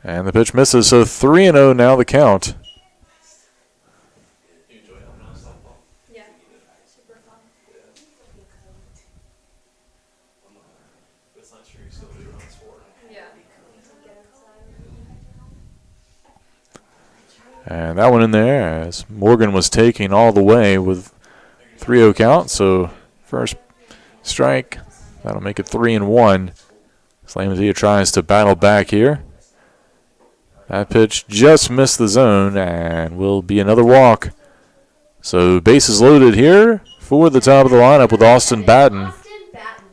And the pitch misses, so 3-0 now the count. Yeah. Super fun. Yeah. And that one in there as Morgan was taking all the way with 3-0 count. So first strike, that'll make it 3-1. Lamantia tries to battle back here. That pitch just missed the zone and will be another walk. So bases loaded here for the top of the lineup with Austin Batten. Austin Batten.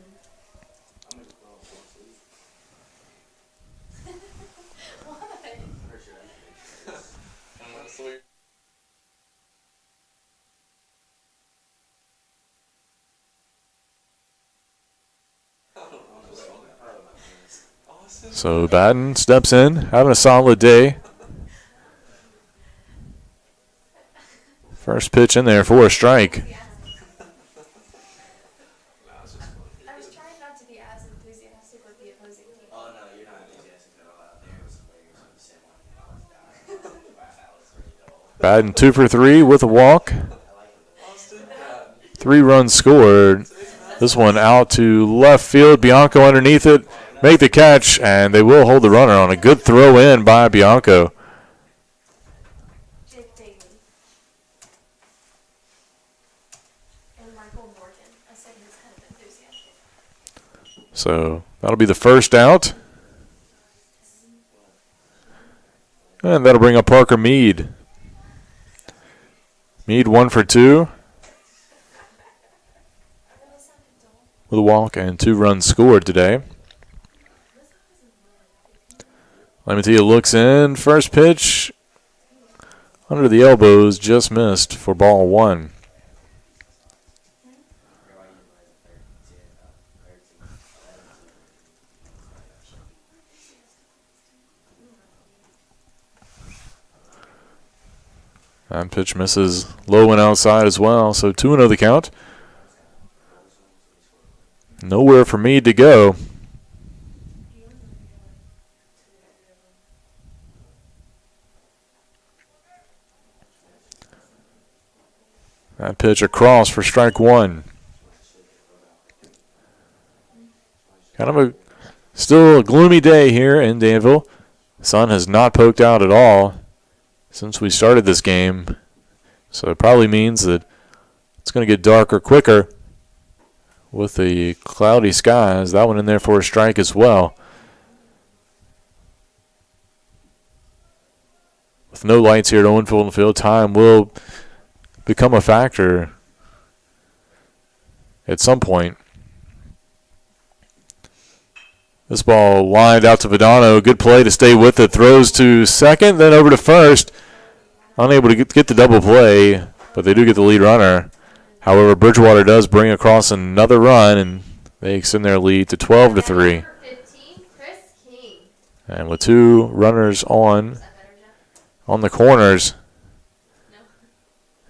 So Batten steps in, having a solid day. First pitch in there for a strike. I was trying not to be as enthusiastic with the opposing team. Oh, no, you're not enthusiastic at all out there. It was players from the same one. Batten 2 for 3 with a walk. 3 runs scored. This one out to left field. Bianco underneath it. Make the catch, and they will hold the runner on a good throw in by Bianco. Jake Bailey. And Michael Morgan. I said he was kind of enthusiastic. So that'll be the first out. And that'll bring up Parker Mead. Mead 1 for 2 with a walk and 2 runs scored today. Lamantia looks in. First pitch under the elbows, just missed for ball 1. That pitch misses low and outside as well, so 2-0 the count. Nowhere for Meade to go. That pitch across for strike 1. Kind of still a gloomy day here in Danville. The sun has not poked out at all since we started this game. So it probably means that it's going to get darker quicker with the cloudy skies. That one in there for a strike as well. With no lights here at Owen Field, time will become a factor at some point. This ball lined out to Vidano. Good play to stay with it. Throws to second, then over to first. Unable to get the double play, but they do get the lead runner. However, Bridgewater does bring across another run, and they extend their lead to 12-3. 15, Chris King. And with 2 runners on the corners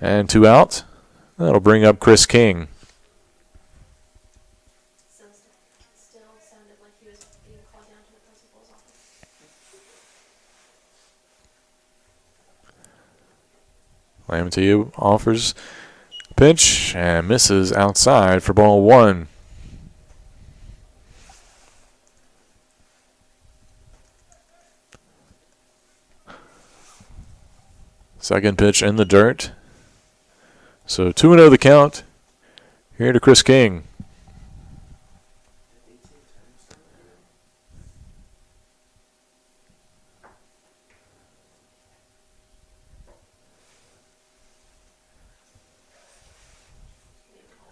and 2 out, that'll bring up Chris King. Still sounded like he was being called down to the principal's office. Lamantia offers pitch and misses outside for ball 1. Second pitch in the dirt. So 2-0 the count. Here to Chris King.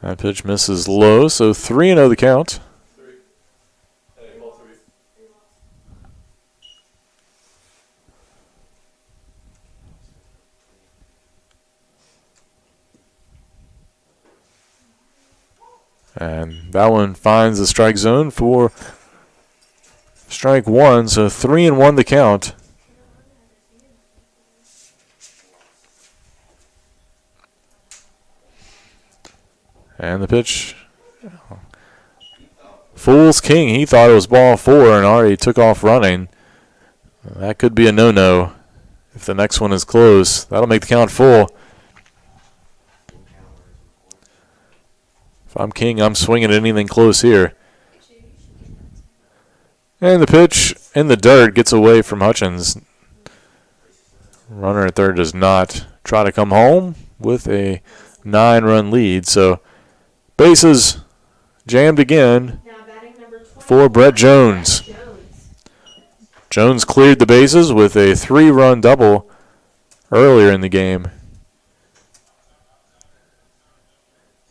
That pitch misses low, so 3-0 the count. And that one finds the strike zone for strike 1, so 3-1 the count. And the pitch fools King. He thought it was ball 4 and already took off running. That could be a no-no if the next one is close. That'll make the count full. If I'm King, I'm swinging at anything close here. And the pitch in the dirt gets away from Hutchins. Runner at third does not try to come home with a 9-run lead. So bases jammed again for Brett Jones. Jones cleared the bases with a 3-run double earlier in the game.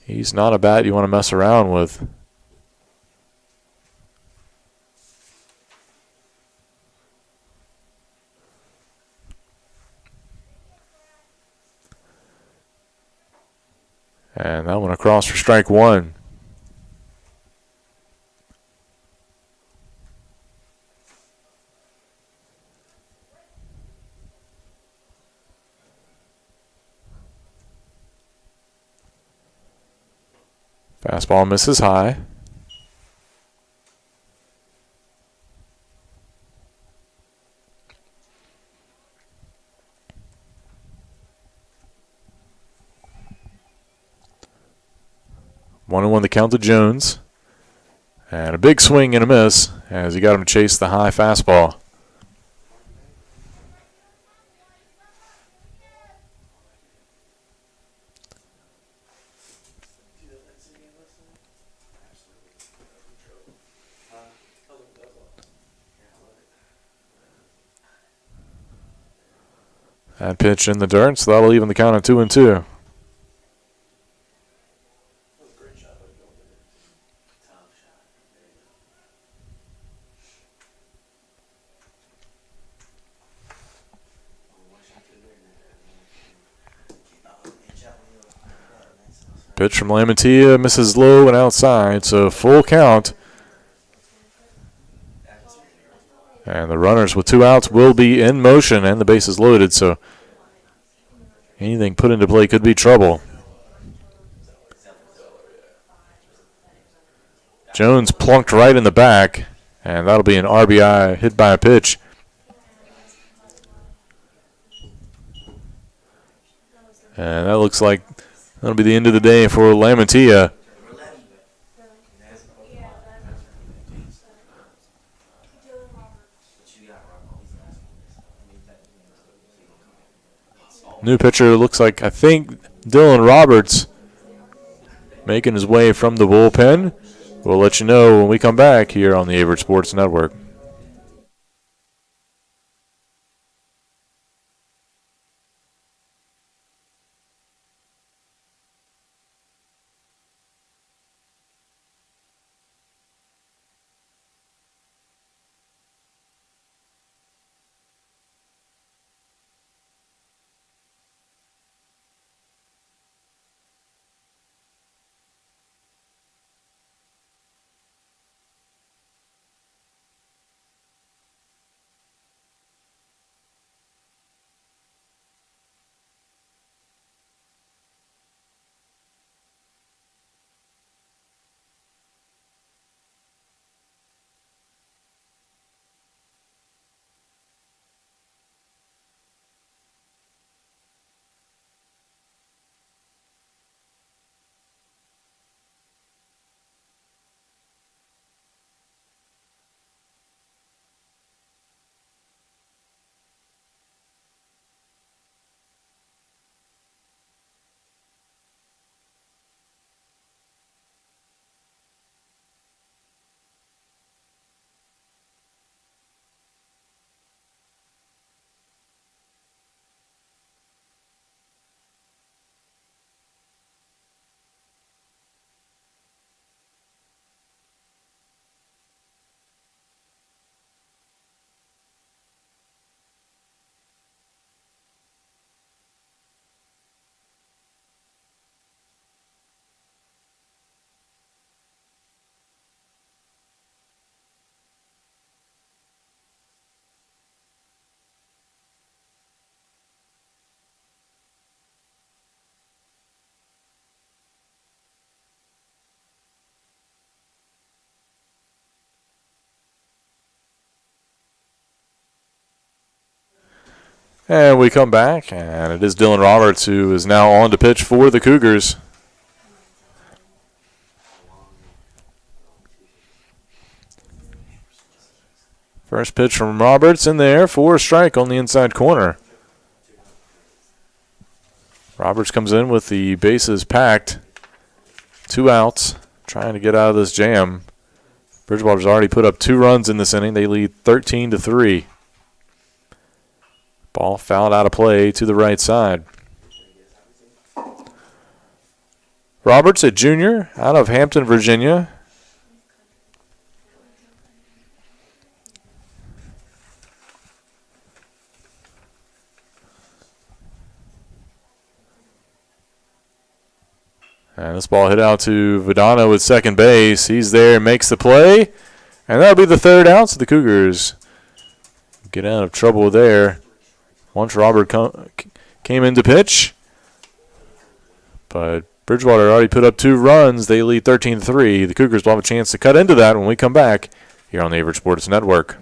He's not a bat you want to mess around with. And that one across for strike 1. Fastball misses high. One and one the count to Jones. And a big swing and a miss as he got him to chase the high fastball. That pitch in the dirt, so that'll even the count at 2-2. Pitch from Lamantia misses low and outside, so full count. And the runners with 2 outs will be in motion and the base is loaded, so anything put into play could be trouble. Jones plunked right in the back, and that'll be an RBI hit by a pitch. And that looks like that'll be the end of the day for Lamantia. New pitcher looks like, I think, Dylan Roberts making his way from the bullpen. We'll let you know when we come back here on the Averett Sports Network. And we come back, and it is Dylan Roberts who is now on to pitch for the Cougars. First pitch from Roberts in there for a strike on the inside corner. Roberts comes in with the bases packed. 2 outs, trying to get out of this jam. Bridgewater's already put up 2 runs in this inning. They lead 13-3. Ball fouled out of play to the right side. Roberts, a junior out of Hampton, Virginia. And this ball hit out to Vidano at second base. He's there, makes the play. And that'll be the 3rd out, so the Cougars get out of trouble there. Once Robert came in to pitch. But Bridgewater already put up 2 runs. They lead 13-3. The Cougars will have a chance to cut into that when we come back here on the Averett Sports Network.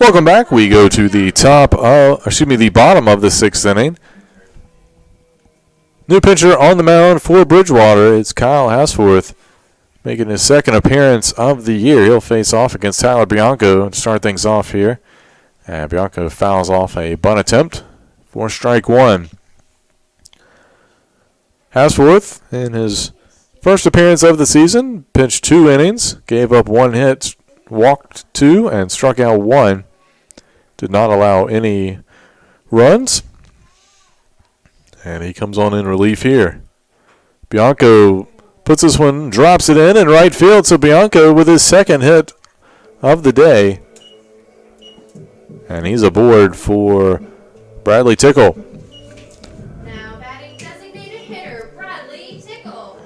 Welcome back. We go to the the bottom of the 6th inning. New pitcher on the mound for Bridgewater. It's Kyle Hasforth making his 2nd appearance of the year. He'll face off against Tyler Bianco to start things off here. And Bianco fouls off a bunt attempt for strike 1. Hasforth, in his first appearance of the season, pitched 2 innings, gave up 1 hit, walked 2, and struck out 1. Did not allow any runs. And he comes on in relief here. Bianco puts this one, drops it in right field. So Bianco with his 2nd hit of the day. And he's aboard for Bradley Tickle. Now batting designated hitter, Bradley Tickle.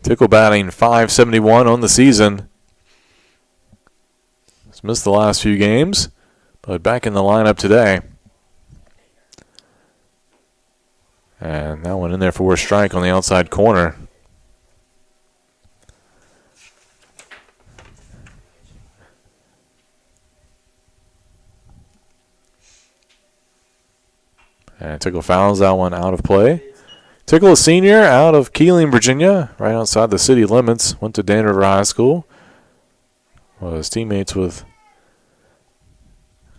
Tickle batting .571 on the season. He's missed the last few games, but back in the lineup today. And that one in there for a strike on the outside corner. And Tickle fouls that one out of play. Tickle, a senior out of Keeling, Virginia, right outside the city limits. Went to Danville High School. Was teammates with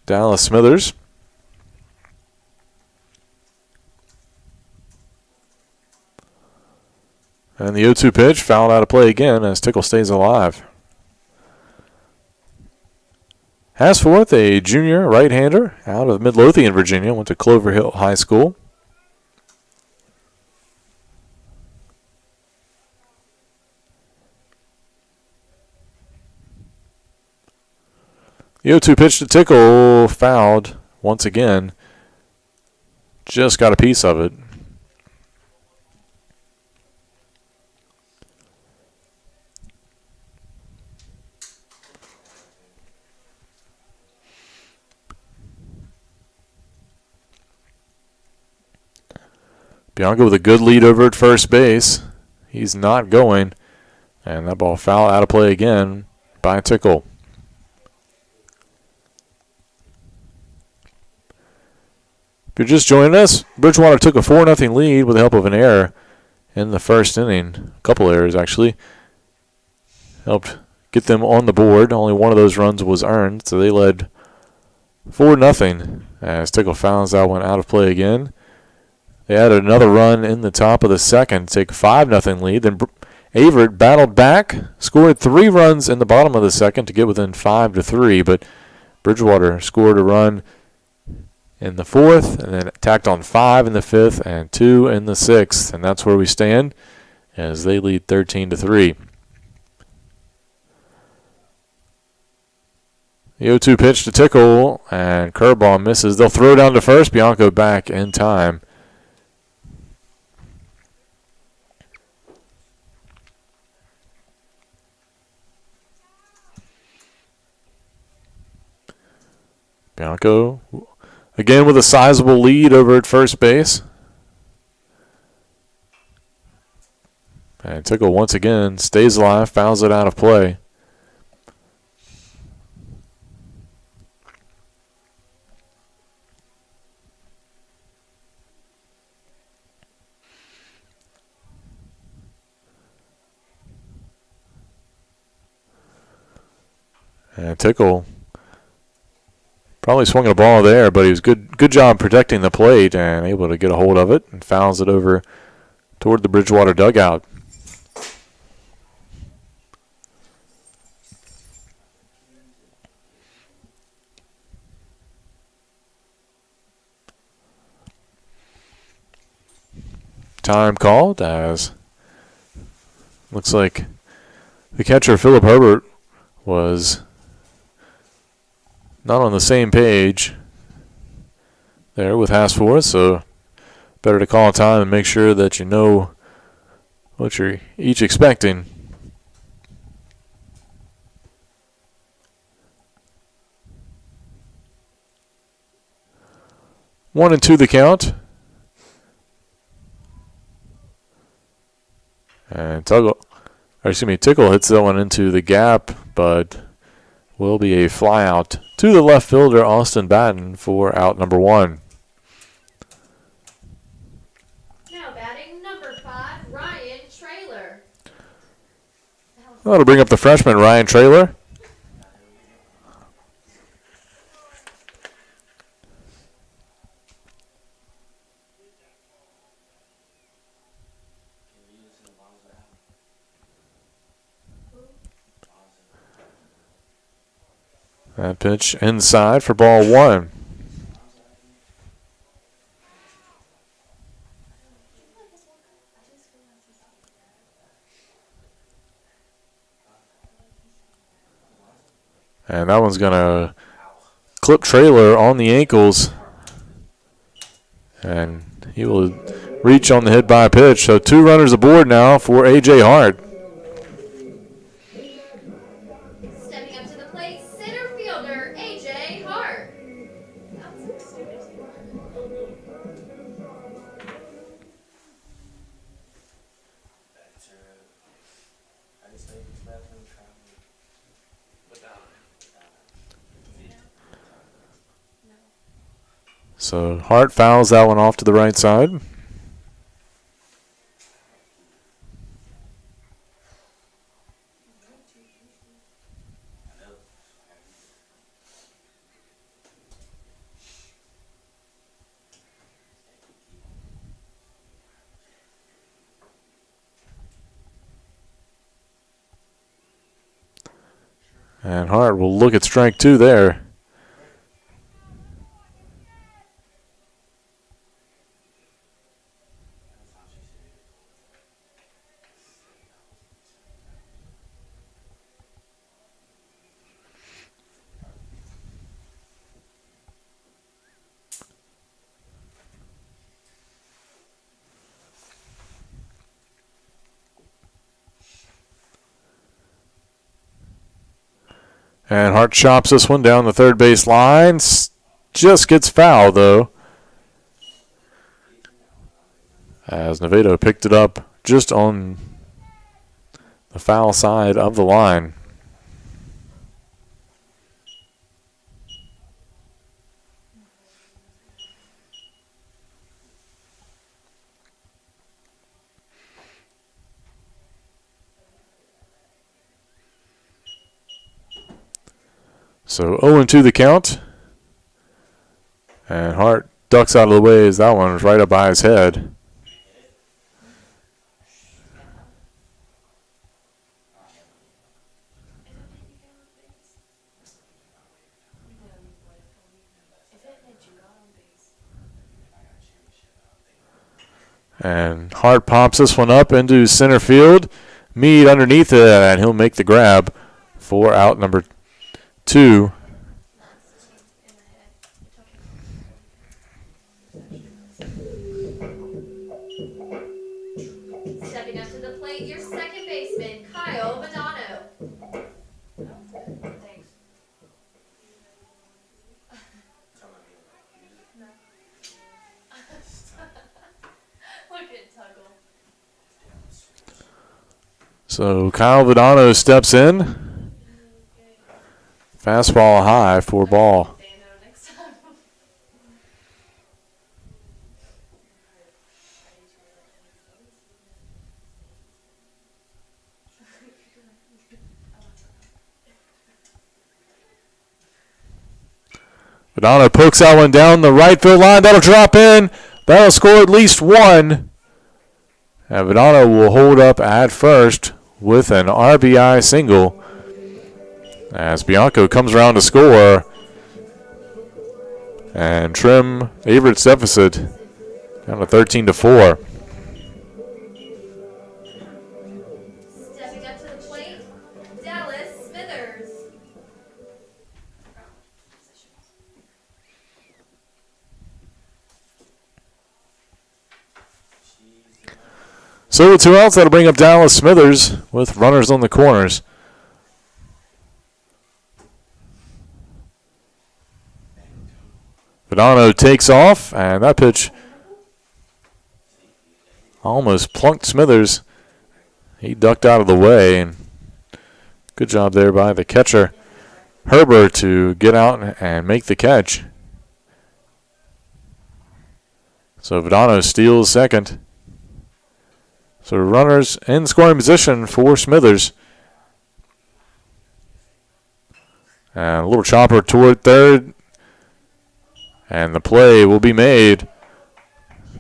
Dallas Smithers. And the 0-2 pitch fouled out of play again as Tickle stays alive. Hasforth, a junior right-hander out of Midlothian, Virginia, went to Clover Hill High School. The 0-2 pitch to Tickle, fouled once again. Just got a piece of it. Bianco with a good lead over at first base. He's not going. And that ball foul out of play again by Tickle. If you're just joining us, Bridgewater took a 4-0 lead with the help of an error in the first inning. A couple errors, actually. Helped get them on the board. Only one of those runs was earned, so they led 4-0 as Tickle fouls that one out of play again. They added another run in the top of the second to take a 5-0 lead. Then Averett battled back, scored 3 runs in the bottom of the second to get within 5-3, but Bridgewater scored a run in the fourth, and then tacked on 5 in the fifth and 2 in the sixth, and that's where we stand as they lead 13-3. The 0-2 pitch to Tickle, and curveball misses. They'll throw down to first. Bianco back in time. Bianco again with a sizable lead over at first base. And Tickle once again stays alive, fouls it out of play. And Tickle probably swung a ball there, but he was good job protecting the plate and able to get a hold of it and fouls it over toward the Bridgewater dugout. Time called as looks like the catcher Philip Herbert was not on the same page there with Hasforth, so better to call time and make sure that you know what you're each expecting. One and two the count. And Tickle hits that one into the gap, but will be a fly out to the left fielder, Austin Batten, for out number 1. Now batting number 5, Ryan Traylor. That'll bring up the freshman, Ryan Traylor. That pitch inside for ball 1. And that one's going to clip Traylor on the ankles. And he will reach on the hit by pitch. So 2 runners aboard now for A.J. Hart. Stepping up to the plate, center fielder A.J. Hart. So Hart fouls that one off to the right side. And Hart will look at strike 2 there. And Hart chops this one down the third base line. Just gets foul, though. as Nevada picked it up just on the foul side of the line. So 0-2 the count. And Hart ducks out of the way as that one was right up by his head. And Hart pops this one up into center field. Meade underneath it, and he'll make the grab for out number 2. Stepping up to the plate, your second baseman, Kyle Vadano. Look at Tuggle. So Kyle Vadano steps in. Fastball high for ball. Vadano pokes that one down the right field line. That'll drop in. That'll score at least one. And Vadano will hold up at first with an RBI single as Bianco comes around to score and trim Averett's deficit down to 13-4. Stepping up to the plate, Dallas Smithers. So with 2 outs, that'll bring up Dallas Smithers with runners on the corners. Vadano takes off, and that pitch almost plunked Smithers. He ducked out of the way, and good job there by the catcher, Herbert, to get out and make the catch. So Vadano steals second. So runners in scoring position for Smithers. And a little chopper toward third. And the play will be made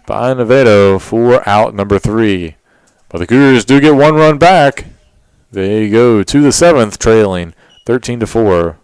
by Nevada for out number 3. But the Cougars do get 1 run back. They go to the 7th, trailing 13-4.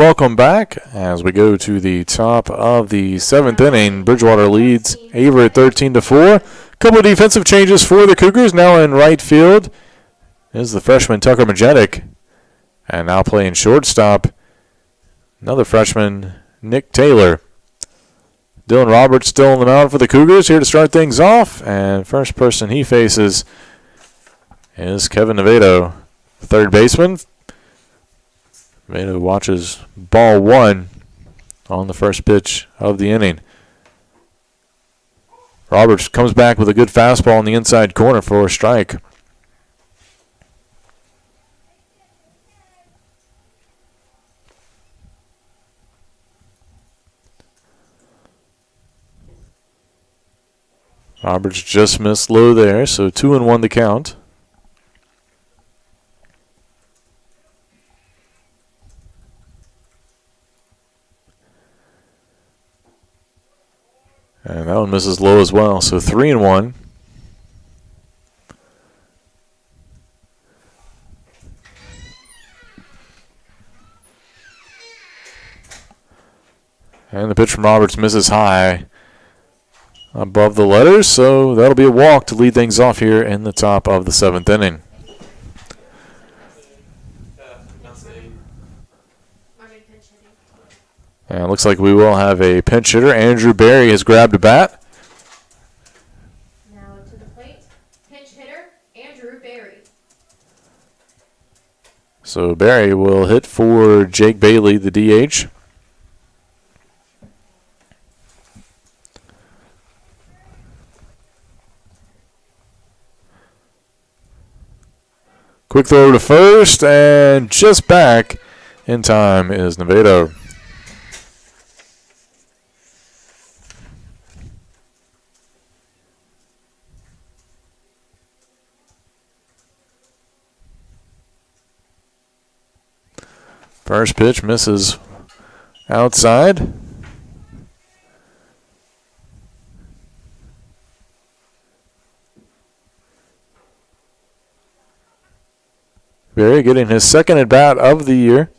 welcome back as we go to the top of the 7th inning. Bridgewater leads Averett 13-4. Couple of defensive changes for the Cougars. Now in right field is the freshman Tucker Majetic, and now playing shortstop, another freshman, Nick Taylor. Dylan Roberts still on the mound for the Cougars, here to start things off, and first person he faces is Kevin Nevado, third baseman. Nevado watches ball 1 on the first pitch of the inning. Roberts comes back with a good fastball in the inside corner for a strike. Roberts just missed low there, so 2-1 the count. And that one misses low as well, so 3-1. And the pitch from Roberts misses high above the letters, so that'll be a walk to lead things off here in the top of the 7th inning. And it looks like we will have a pinch hitter. Andrew Berry has grabbed a bat. Now to the plate, pinch hitter Andrew Berry. So Berry will hit for Jake Bailey, the DH. Quick throw to first, and just back in time is Nevado. First pitch misses outside. Berry getting his second at bat of the year.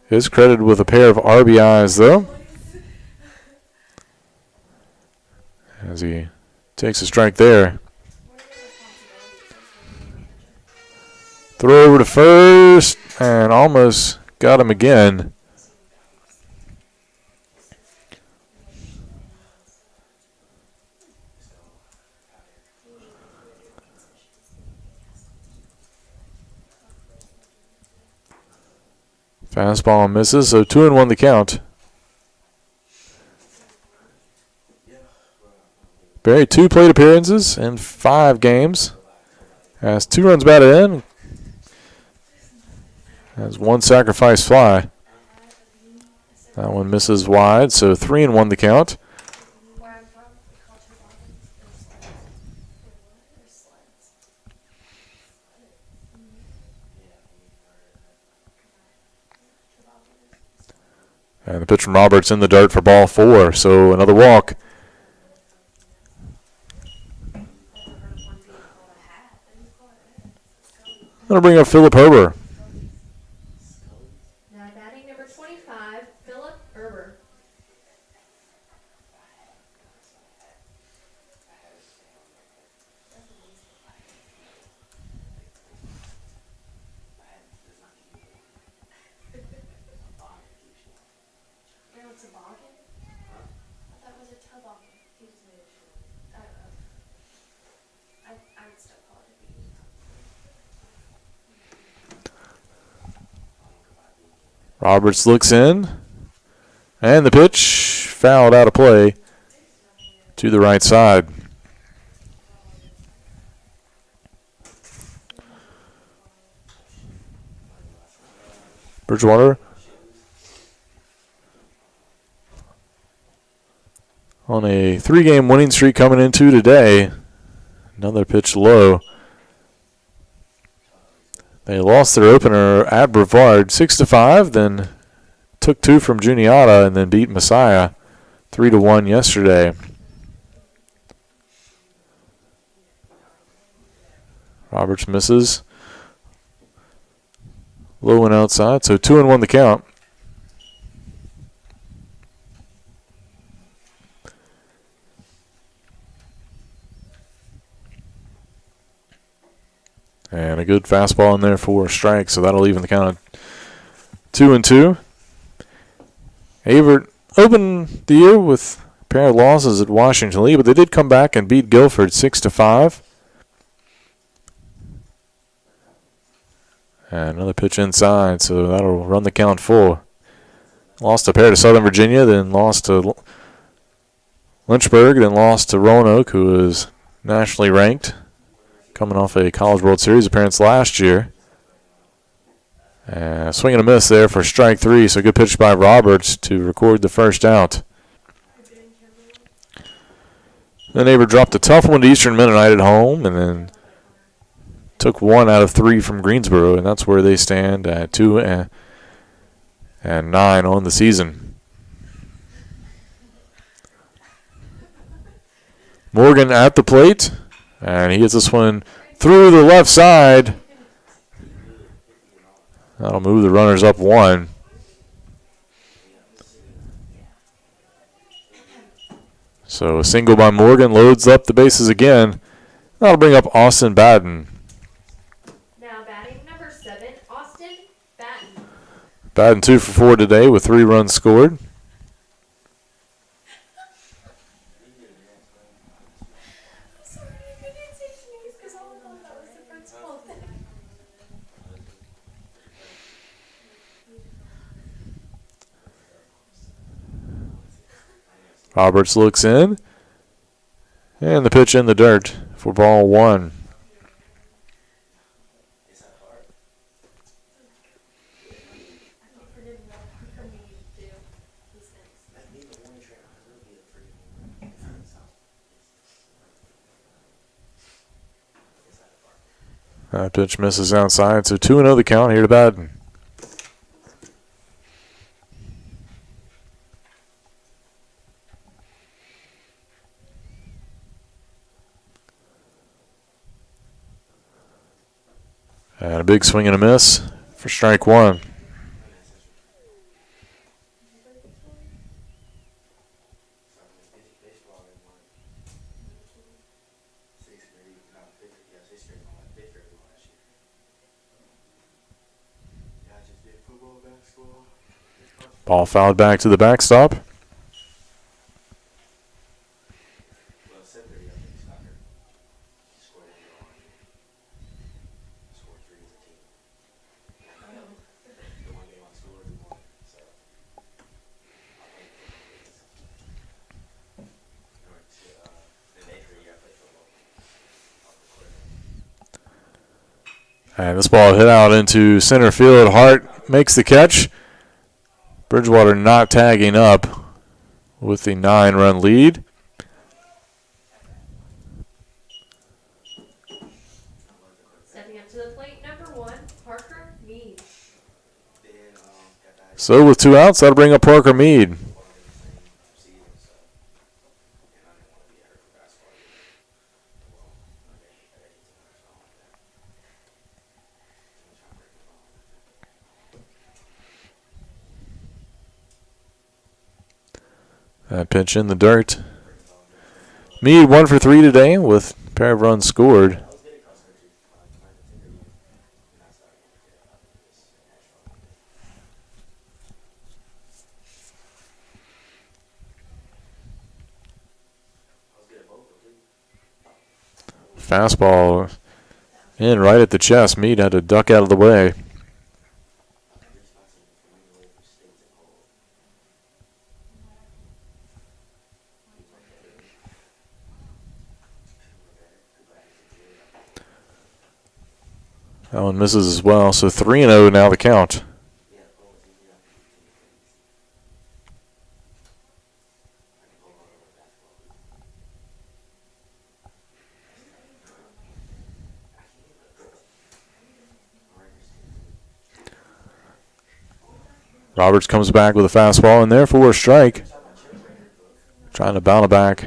Is credited with a pair of RBIs though, as he takes a strike there. Throw over to first, and almost got him again. Fastball misses, so 2-1 the count. Berry, 2 plate appearances in 5 games. Has 2 runs batted in. Has 1 sacrifice fly. That one misses wide, so 3-1 the count. And the pitch from Roberts in the dirt for ball 4, so another walk. Going to bring up Philip Herber. Now batting number 25, Philip Erber. No, it's a toboggan? I thought it was a toboggan. I would still call it a beach. Roberts looks in, and the pitch fouled out of play to the right side. Bridgewater on a 3-game winning streak coming into today. Another pitch low. They lost their opener at Brevard 6-5, then took 2 from Juniata and then beat Messiah 3-1 yesterday. Roberts misses. Low and outside, so 2-1 the count. And a good fastball in there for a strike, so that'll even the count at 2-2. Averett opened the year with a pair of losses at Washington Lee, but they did come back and beat Guilford 6-5. And another pitch inside, so that'll run the count full. Lost a pair to Southern Virginia, then lost to Lynchburg, then lost to Roanoke, who is nationally ranked, coming off a College World Series appearance last year. Swing and a miss there for strike 3, so good pitch by Roberts to record the first out. Then Averett dropped a tough one to Eastern Mennonite at home, and then took 1 out of 3 from Greensboro, and that's where they stand at 2-9 on the season. Morgan at the plate, and he hits this one through the left side. That'll move the runners up 1. So a single by Morgan loads up the bases again. That'll bring up Austin Batten. Now batting number 7, Austin Batten. Batten 2 for 4 today with 3 runs scored. Sorry, I couldn't say sneeze because all I thought that was the principal thing. Roberts looks in. And the pitch in the dirt for ball 1. That pitch misses outside, so 2-0 the count here to Batten. And a big swing and a miss for strike 1. Ball fouled back to the backstop. And this ball hit out into center field. Hart makes the catch. Bridgewater not tagging up with the 9-run lead. Stepping up to the plate, number 1, Parker Mead. So with 2 outs, that'll bring up Parker Mead. That pitch in the dirt. Mead 1 for 3 today with a pair of runs scored. Fastball in right at the chest. Mead had to duck out of the way. That one misses as well, so 3-0 now the count. Roberts comes back with a fastball in there for a strike. Trying to bounce back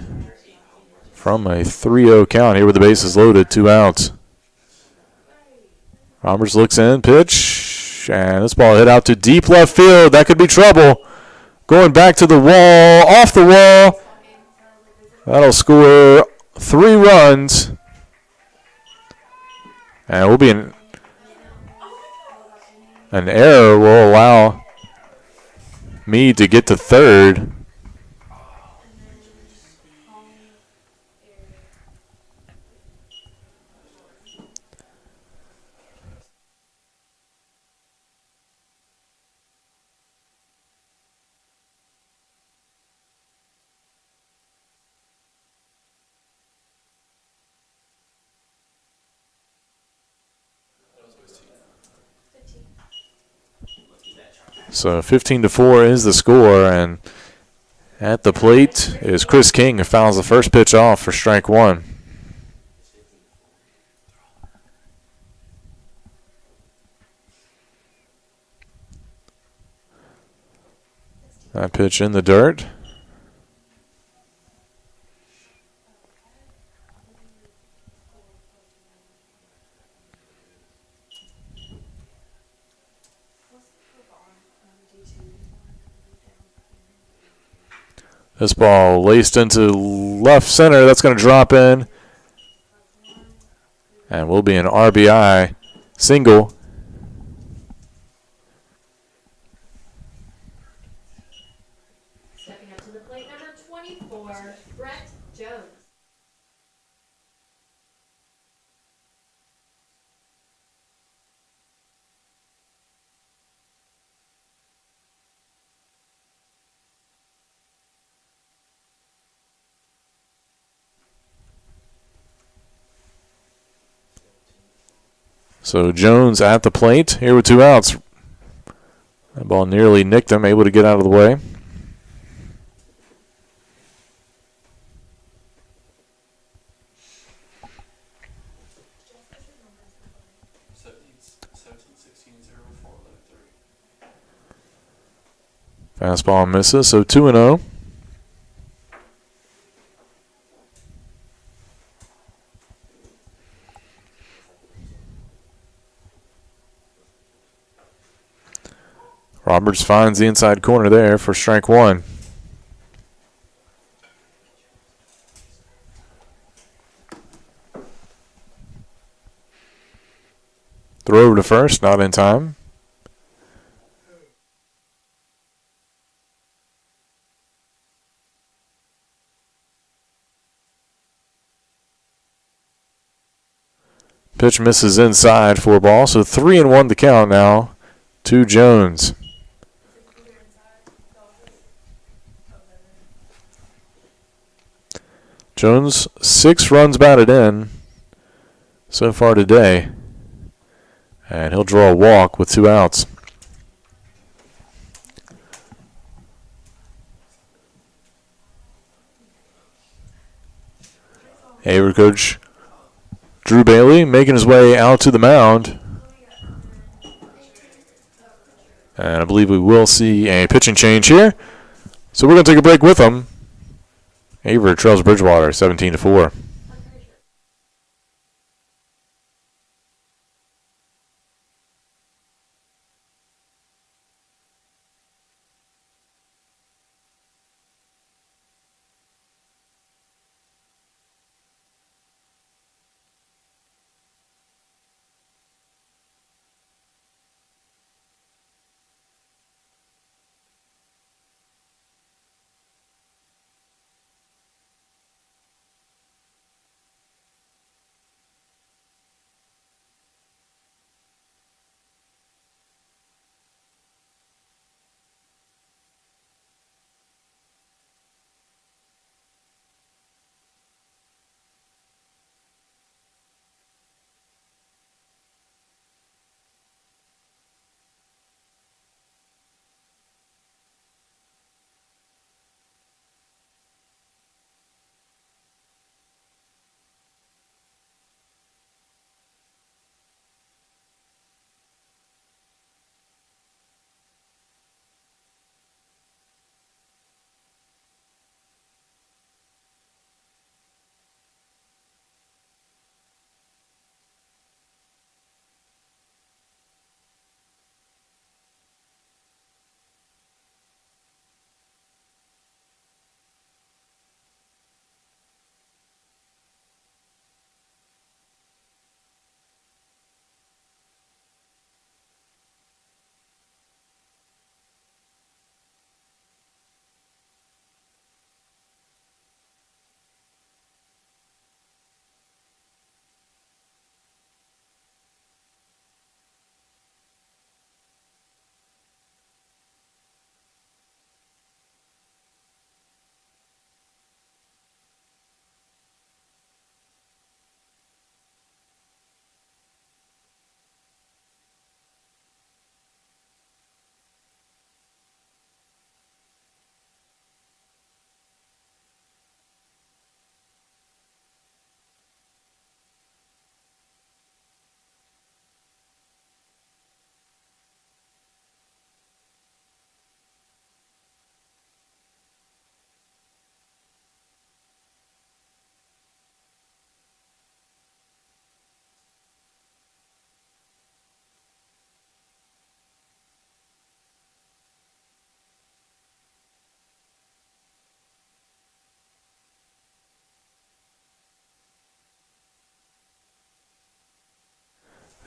from a 3-0 count here with the bases loaded, 2 outs. Roberts looks in, pitch, and this ball hit out to deep left field. That could be trouble. Going back to the wall, off the wall. That'll score 3 runs. And it will be an error will allow me to get to third. So 15-4 is the score, and at the plate is Chris King, who fouls the first pitch off for strike 1. That pitch in the dirt. This ball laced into left center. That's going to drop in. And will be an RBI single. Stepping up to the plate, number 24, Brett Jones. So Jones at the plate here with 2 outs. That ball nearly nicked him, able to get out of the way. Fastball misses, so 2-0. Roberts finds the inside corner there for strike 1. Throw over to first, not in time. Pitch misses inside for a ball, so 3-1 the count now to Jones. Jones, 6 runs batted in so far today. And he'll draw a walk with 2 outs. Averett coach Drew Bailey making his way out to the mound. And I believe we will see a pitching change here. So we're going to take a break with them. Averett trails Bridgewater 17-4.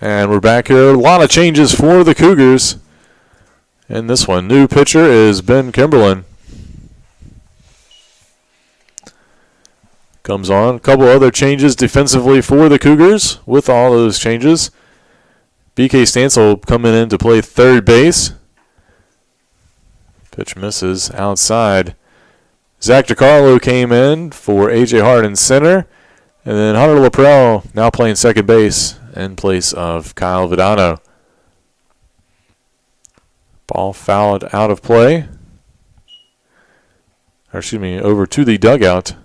And we're back here. A lot of changes for the Cougars in this one. New pitcher is Ben Kimberlin. Comes on. A couple other changes defensively for the Cougars with all those changes. BK Stansel coming in to play third base. Pitch misses outside. Zach DiCarlo came in for A.J. Hart in center. And then Hunter LaPrell now playing second base in place of Kyle Vidano. Ball fouled out of play. Or excuse me, over to the dugout.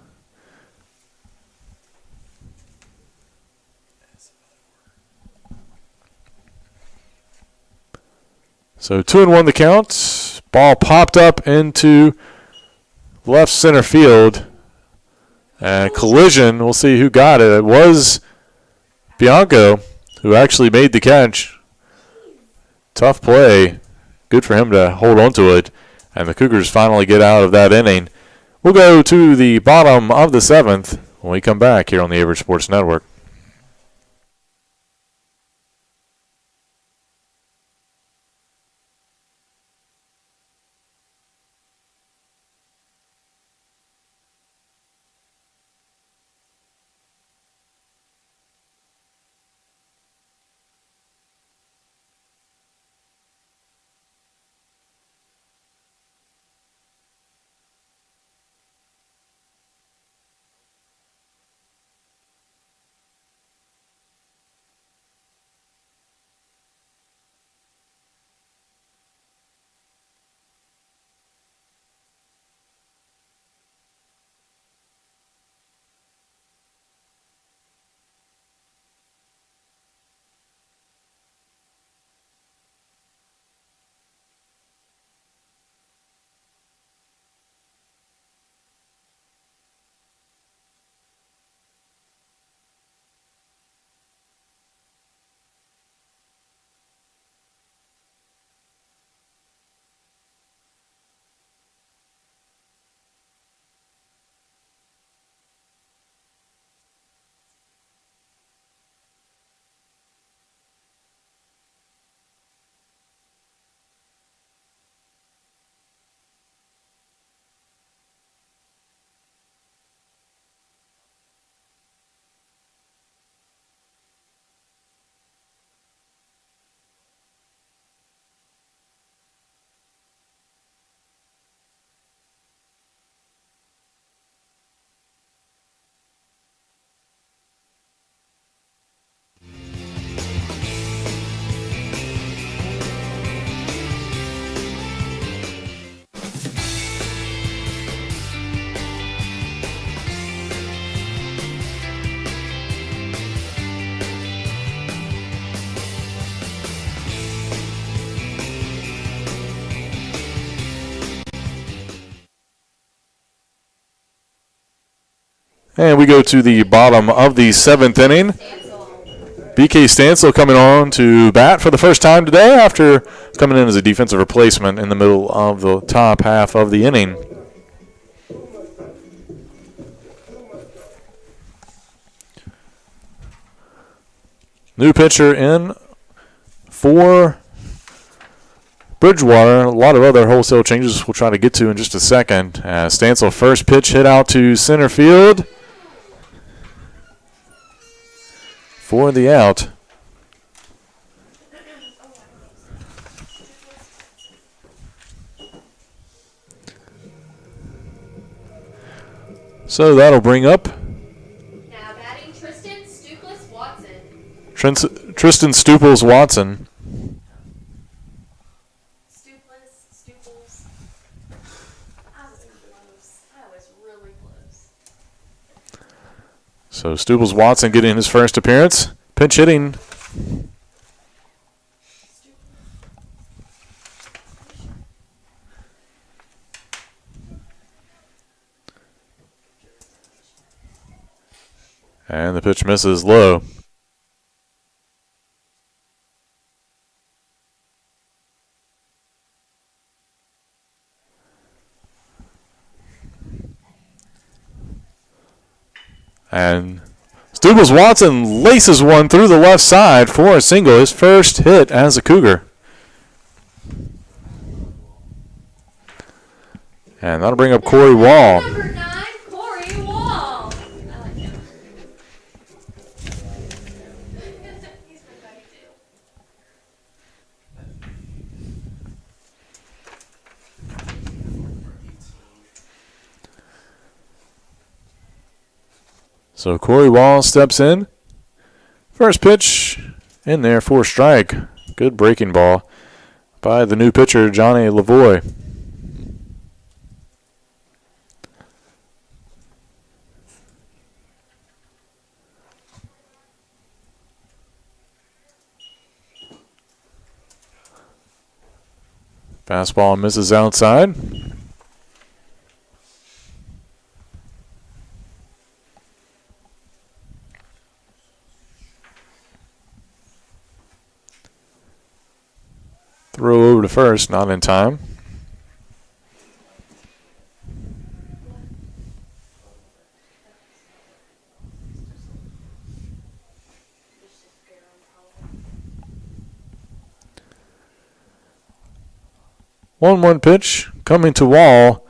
So 2-1 the count. Ball popped up into left center field. Collision. We'll see who got it. It was Bianco who actually made the catch. Tough play. Good for him to hold on to it. And the Cougars finally get out of that inning. We'll go to the bottom of the seventh when we come back here on the Averett Sports Network. And we go to the bottom of the seventh inning. BK Stansel coming on to bat for the first time today after coming in as a defensive replacement in the middle of the top half of the inning. New pitcher in for Bridgewater. A lot of other wholesale changes we'll try to get to in just a second. Stansel first pitch hit out to center field for the out. So that'll bring up Now batting Tristan Stuples-Watson. Tristan Stuples-Watson. Stuples. I was close. I was really close. So Stuples-Watson getting his first appearance. Pinch hitting. And the pitch misses low. And Stubbles-Watson laces one through the left side for a single, his first hit as a Cougar. And that'll bring up Corey Wall. Number 9, Corey Wall. I like him. He's been funny too. So Corey Wall steps in. First pitch in there for a strike. Good breaking ball by the new pitcher, Johnny Lavoie. Fastball misses outside. Throw over to first, not in time. One pitch coming to Wall,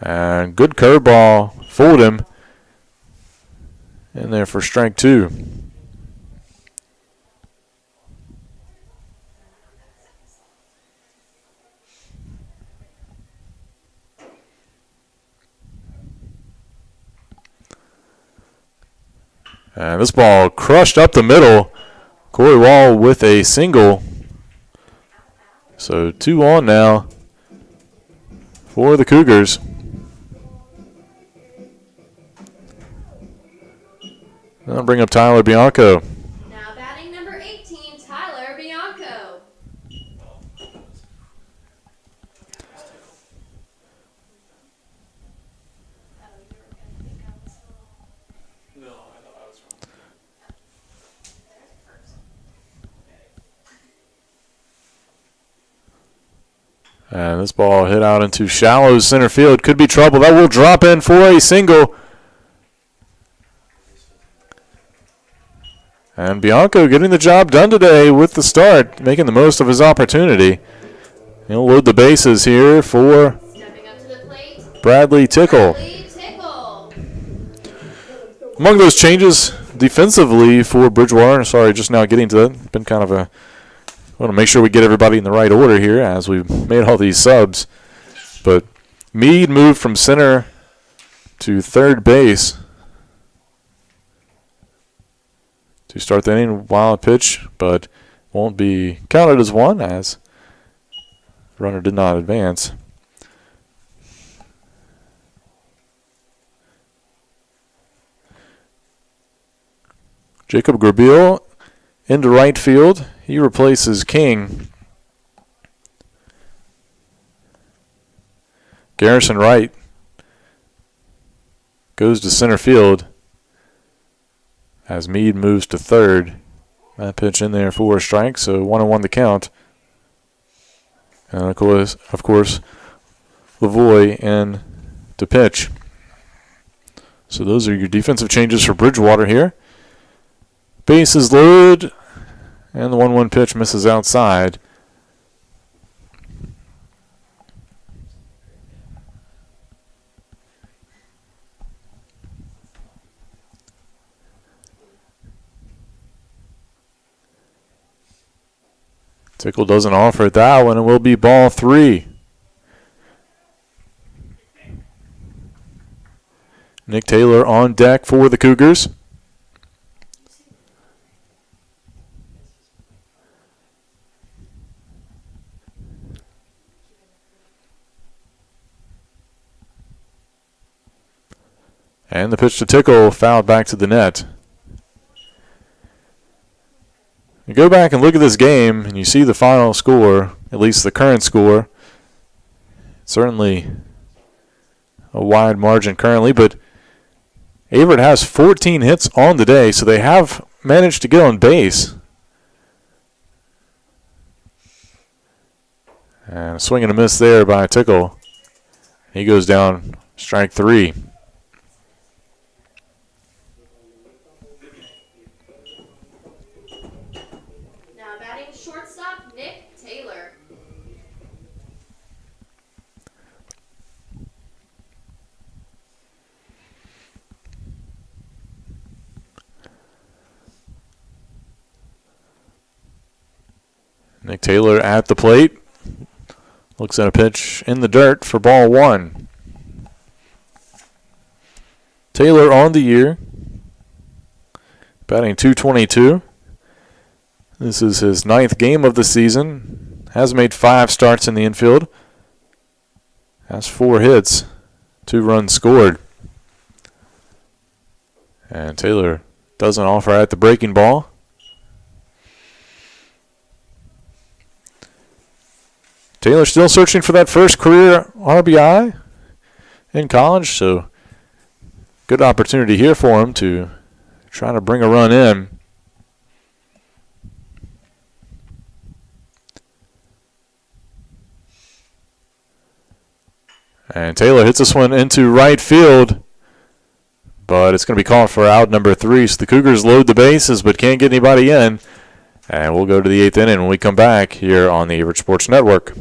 and good curveball, fooled him. In there for strike 2. And this ball crushed up the middle. Corey Wall with a single. So 2 on now for the Cougars. I'll bring up Tyler Bianco. Now batting number 18, Tyler Bianco. And this ball hit out into shallow center field. Could be trouble. That will drop in for a single. And Bianco getting the job done today with the start, making the most of his opportunity. He'll load the bases here for Stepping up to the plate, Bradley Tickle. Bradley Tickle. Among those changes defensively for Bridgewater, sorry, just now getting to that, been kind of a, I want to make sure we get everybody in the right order here as we've made all these subs. But Meade moved from center to third base to start the inning. Wild pitch, but won't be counted as one as the runner did not advance. Jacob Grabeel into right field. He replaces King. Garrison Wright goes to center field as Meade moves to third. That pitch in there for a strike, so 1-1 the count. And of course, Lavoie in to pitch. So those are your defensive changes for Bridgewater here. Bases loaded, and the 1-1 pitch misses outside. Tickle doesn't offer that one. It will be ball 3. Nick Taylor on deck for the Cougars. And the pitch to Tickle fouled back to the net. You go back and look at this game, and you see the final score, at least the current score. Certainly a wide margin currently, but Averett has 14 hits on the day, so they have managed to get on base. And a swing and a miss there by Tickle. He goes down strike 3. Shortstop Nick Taylor. Nick Taylor at the plate. Looks at a pitch in the dirt for ball one. Taylor on the year, batting .222. This is his 9th game of the season. Has made 5 starts in the infield. Has 4 hits, 2 runs scored. And Taylor doesn't offer at the breaking ball. Taylor still searching for that first career RBI in college, so good opportunity here for him to try to bring a run in. And Taylor hits this one into right field, but it's going to be called for out number 3. So the Cougars load the bases but can't get anybody in. And we'll go to the 8th inning when we come back here on the Averett Sports Network.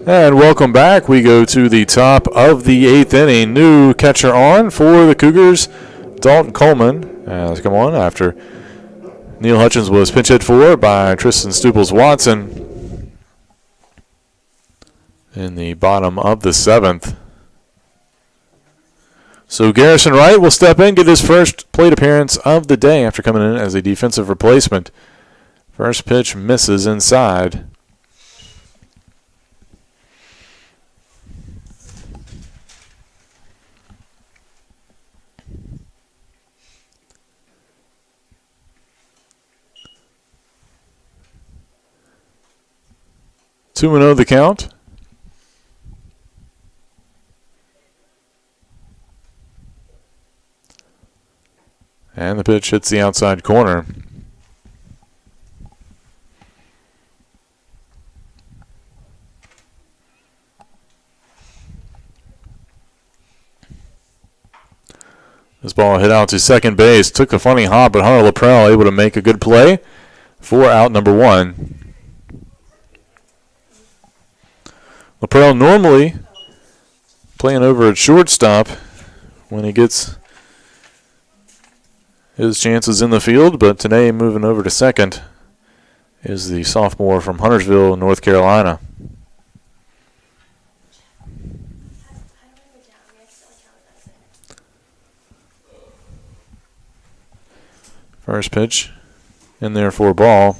And welcome back. We go to the top of the 8th inning. New catcher on for the Cougars, Dalton Coleman. Has come on after Neil Hutchins was pinch hit for by Tristan Stuples-Watson in the bottom of the 7th. So Garrison Wright will step in, get his first plate appearance of the day after coming in as a defensive replacement. First pitch misses inside. Two and 0 the count. And the pitch hits the outside corner. This ball hit out to second base. Took a funny hop, but Hunter Laprelle able to make a good play for out number 1. Laprelle normally playing over at shortstop when he gets his chances in the field, but today moving over to second is the sophomore from Huntersville, North Carolina. First pitch in there for a ball.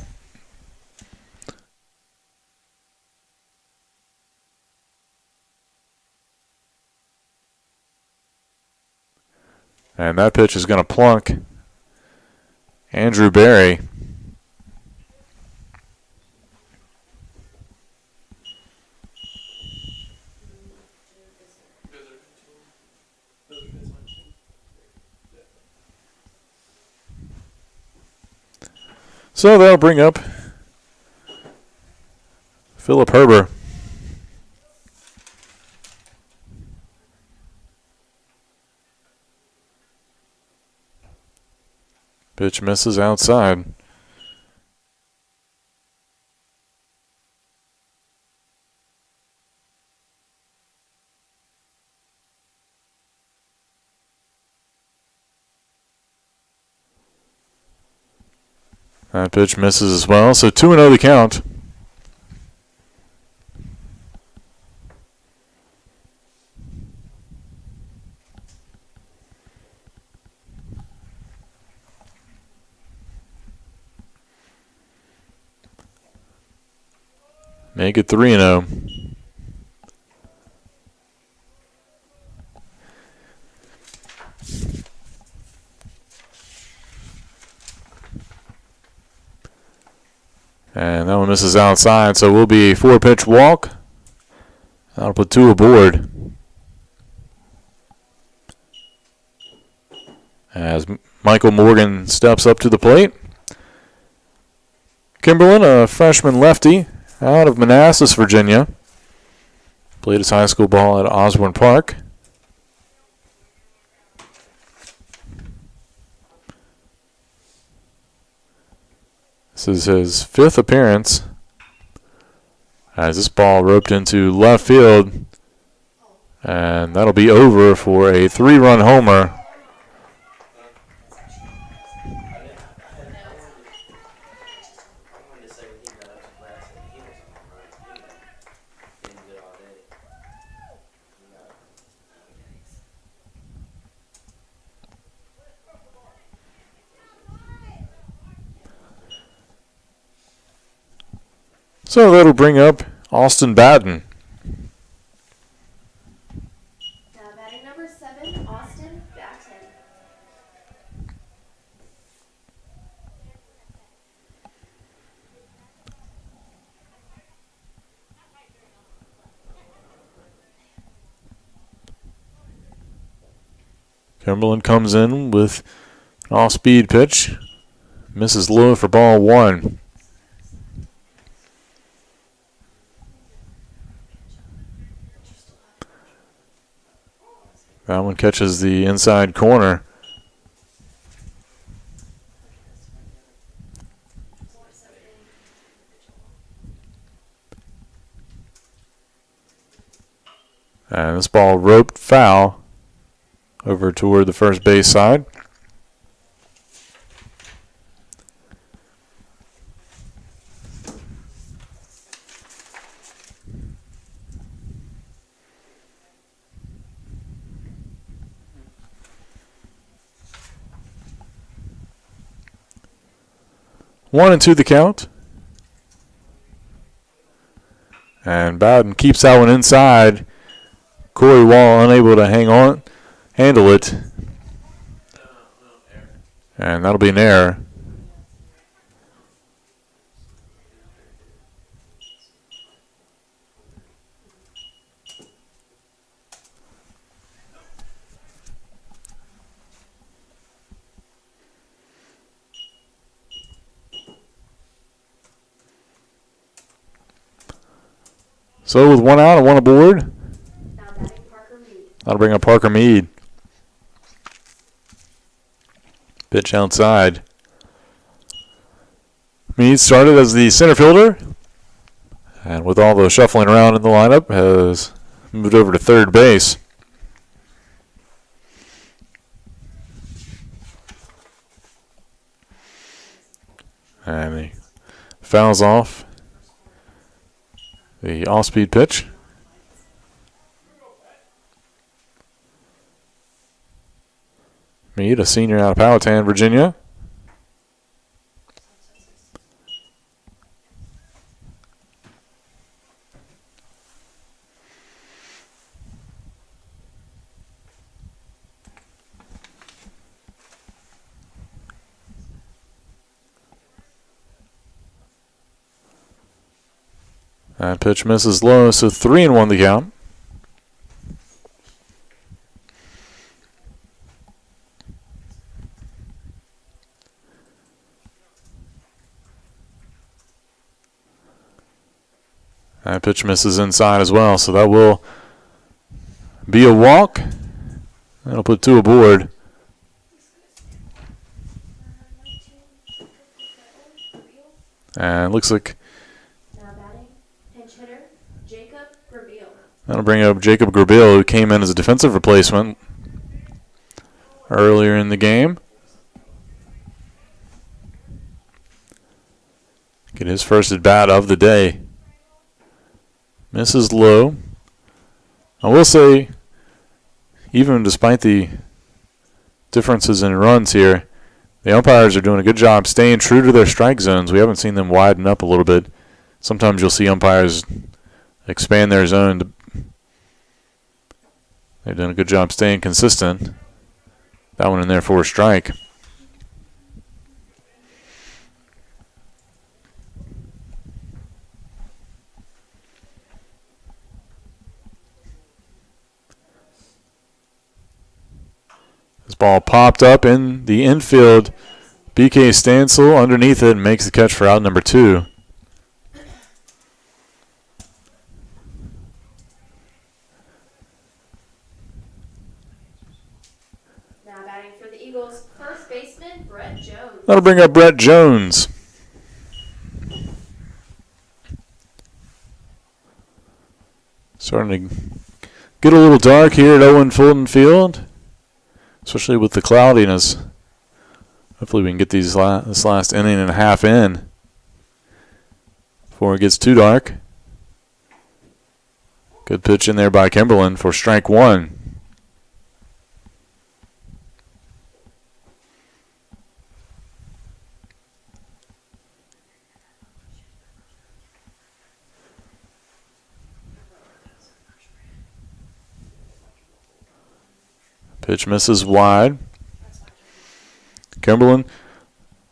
And that pitch is going to plunk Andrew Berry. So that'll bring up Philip Herber. Pitch misses outside. That pitch misses as well, so 2-0 the count. Make it 3-0. And that one misses outside, so it will be a 4-pitch walk. That'll put 2 aboard. As Michael Morgan steps up to the plate. Kimberlin, a freshman lefty out of Manassas, Virginia. Played his high school ball at Osborne Park. This is his 5th appearance. As this ball roped into left field. And that'll be over for a 3-run homer. So that'll bring up Austin Batten. Now batting number 7, Austin Batten. Kimberlin comes in with an off-speed pitch. Misses low for ball 1. That one catches the inside corner. And this ball roped foul over toward the first base side. One and 2 the count. And Bowden keeps that one inside. Corey Wall unable to handle it. And that'll be an error. So with 1 out and 1 aboard, Now batting Parker Mead. that'll bring up Parker Mead. Pitch outside. Mead started as the center fielder, and with all the shuffling around in the lineup, has moved over to third base. And he fouls off the off-speed pitch. Mead, a senior out of Powhatan, Virginia. That pitch misses low, so 3-1 the count. That pitch misses inside as well, so that will be a walk. That'll put 2 aboard. And it looks like Now batting, pinch hitter, Jacob Grabeel. that'll bring up Jacob Grabeel, who came in as a defensive replacement earlier in the game. Get his first at bat of the day. Misses low. I will say, even despite the differences in runs here, the umpires are doing a good job staying true to their strike zones. We haven't seen them widen up a little bit. Sometimes you'll see umpires expand their zone. They've done a good job staying consistent. That one in there for a strike. This ball popped up in the infield. BK Stansel underneath it and makes the catch for out number 2. Now batting for the Eagles, first baseman Brett Jones. That'll bring up Brett Jones. Starting to get a little dark here at Owen Fulton Field, especially with the cloudiness. Hopefully we can get this last inning and a half in before it gets too dark. Good pitch in there by Kimberlin for strike 1. Pitch misses wide. Kimberlin,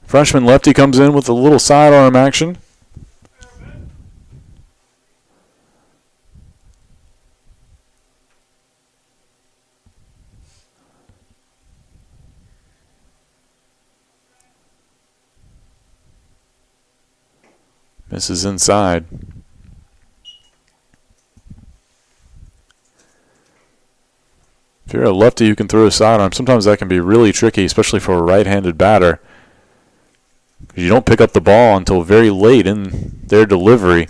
freshman lefty, comes in with a little sidearm action. Misses inside. If you're a lefty who can throw a sidearm, sometimes that can be really tricky, especially for a right-handed batter. Because you don't pick up the ball until very late in their delivery.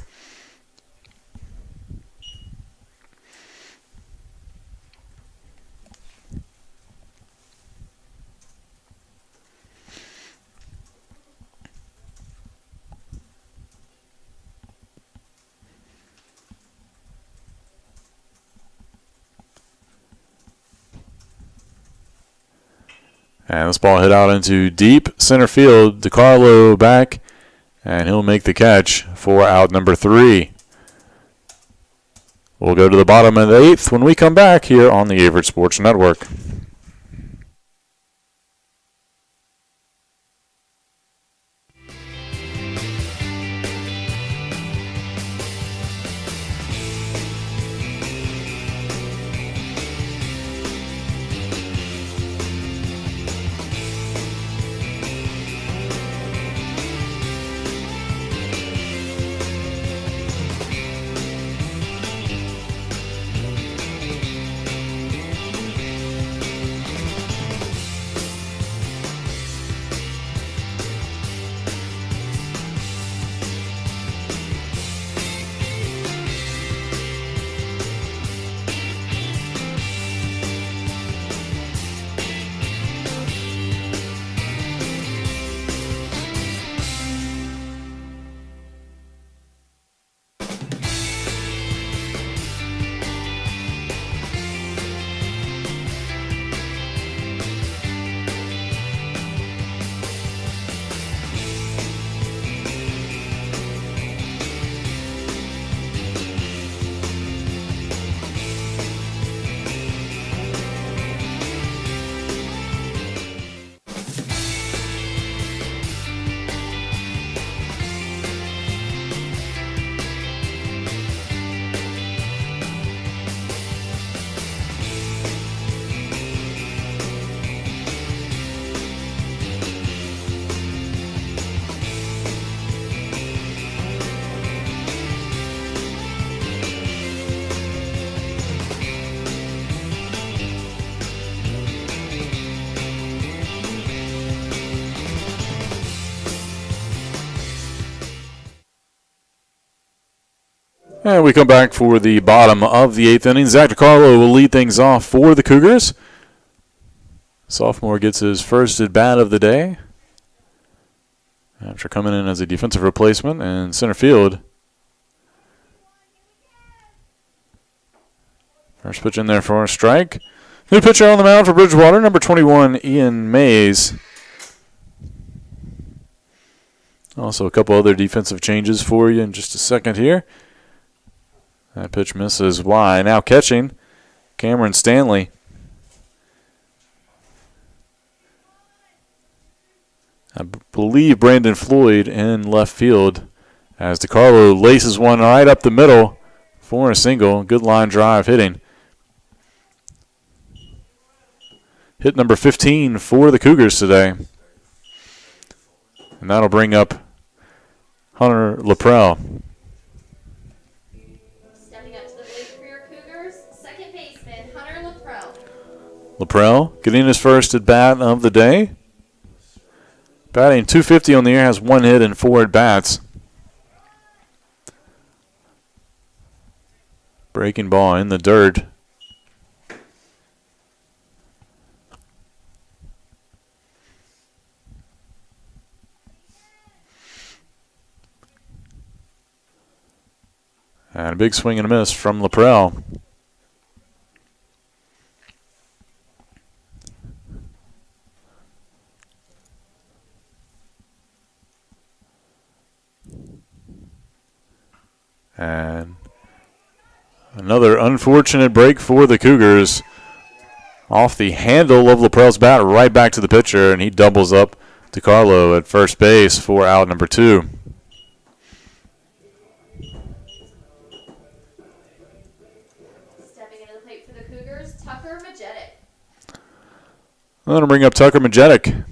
And this ball hit out into deep center field. DiCarlo back, and he'll make the catch for out number 3. We'll go to the bottom of the 8th when we come back here on the Averett Sports Network. And we come back for the bottom of the 8th inning. Zach DiCarlo will lead things off for the Cougars. Sophomore gets his first at bat of the day after coming in as a defensive replacement in center field. First pitch in there for a strike. New pitcher on the mound for Bridgewater, number 21, Ian Mays. Also a couple other defensive changes for you in just a second here. That pitch misses wide. Now catching, Cameron Stanley. I believe Brandon Floyd in left field as DiCarlo laces one right up the middle for a single. Good line drive hitting. Hit number 15 for the Cougars today. And that'll bring up Hunter Laprelle. Stepping up to the plate for your Cougars, second baseman Hunter Laprelle. Laprelle getting his first at bat of the day. Batting .250 on the year, has 1 hit and 4 at bats. Breaking ball in the dirt. And a big swing and a miss from Laprelle. And another unfortunate break for the Cougars. Off the handle of Laprelle's bat, right back to the pitcher, and he doubles up DiCarlo at first base for out number 2. Stepping into the plate for the Cougars, Tucker Majetic. I'm going to bring up Tucker Majetic.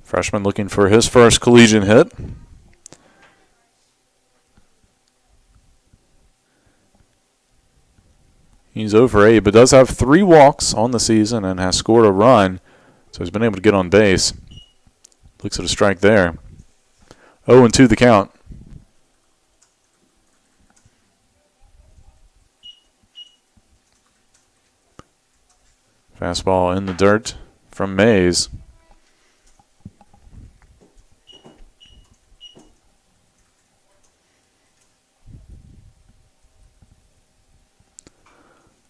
Freshman looking for his first collegiate hit. He's over 8, but does have 3 walks on the season and has scored a run, so he's been able to get on base. Looks at a strike there. 0-2 the count. Fastball in the dirt from Mays.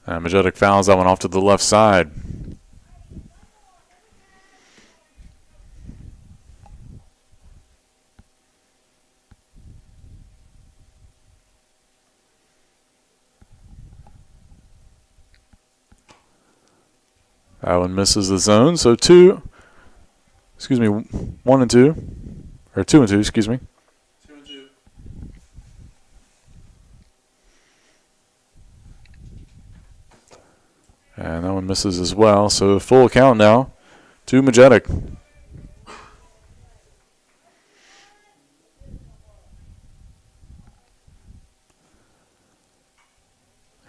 Majetic fouls that one off to the left side. That one misses the zone, so 1 and 2, or 2 and 2, excuse me. And that one misses as well. So full count now to Majetic.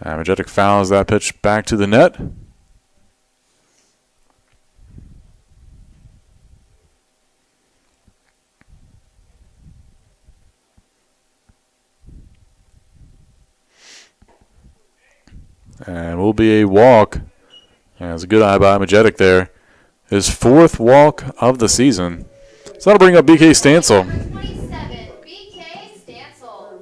And Majetic fouls that pitch back to the net. And will be a walk. Yeah, it's a good eye by Majetic there. His 4th walk of the season. So that'll bring up BK Stansel. Number 27, BK Stansel.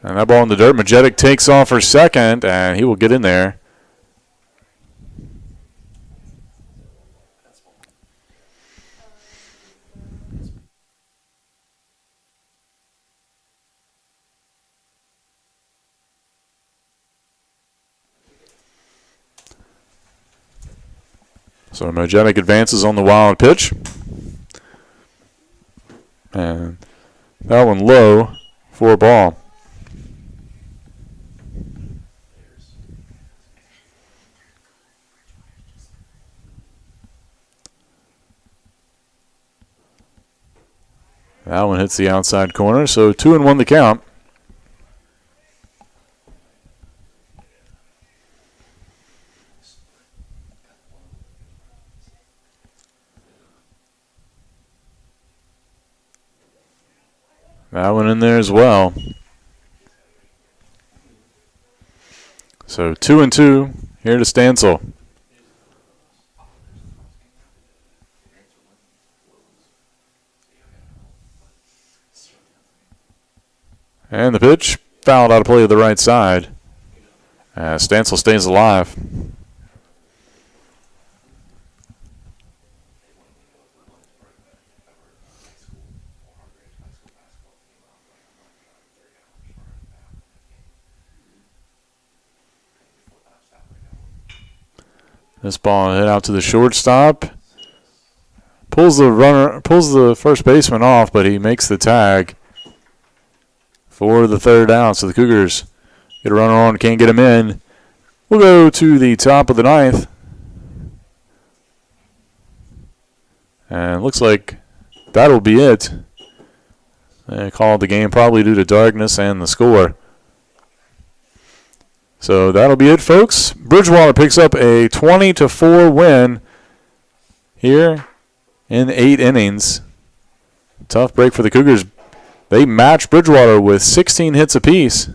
And that ball in the dirt. Majetic takes off for second, and he will get in there. So Majetic advances on the wild pitch. And that one low for a ball. That one hits the outside corner, so 2-1 the count. That one in there as well. So 2-2 here to Stansel. And the pitch fouled out of play to the right side. Stansel stays alive. This ball hit out to the shortstop. Pulls the first baseman off, but he makes the tag for the third out. So the Cougars get a runner on, can't get him in. We'll go to the top of the ninth. And looks like that'll be it. They called the game probably due to darkness and the score. So that'll be it, folks. Bridgewater picks up a 20-4 win here in 8 innings. Tough break for the Cougars. They matched Bridgewater with 16 hits apiece.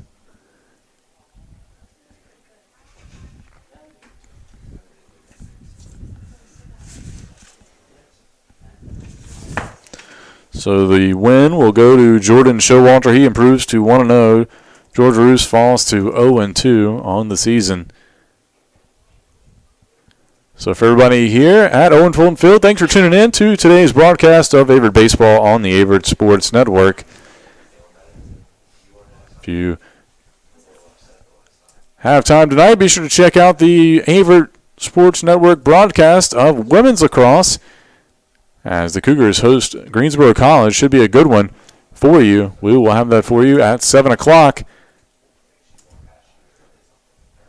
So the win will go to Jordan Showalter. He improves to 1-0. George Roos falls to 0-2 on the season. So for everybody here at Owen Fulton Field, thanks for tuning in to today's broadcast of Averett Baseball on the Averett Sports Network. If you have time tonight, be sure to check out the Averett Sports Network broadcast of women's lacrosse as the Cougars host Greensboro College. Should be a good one for you. We will have that for you at 7 o'clock.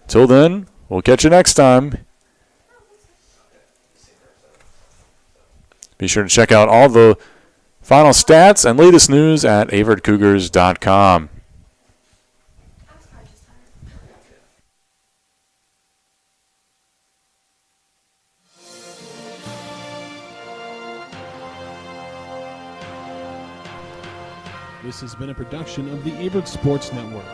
Till then, we'll catch you next time. Be sure to check out all the final stats and latest news at averettcougars.com. This has been a production of the Averett Sports Network.